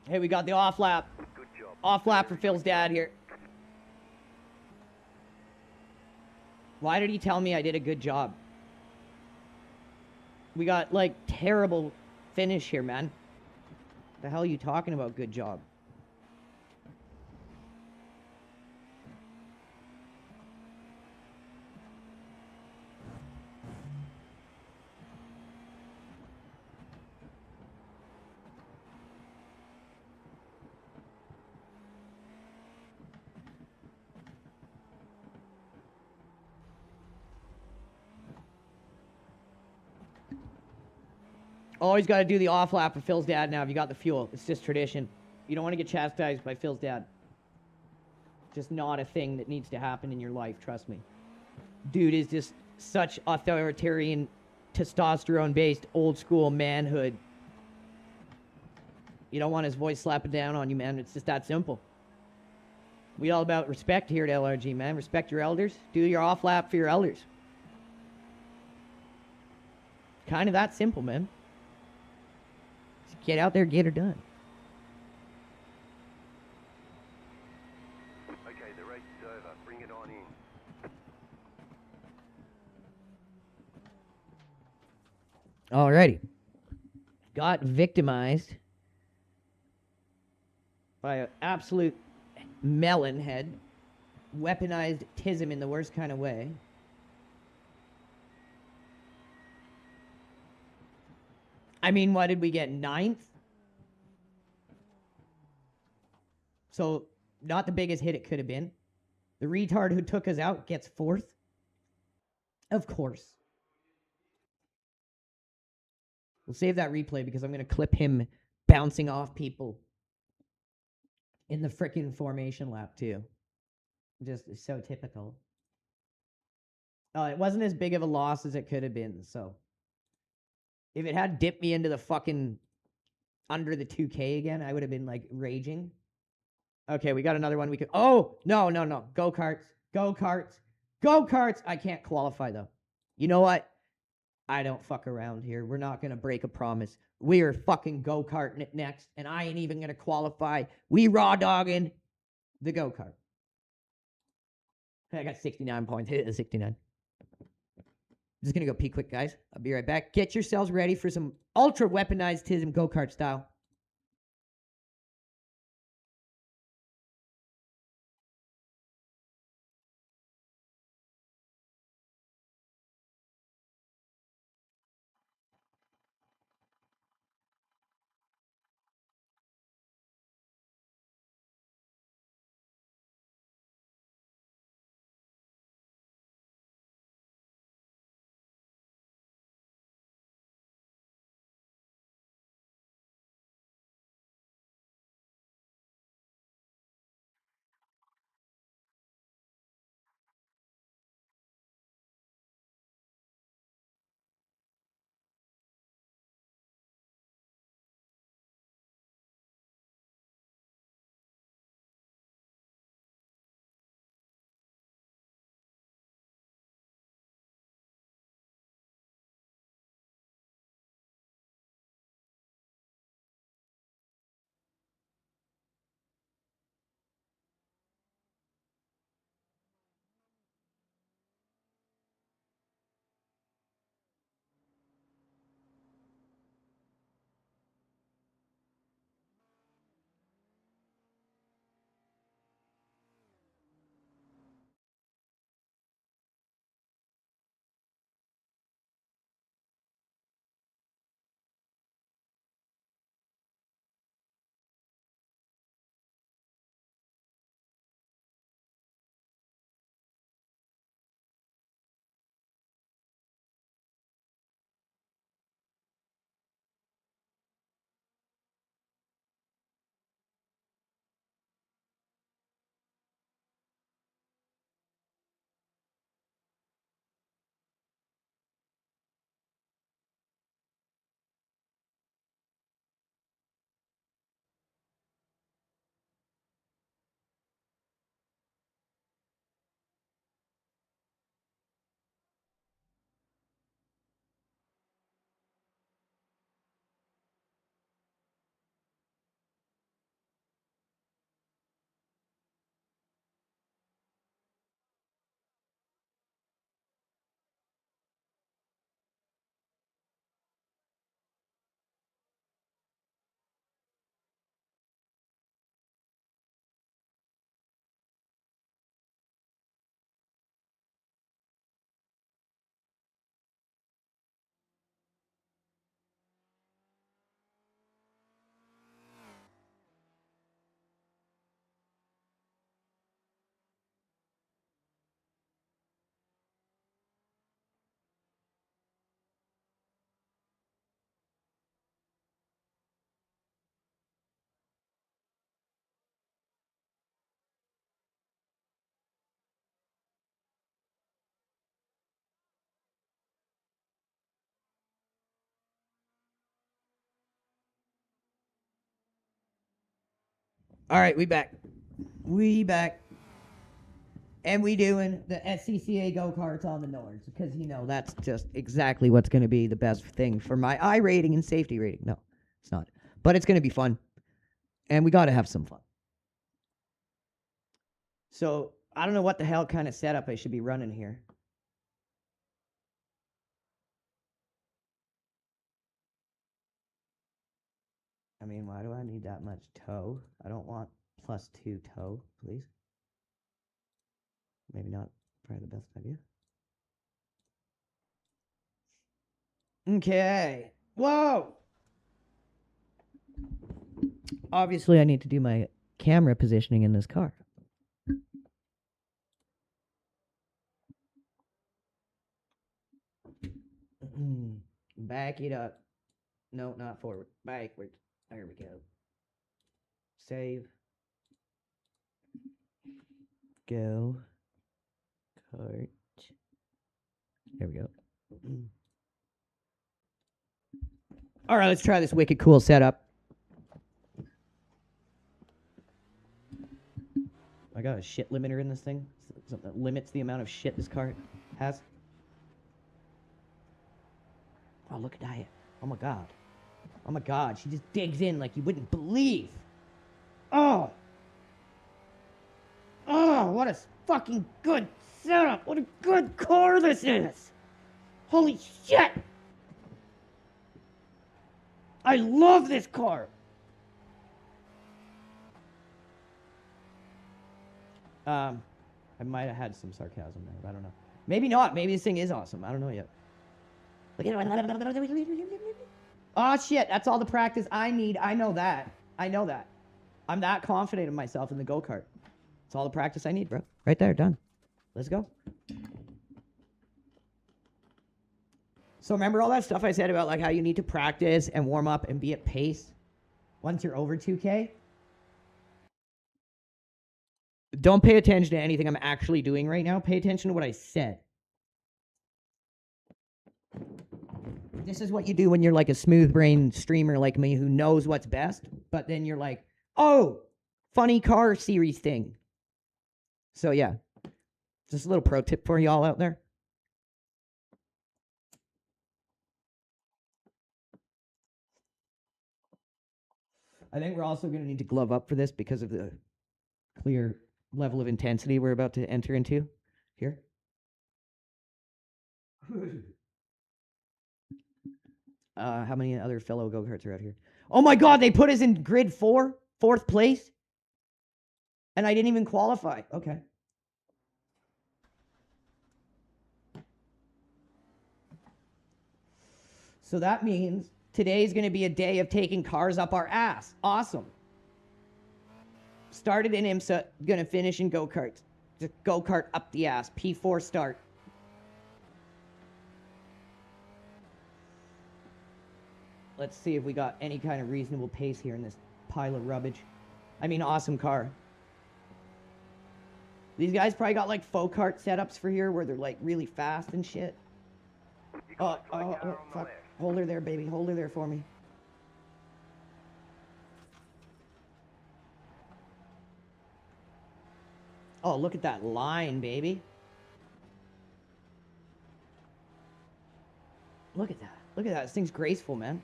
Hey, we got the off lap. Good job. Off lap for Phil's dad here. Why did he tell me I did a good job? We got, like, terrible finish here, man. The hell are you talking about good job? Always got to do the off lap for Phil's dad now if you got the fuel. It's just tradition. You don't want to get chastised by Phil's dad. Just not a thing that needs to happen in your life, trust me. Dude is just such authoritarian, testosterone-based, old-school manhood. You don't want his voice slapping down on you, man. It's just that simple. We all about respect here at LRG, man. Respect your elders. Do your off lap for your elders. Kind of that simple, man. Just get out there, get her done. Okay, the race is over. Bring it on in. Alrighty. Got victimized by an absolute melon head. Weaponized tism in the worst kind of way. I mean, what did we get? 9th? So, not the biggest hit it could have been. The retard who took us out gets 4th? Of course. We'll save that replay because I'm going to clip him bouncing off people. in the frickin' formation lap too. Just so typical. Oh, it wasn't as big of a loss as it could have been. So if it had dipped me into the fucking under the 2K again, I would have been like raging. Okay, we got another one. We could. Oh no, no, no! Go karts, go karts, go karts! I can't qualify though. You know what? I don't fuck around here. We're not gonna break a promise. We are fucking go karting it next, and I ain't even gonna qualify. We raw dogging the go kart. I got 69 points. Hit it 69. Just gonna go pee quick, guys. I'll be right back. Get yourselves ready for some ultra weaponized TISM go kart style. All right, we back. We back. And we doing the SCCA go-karts on the Nords because, you know, that's just exactly what's going to be the best thing for my I rating and safety rating. No, it's not. But it's going to be fun. And we got to have some fun. So I don't know what the hell kind of setup I should be running here. I mean, why do I need that much tow? I don't want +2 tow, please. Maybe not probably the best idea. Okay. Whoa! Obviously, I need to do my camera positioning in this car. Back it up. No, not forward. Backward. There we go. Save. Go kart. There we go. All right, let's try this wicked cool setup. I got a shit limiter in this thing. Something that limits the amount of shit this car has. Oh, look at that. Oh my god. Oh my god, she just digs in like you wouldn't believe. Oh. Oh, what a fucking good setup. What a good car this is. Holy shit. I love this car. I might have had some sarcasm there, but I don't know. Maybe not. Maybe this thing is awesome. I don't know yet. Look at it. Oh shit, that's all the practice I need. I know that. I know that. I'm that confident in myself in the go-kart. It's all the practice I need, bro. Right there, done. Let's go. So remember all that stuff I said about like how you need to practice and warm up and be at pace once you're over 2K? Don't pay attention to anything I'm actually doing right now. Pay attention to what I said. This is what you do when you're like a smooth brain streamer like me who knows what's best, but then you're like, oh, funny car series thing. So yeah, just a little pro tip for y'all out there. I think we're also going to need to glove up for this because of the clear level of intensity we're about to enter into here. How many other fellow go-karts are out here? Oh my god, they put us in grid 4, 4th place? And I didn't even qualify. Okay. So that means today's going to be a day of taking cars up our ass. Awesome. Started in IMSA, going to finish in go-karts. Just go-kart up the ass. P4 start. Let's see if we got any kind of reasonable pace here in this pile of rubbish. I mean, awesome car. These guys probably got like faux kart setups for here where they're like really fast and shit. Oh, fuck. Hold her there, baby. Hold her there for me. Oh, look at that line, baby. Look at that. Look at that. This thing's graceful, man.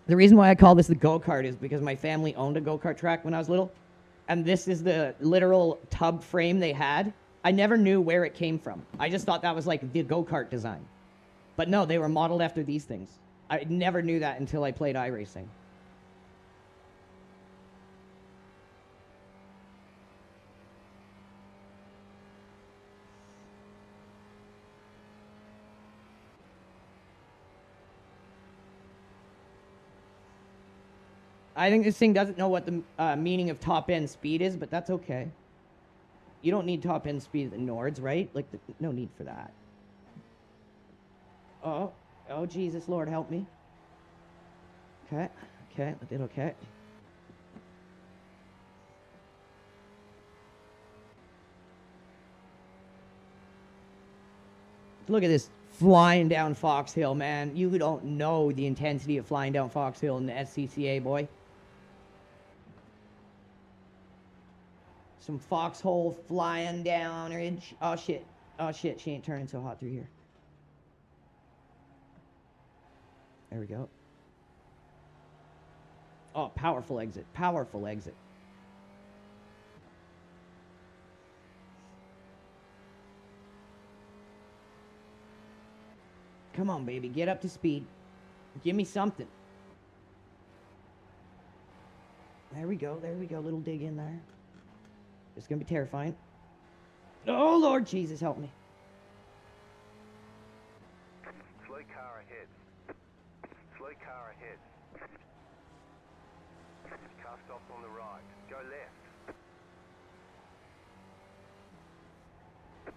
The reason why I call this the go-kart is because my family owned a go-kart track when I was little. And this is the literal tub frame they had. I never knew where it came from. I just thought that was like the go-kart design. But no, they were modeled after these things. I never knew that until I played Iracing. I think this thing doesn't know what the meaning of top-end speed is, but that's okay. You don't need top-end speed at the Nords, right? Like, no need for that. Oh, Jesus, Lord, help me. Okay, I did okay. Look at this flying down Fox Hill, man. You don't know the intensity of flying down Fox Hill in the SCCA, boy. Some foxhole flying down ridge. Oh shit, she ain't turning so hot through here. There we go. Oh, powerful exit, powerful exit. Come on, baby, get up to speed. Give me something. There we go, little dig in there. It's gonna be terrifying. Oh, Lord Jesus, help me. Slow car ahead. Slow car ahead. Car stops on the right. Go left.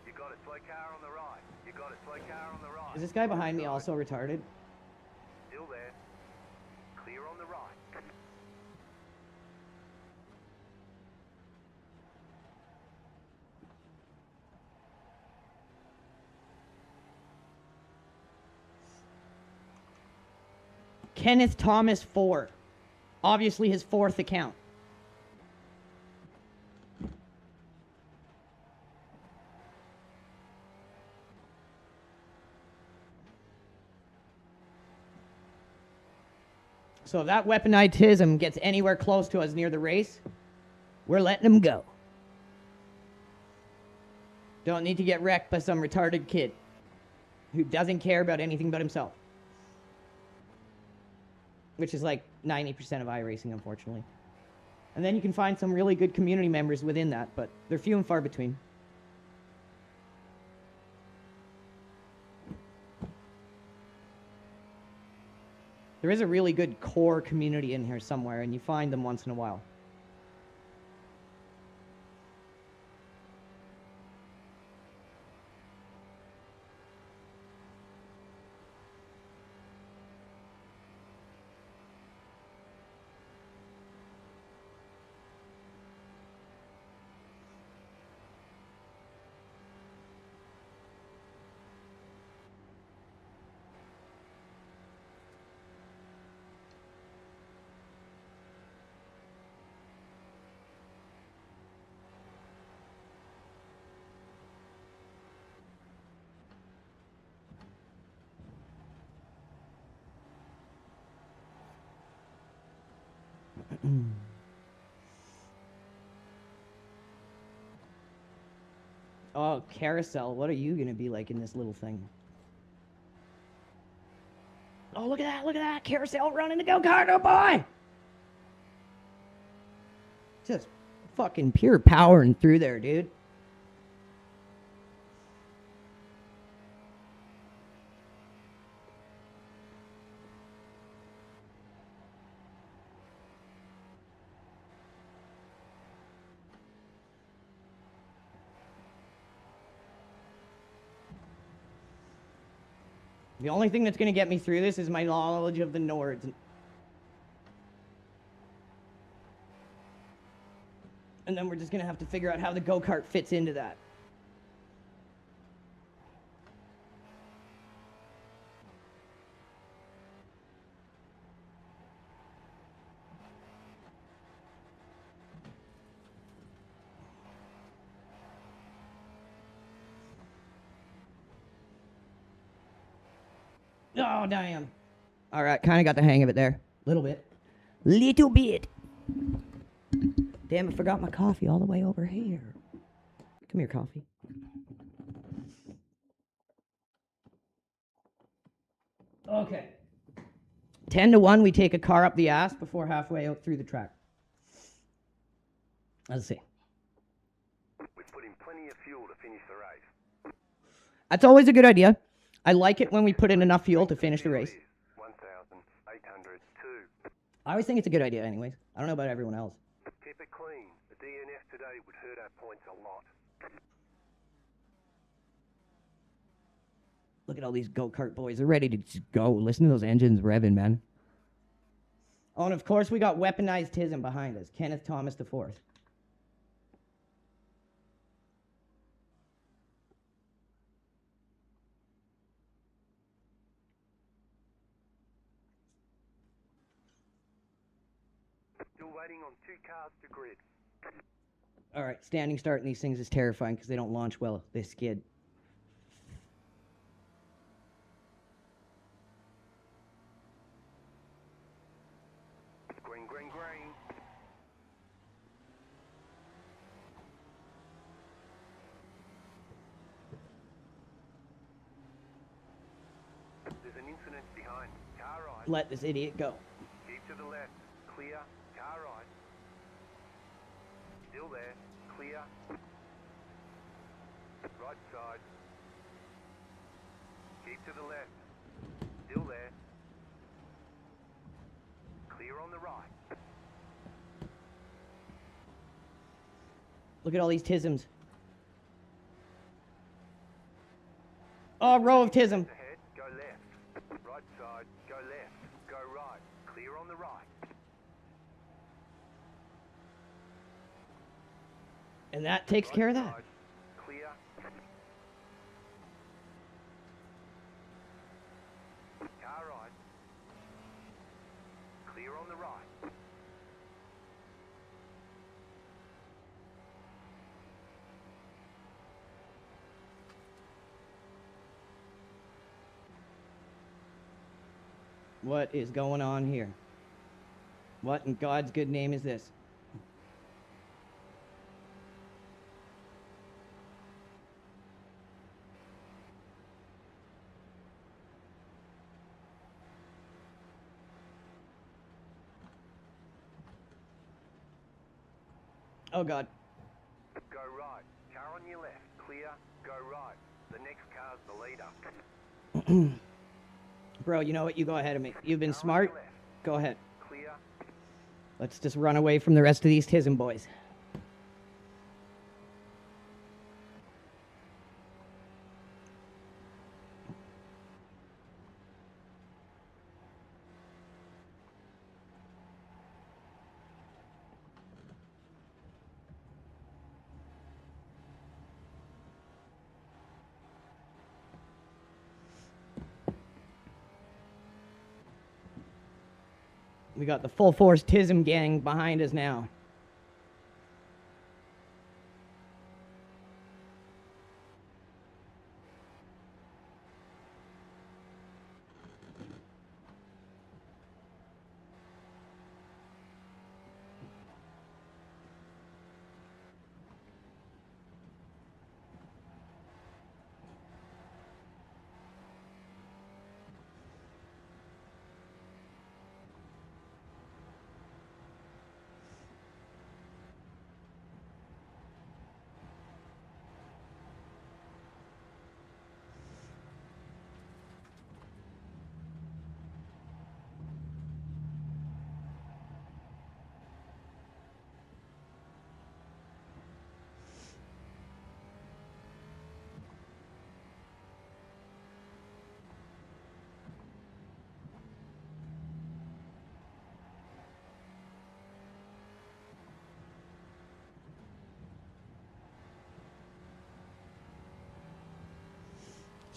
You got it. Slow car on the right. You got it. Slow car on the right. Is this guy behind me also retarded? Still there. Clear on the right. Kenneth Thomas 4. Obviously his 4th account. So if that weaponized gets anywhere close to us near the race, we're letting him go. Don't need to get wrecked by some retarded kid who doesn't care about anything but himself. Which is like 90% of iRacing, unfortunately. And then you can find some really good community members within that, but they're few and far between. There is a really good core community in here somewhere, and you find them once in a while. Oh, carousel. What are you going to be like in this little thing? Oh, look at that. Look at that. Carousel running the go-kart. Oh, boy. Just fucking pure powering through there, dude. The only thing that's going to get me through this is my knowledge of the Nords. And then we're just going to have to figure out how the go-kart fits into that. Oh, damn. All right, kind of got the hang of it there. Little bit. Little bit. Damn, I forgot my coffee all the way over here. Come here, coffee. Okay. 10-1, we take a car up the ass before halfway out through the track. Let's see. We've put in plenty of fuel to finish the race. That's always a good idea. I like it when we put in enough fuel to finish the race. 1,802. I always think it's a good idea anyways. I don't know about everyone else. Keep it clean. The DNF today would hurt our points a lot. Look at all these go-kart boys. They're ready to just go. Listen to those engines revving, man. Oh, and of course we got weaponized Tism behind us. Kenneth Thomas IV. Still waiting on 2 cars to grid. All right, standing start in these things is terrifying because they don't launch well. They skid. Green, green, green. There's an incident behind. Car right. Let this idiot go. Keep to the left. Clear. Car right. Still there. Clear. Right side. Keep to the left. Still there. Clear on the right. Look at all these Tisms. Oh, row of Tism. Ahead, go left. Right side, go left. Go right. Clear on the right. And that takes care of that. Side, clear. Car right. What is going on here? What in God's good name is this? Oh God. Go right. Car on your left. Clear. Go right. The next car's the leader. Bro, you know what? You go ahead of me. You've been Car on smart. your left. Go ahead. Clear. Let's just run away from the rest of these TISM boys. We got the full force TISM gang behind us now.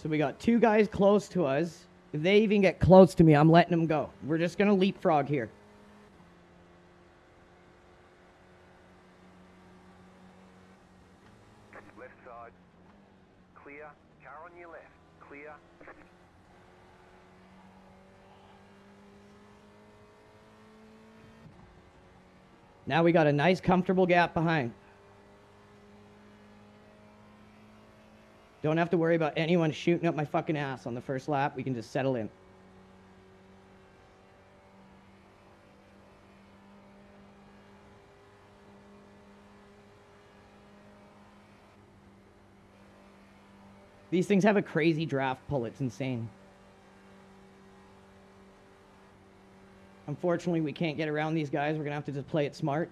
So we got two guys close to us. If they even get close to me, I'm letting them go. We're just going to leapfrog here. Left side. Clear. Car on your left. Clear. Now we got a nice, comfortable gap behind. Don't have to worry about anyone shooting up my fucking ass on the first lap. We can just settle in. These things have a crazy draft pull. It's insane. Unfortunately, we can't get around these guys. We're going to have to just play it smart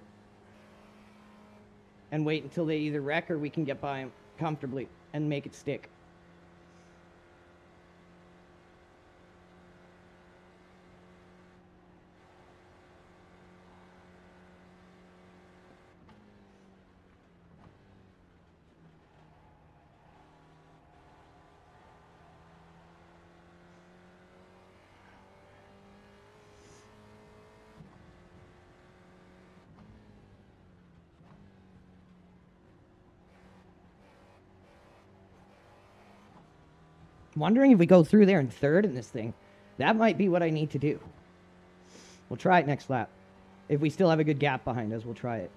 and wait until they either wreck or we can get by them comfortably and make it stick. Wondering if we go through there in third in this thing. That might be what I need to do. We'll try it next lap. If we still have a good gap behind us, we'll try it.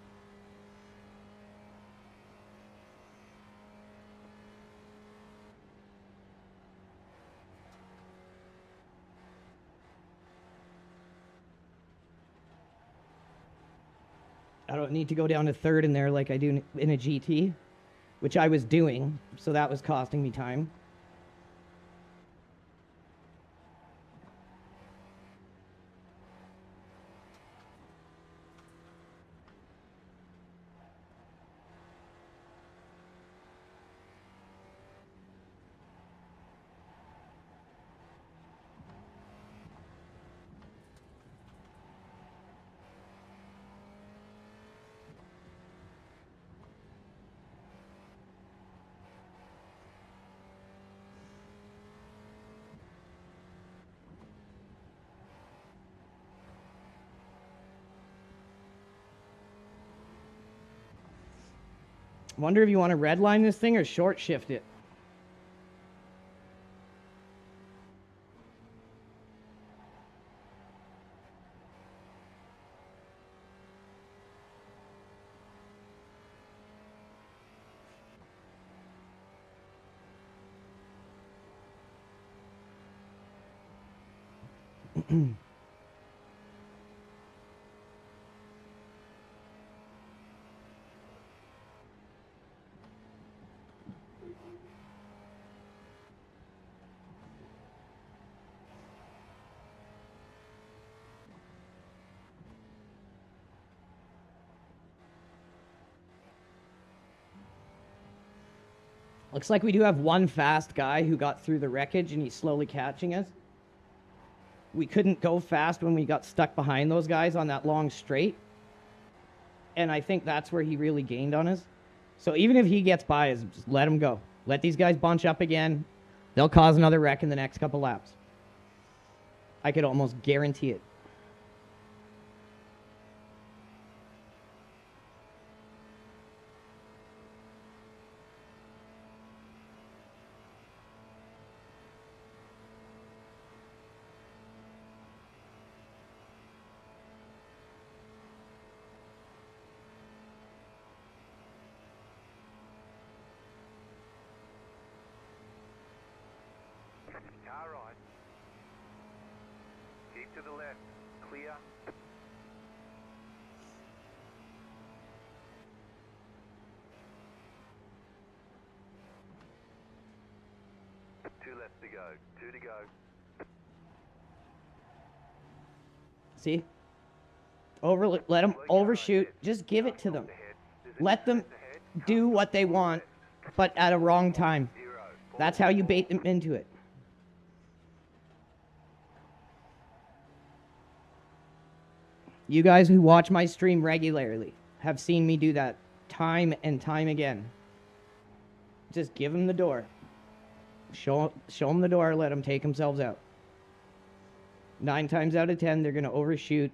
I don't need to go down to third in there like I do in a GT, which I was doing, so that was costing me time. Wonder if you want to redline this thing or short shift it. Looks like we do have one fast guy who got through the wreckage and he's slowly catching us. We couldn't go fast when we got stuck behind those guys on that long straight. And I think that's where he really gained on us. So even if he gets by us, just let him go. Let these guys bunch up again. They'll cause another wreck in the next couple laps. I could almost guarantee it. Car right. Keep to the left. Clear. Two left to go. Two to go. See? Let them overshoot. Just give it to them. Let them do what they want, but at a wrong time. That's how you bait them into it. You guys who watch my stream regularly have seen me do that time and time again. Just give them the door. Show them the door, let them take themselves out. 9 times out of 10, they're going to overshoot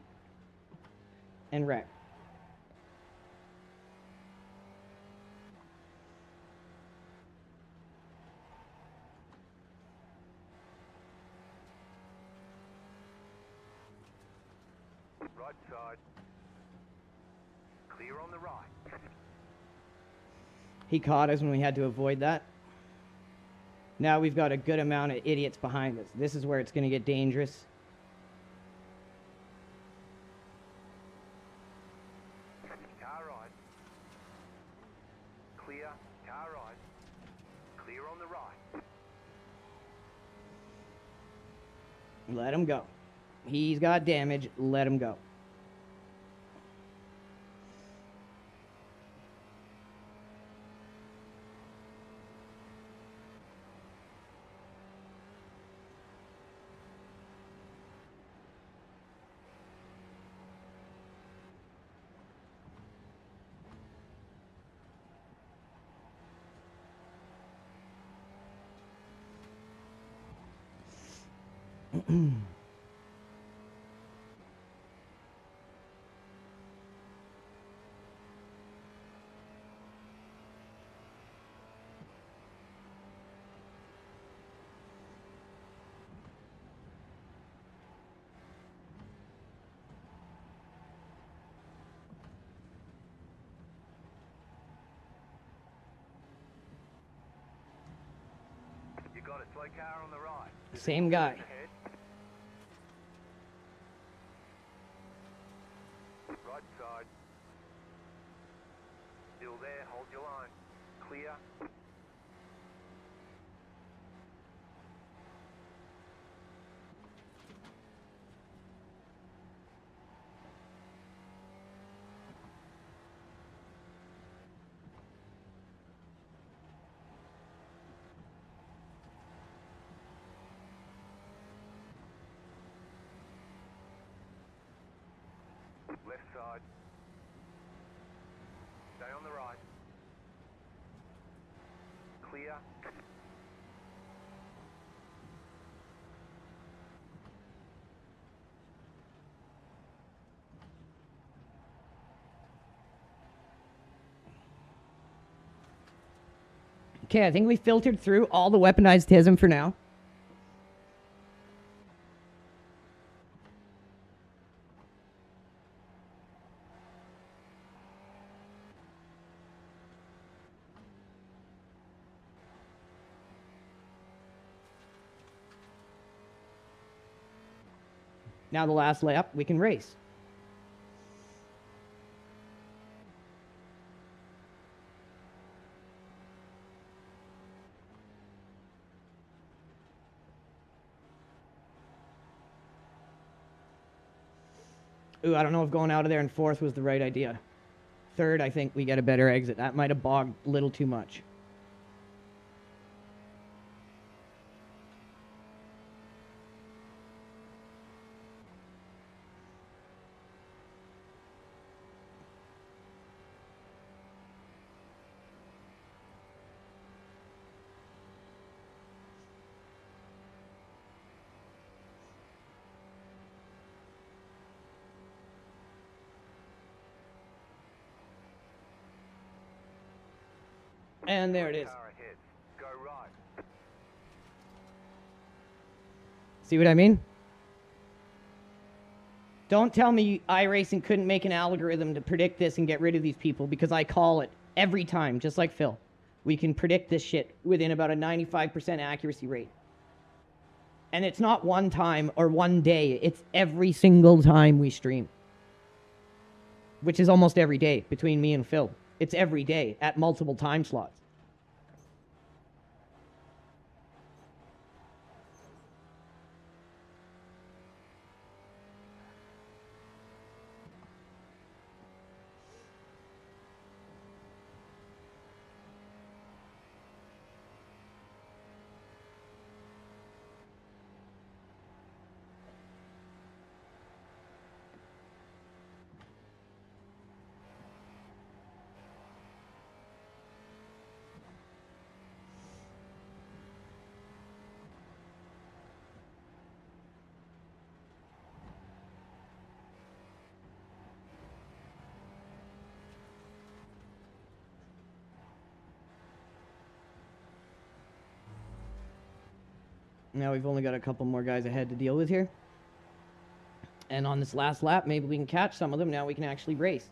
and wreck. Right side. Clear on the right. He caught us when we had to avoid that. Now we've got a good amount of idiots behind us. This is where it's going to get dangerous. Car right. Clear. Car right. Clear on the right. Let him go. He's got damage. Let him go. You got it. Slow car on the right. Same guy. Ahead. Right side. Still there. Hold your line. Clear. Left side. Stay on the right. Clear. Okay, I think we filtered through all the weaponized TISM for now. Now the last lap, we can race. Ooh, I don't know if going out of there in fourth was the right idea. Third, I think we get a better exit. That might have bogged a little too much. And there it is. Car ahead. Go right. See what I mean? Don't tell me iRacing couldn't make an algorithm to predict this and get rid of these people, because I call it every time, just like Phil. We can predict this shit within about a 95% accuracy rate. And it's not one time or one day. It's every single time we stream. Which is almost every day between me and Phil. It's every day at multiple time slots. Now we've only got a couple more guys ahead to deal with here. And on this last lap, maybe we can catch some of them. Now we can actually race.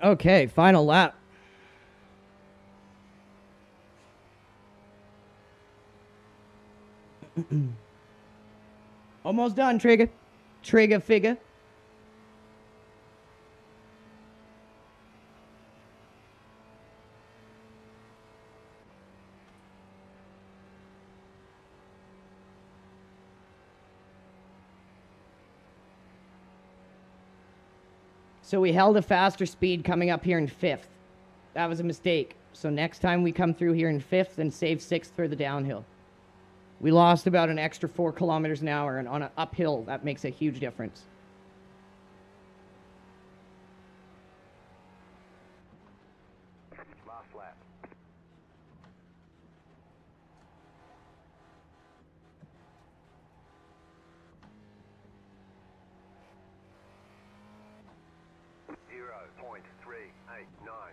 Okay, final lap. Almost done, Trigger. Trigger figure. So we held a faster speed coming up here in fifth. That was a mistake. So next time we come through here in fifth and save sixth for the downhill. We lost about an extra 4 kilometers an hour, and on an uphill, that makes a huge difference. Last lap. .389.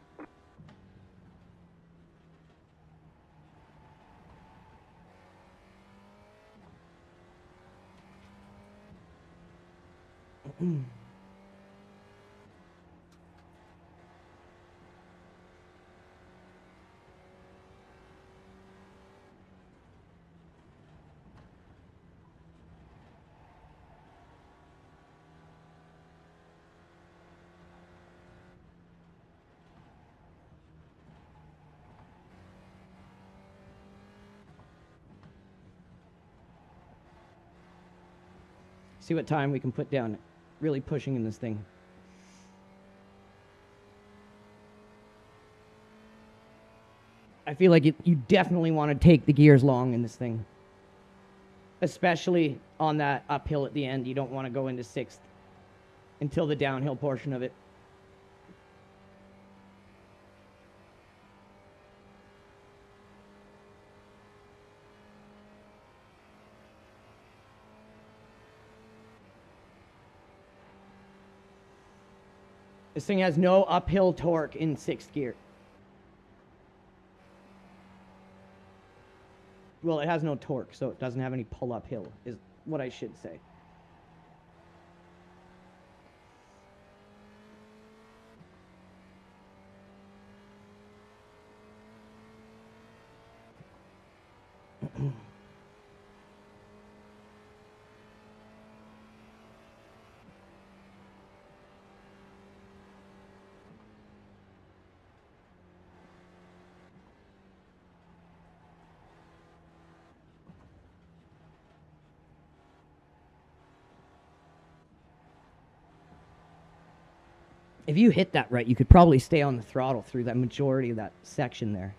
See what time we can put down. Really pushing in this thing. I feel like you definitely want to take the gears long in this thing. Especially on that uphill at the end. You don't want to go into sixth until the downhill portion of it. This thing has no uphill torque in sixth gear. Well, it has no torque, so it doesn't have any pull uphill, is what I should say. If you hit that right, you could probably stay on the throttle through that majority of that section there.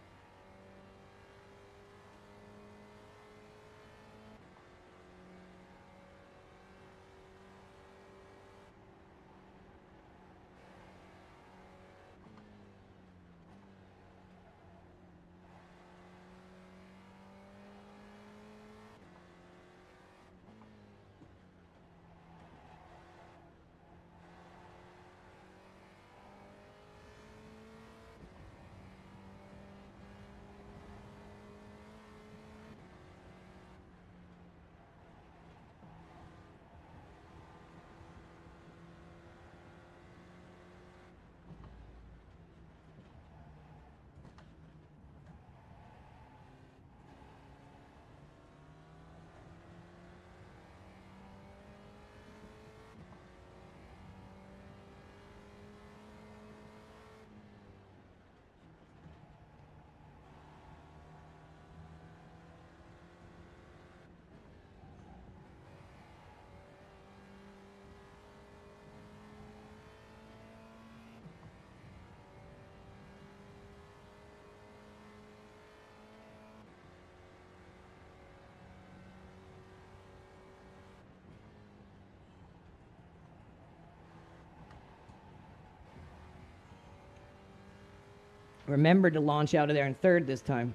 Remember to launch out of there in third this time.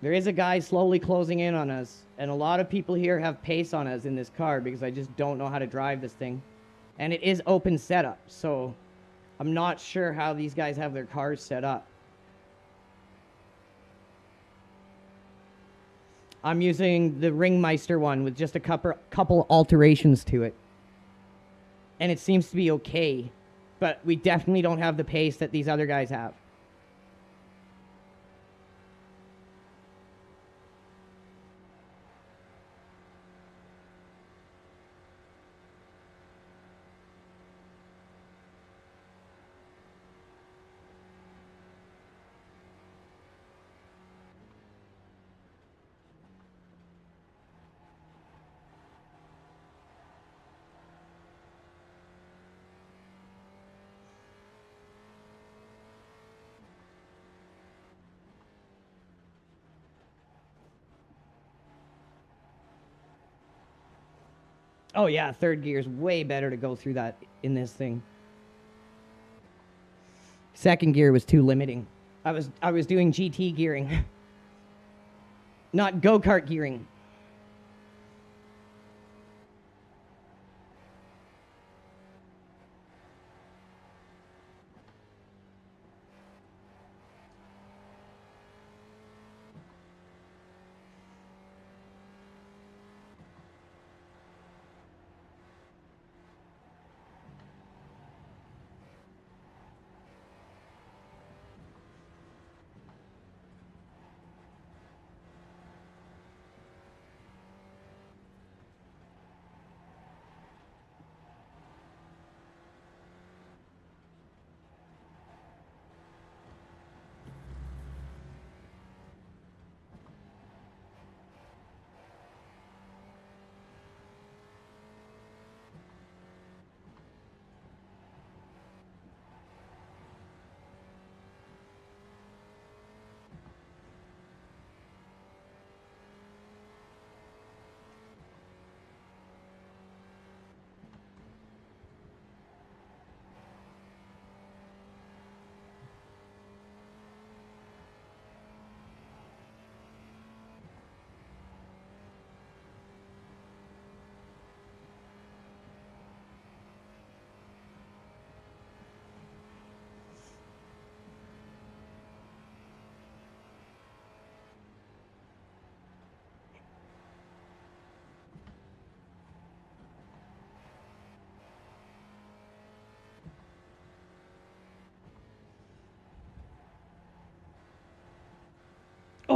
There is a guy slowly closing in on us, and a lot of people here have pace on us in this car because I just don't know how to drive this thing. And it is open setup, so I'm not sure how these guys have their cars set up. I'm using the Ringmeister one with just a couple alterations to it. And it seems to be okay, but we definitely don't have the pace that these other guys have. Oh yeah, third gear is way better to go through that in this thing. Second gear was too limiting. I was doing GT gearing, not go-kart gearing.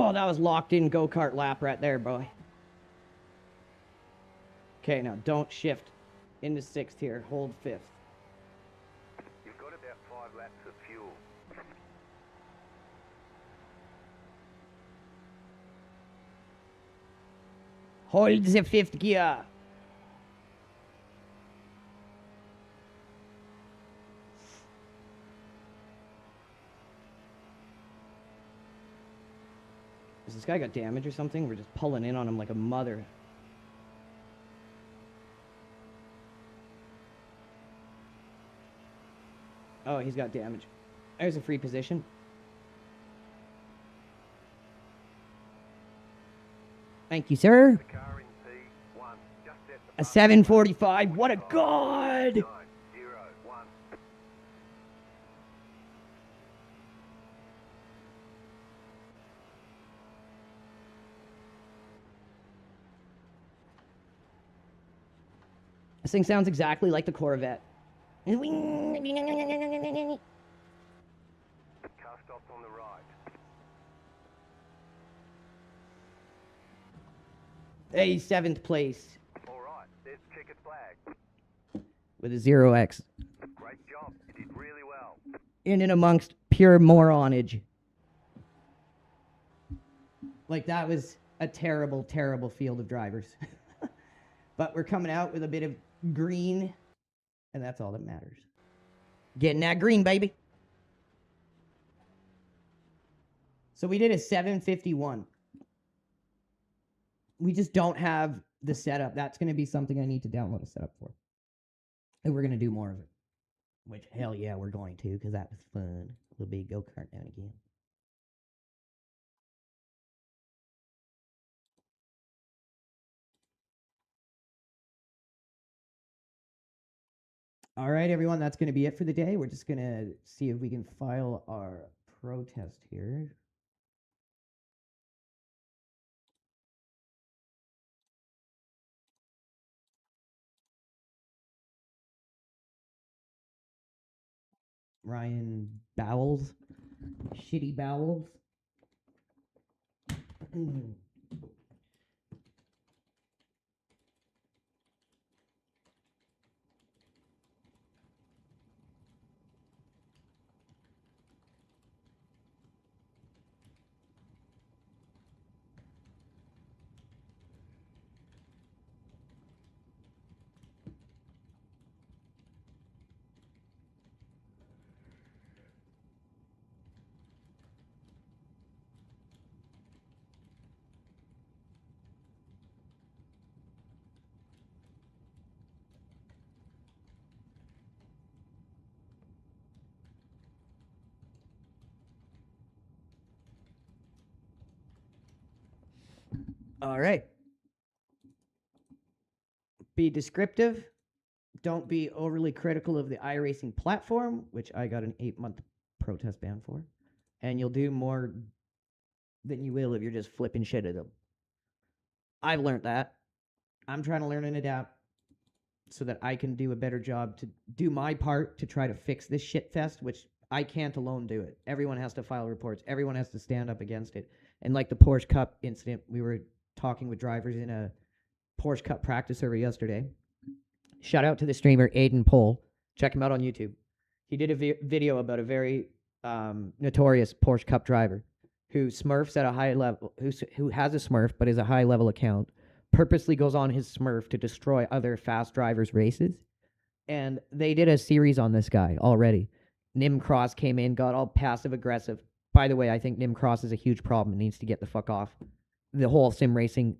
Oh, that was locked in go-kart lap right there, boy. Okay, now don't shift into 6th here. Hold 5th. You've got about 5 laps of fuel. Hold the 5th gear. Has this guy got damage or something? We're just pulling in on him like a mother. Oh, he's got damage. There's a free position. Thank you, sir. The car in P1, just at the A 745. What a god! 901. This thing sounds exactly like the Corvette. Car stops on the right. Hey, 7th place All right, there's checkered flag. with a 0x. Great job. You did really well. In and amongst pure moronage. Like, that was a terrible, terrible field of drivers. But we're coming out with a bit of green, and that's all that matters. Getting that green, baby. So we did a 751. We just don't have the setup. That's going to be something I need to download a setup for. And we're going to do more of it. Which, hell yeah, we're going to, because that was fun. We'll be go-kart now and again. All right, everyone, that's going to be it for the day. We're just going to see if we can file our protest here. Ryan Bowles. Shitty Bowles. All right. Be descriptive. Don't be overly critical of the iRacing platform, which I got an 8-month protest ban for. And you'll do more than you will if you're just flipping shit at them. I've learned that. I'm trying to learn and adapt so that I can do a better job to do my part to try to fix this shit fest, which I can't alone do it. Everyone has to file reports. Everyone has to stand up against it. And like the Porsche Cup incident, we were talking with drivers in a Porsche Cup practice server yesterday. Shout out to the streamer Aiden Pohl. Check him out on YouTube. He did a video about a very notorious Porsche Cup driver who smurfs at a high level, who has a smurf but is a high level account, purposely goes on his smurf to destroy other fast drivers' races. And they did a series on this guy already. Nim Cross came in, got all passive aggressive. By the way, I think Nim Cross is a huge problem and needs to get the fuck off. The whole sim racing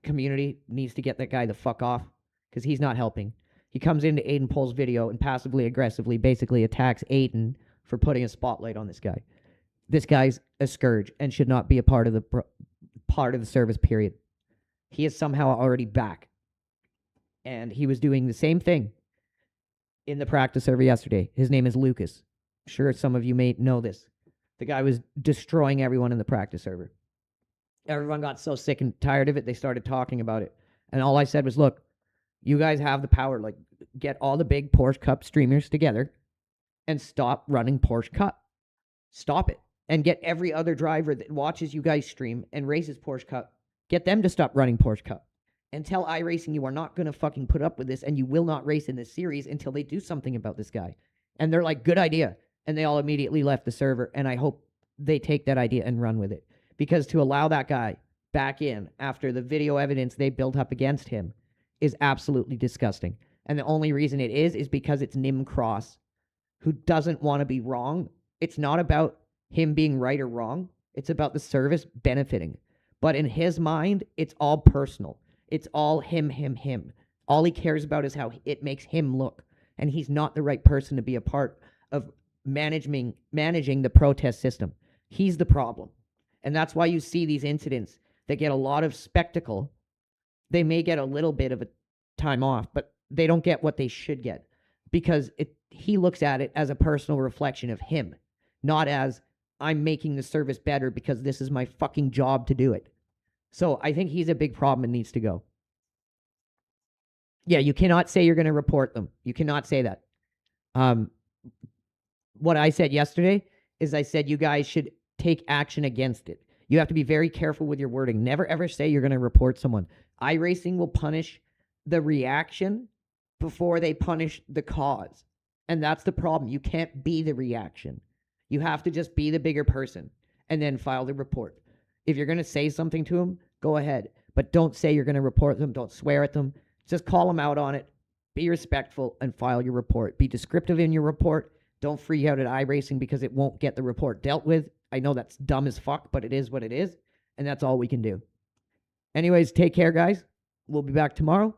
community needs to get that guy the fuck off because he's not helping. He comes into Aiden Pohl's video and passively aggressively basically attacks Aiden for putting a spotlight on this guy. This guy's a scourge and should not be a part of the service, period. He is somehow already back. And he was doing the same thing in the practice server yesterday. His name is Lucas. I'm sure some of you may know this. The guy was destroying everyone in the practice server. Everyone got so sick and tired of it, they started talking about it. And all I said was, look, you guys have the power. Like, get all the big Porsche Cup streamers together and stop running Porsche Cup. Stop it. and get every other driver that watches you guys stream and races Porsche Cup, get them to stop running Porsche Cup. And tell iRacing you are not going to fucking put up with this and you will not race in this series until they do something about this guy. And they're like, good idea. And they all immediately left the server. And I hope they take that idea and run with it. Because to allow that guy back in after the video evidence they built up against him is absolutely disgusting. And the only reason it is because it's Nim Cross, who doesn't want to be wrong. It's not about him being right or wrong. It's about the service benefiting. But in his mind, it's all personal. It's all him. All he cares about is how it makes him look. And he's not the right person to be a part of managing the protest system. He's the problem. And that's why you see these incidents that get a lot of spectacle. They may get a little bit of a time off, but they don't get what they should get. Because he looks at it as a personal reflection of him, not as I'm making the service better because this is my fucking job to do it. So I think he's a big problem and needs to go. Yeah, you cannot say you're going to report them. You cannot say that. What I said yesterday is I said you guys should take action against it. You have to be very careful with your wording. Never ever say you're going to report someone. iRacing will punish the reaction before they punish the cause. And that's the problem. You can't be the reaction. You have to just be the bigger person and then file the report. If you're going to say something to them, go ahead. But don't say you're going to report them. Don't swear at them. Just call them out on it. Be respectful and file your report. Be descriptive in your report. Don't freak out at iRacing because it won't get the report dealt with. I know that's dumb as fuck, but it is what it is. And that's all we can do. Anyways, take care, guys. We'll be back tomorrow.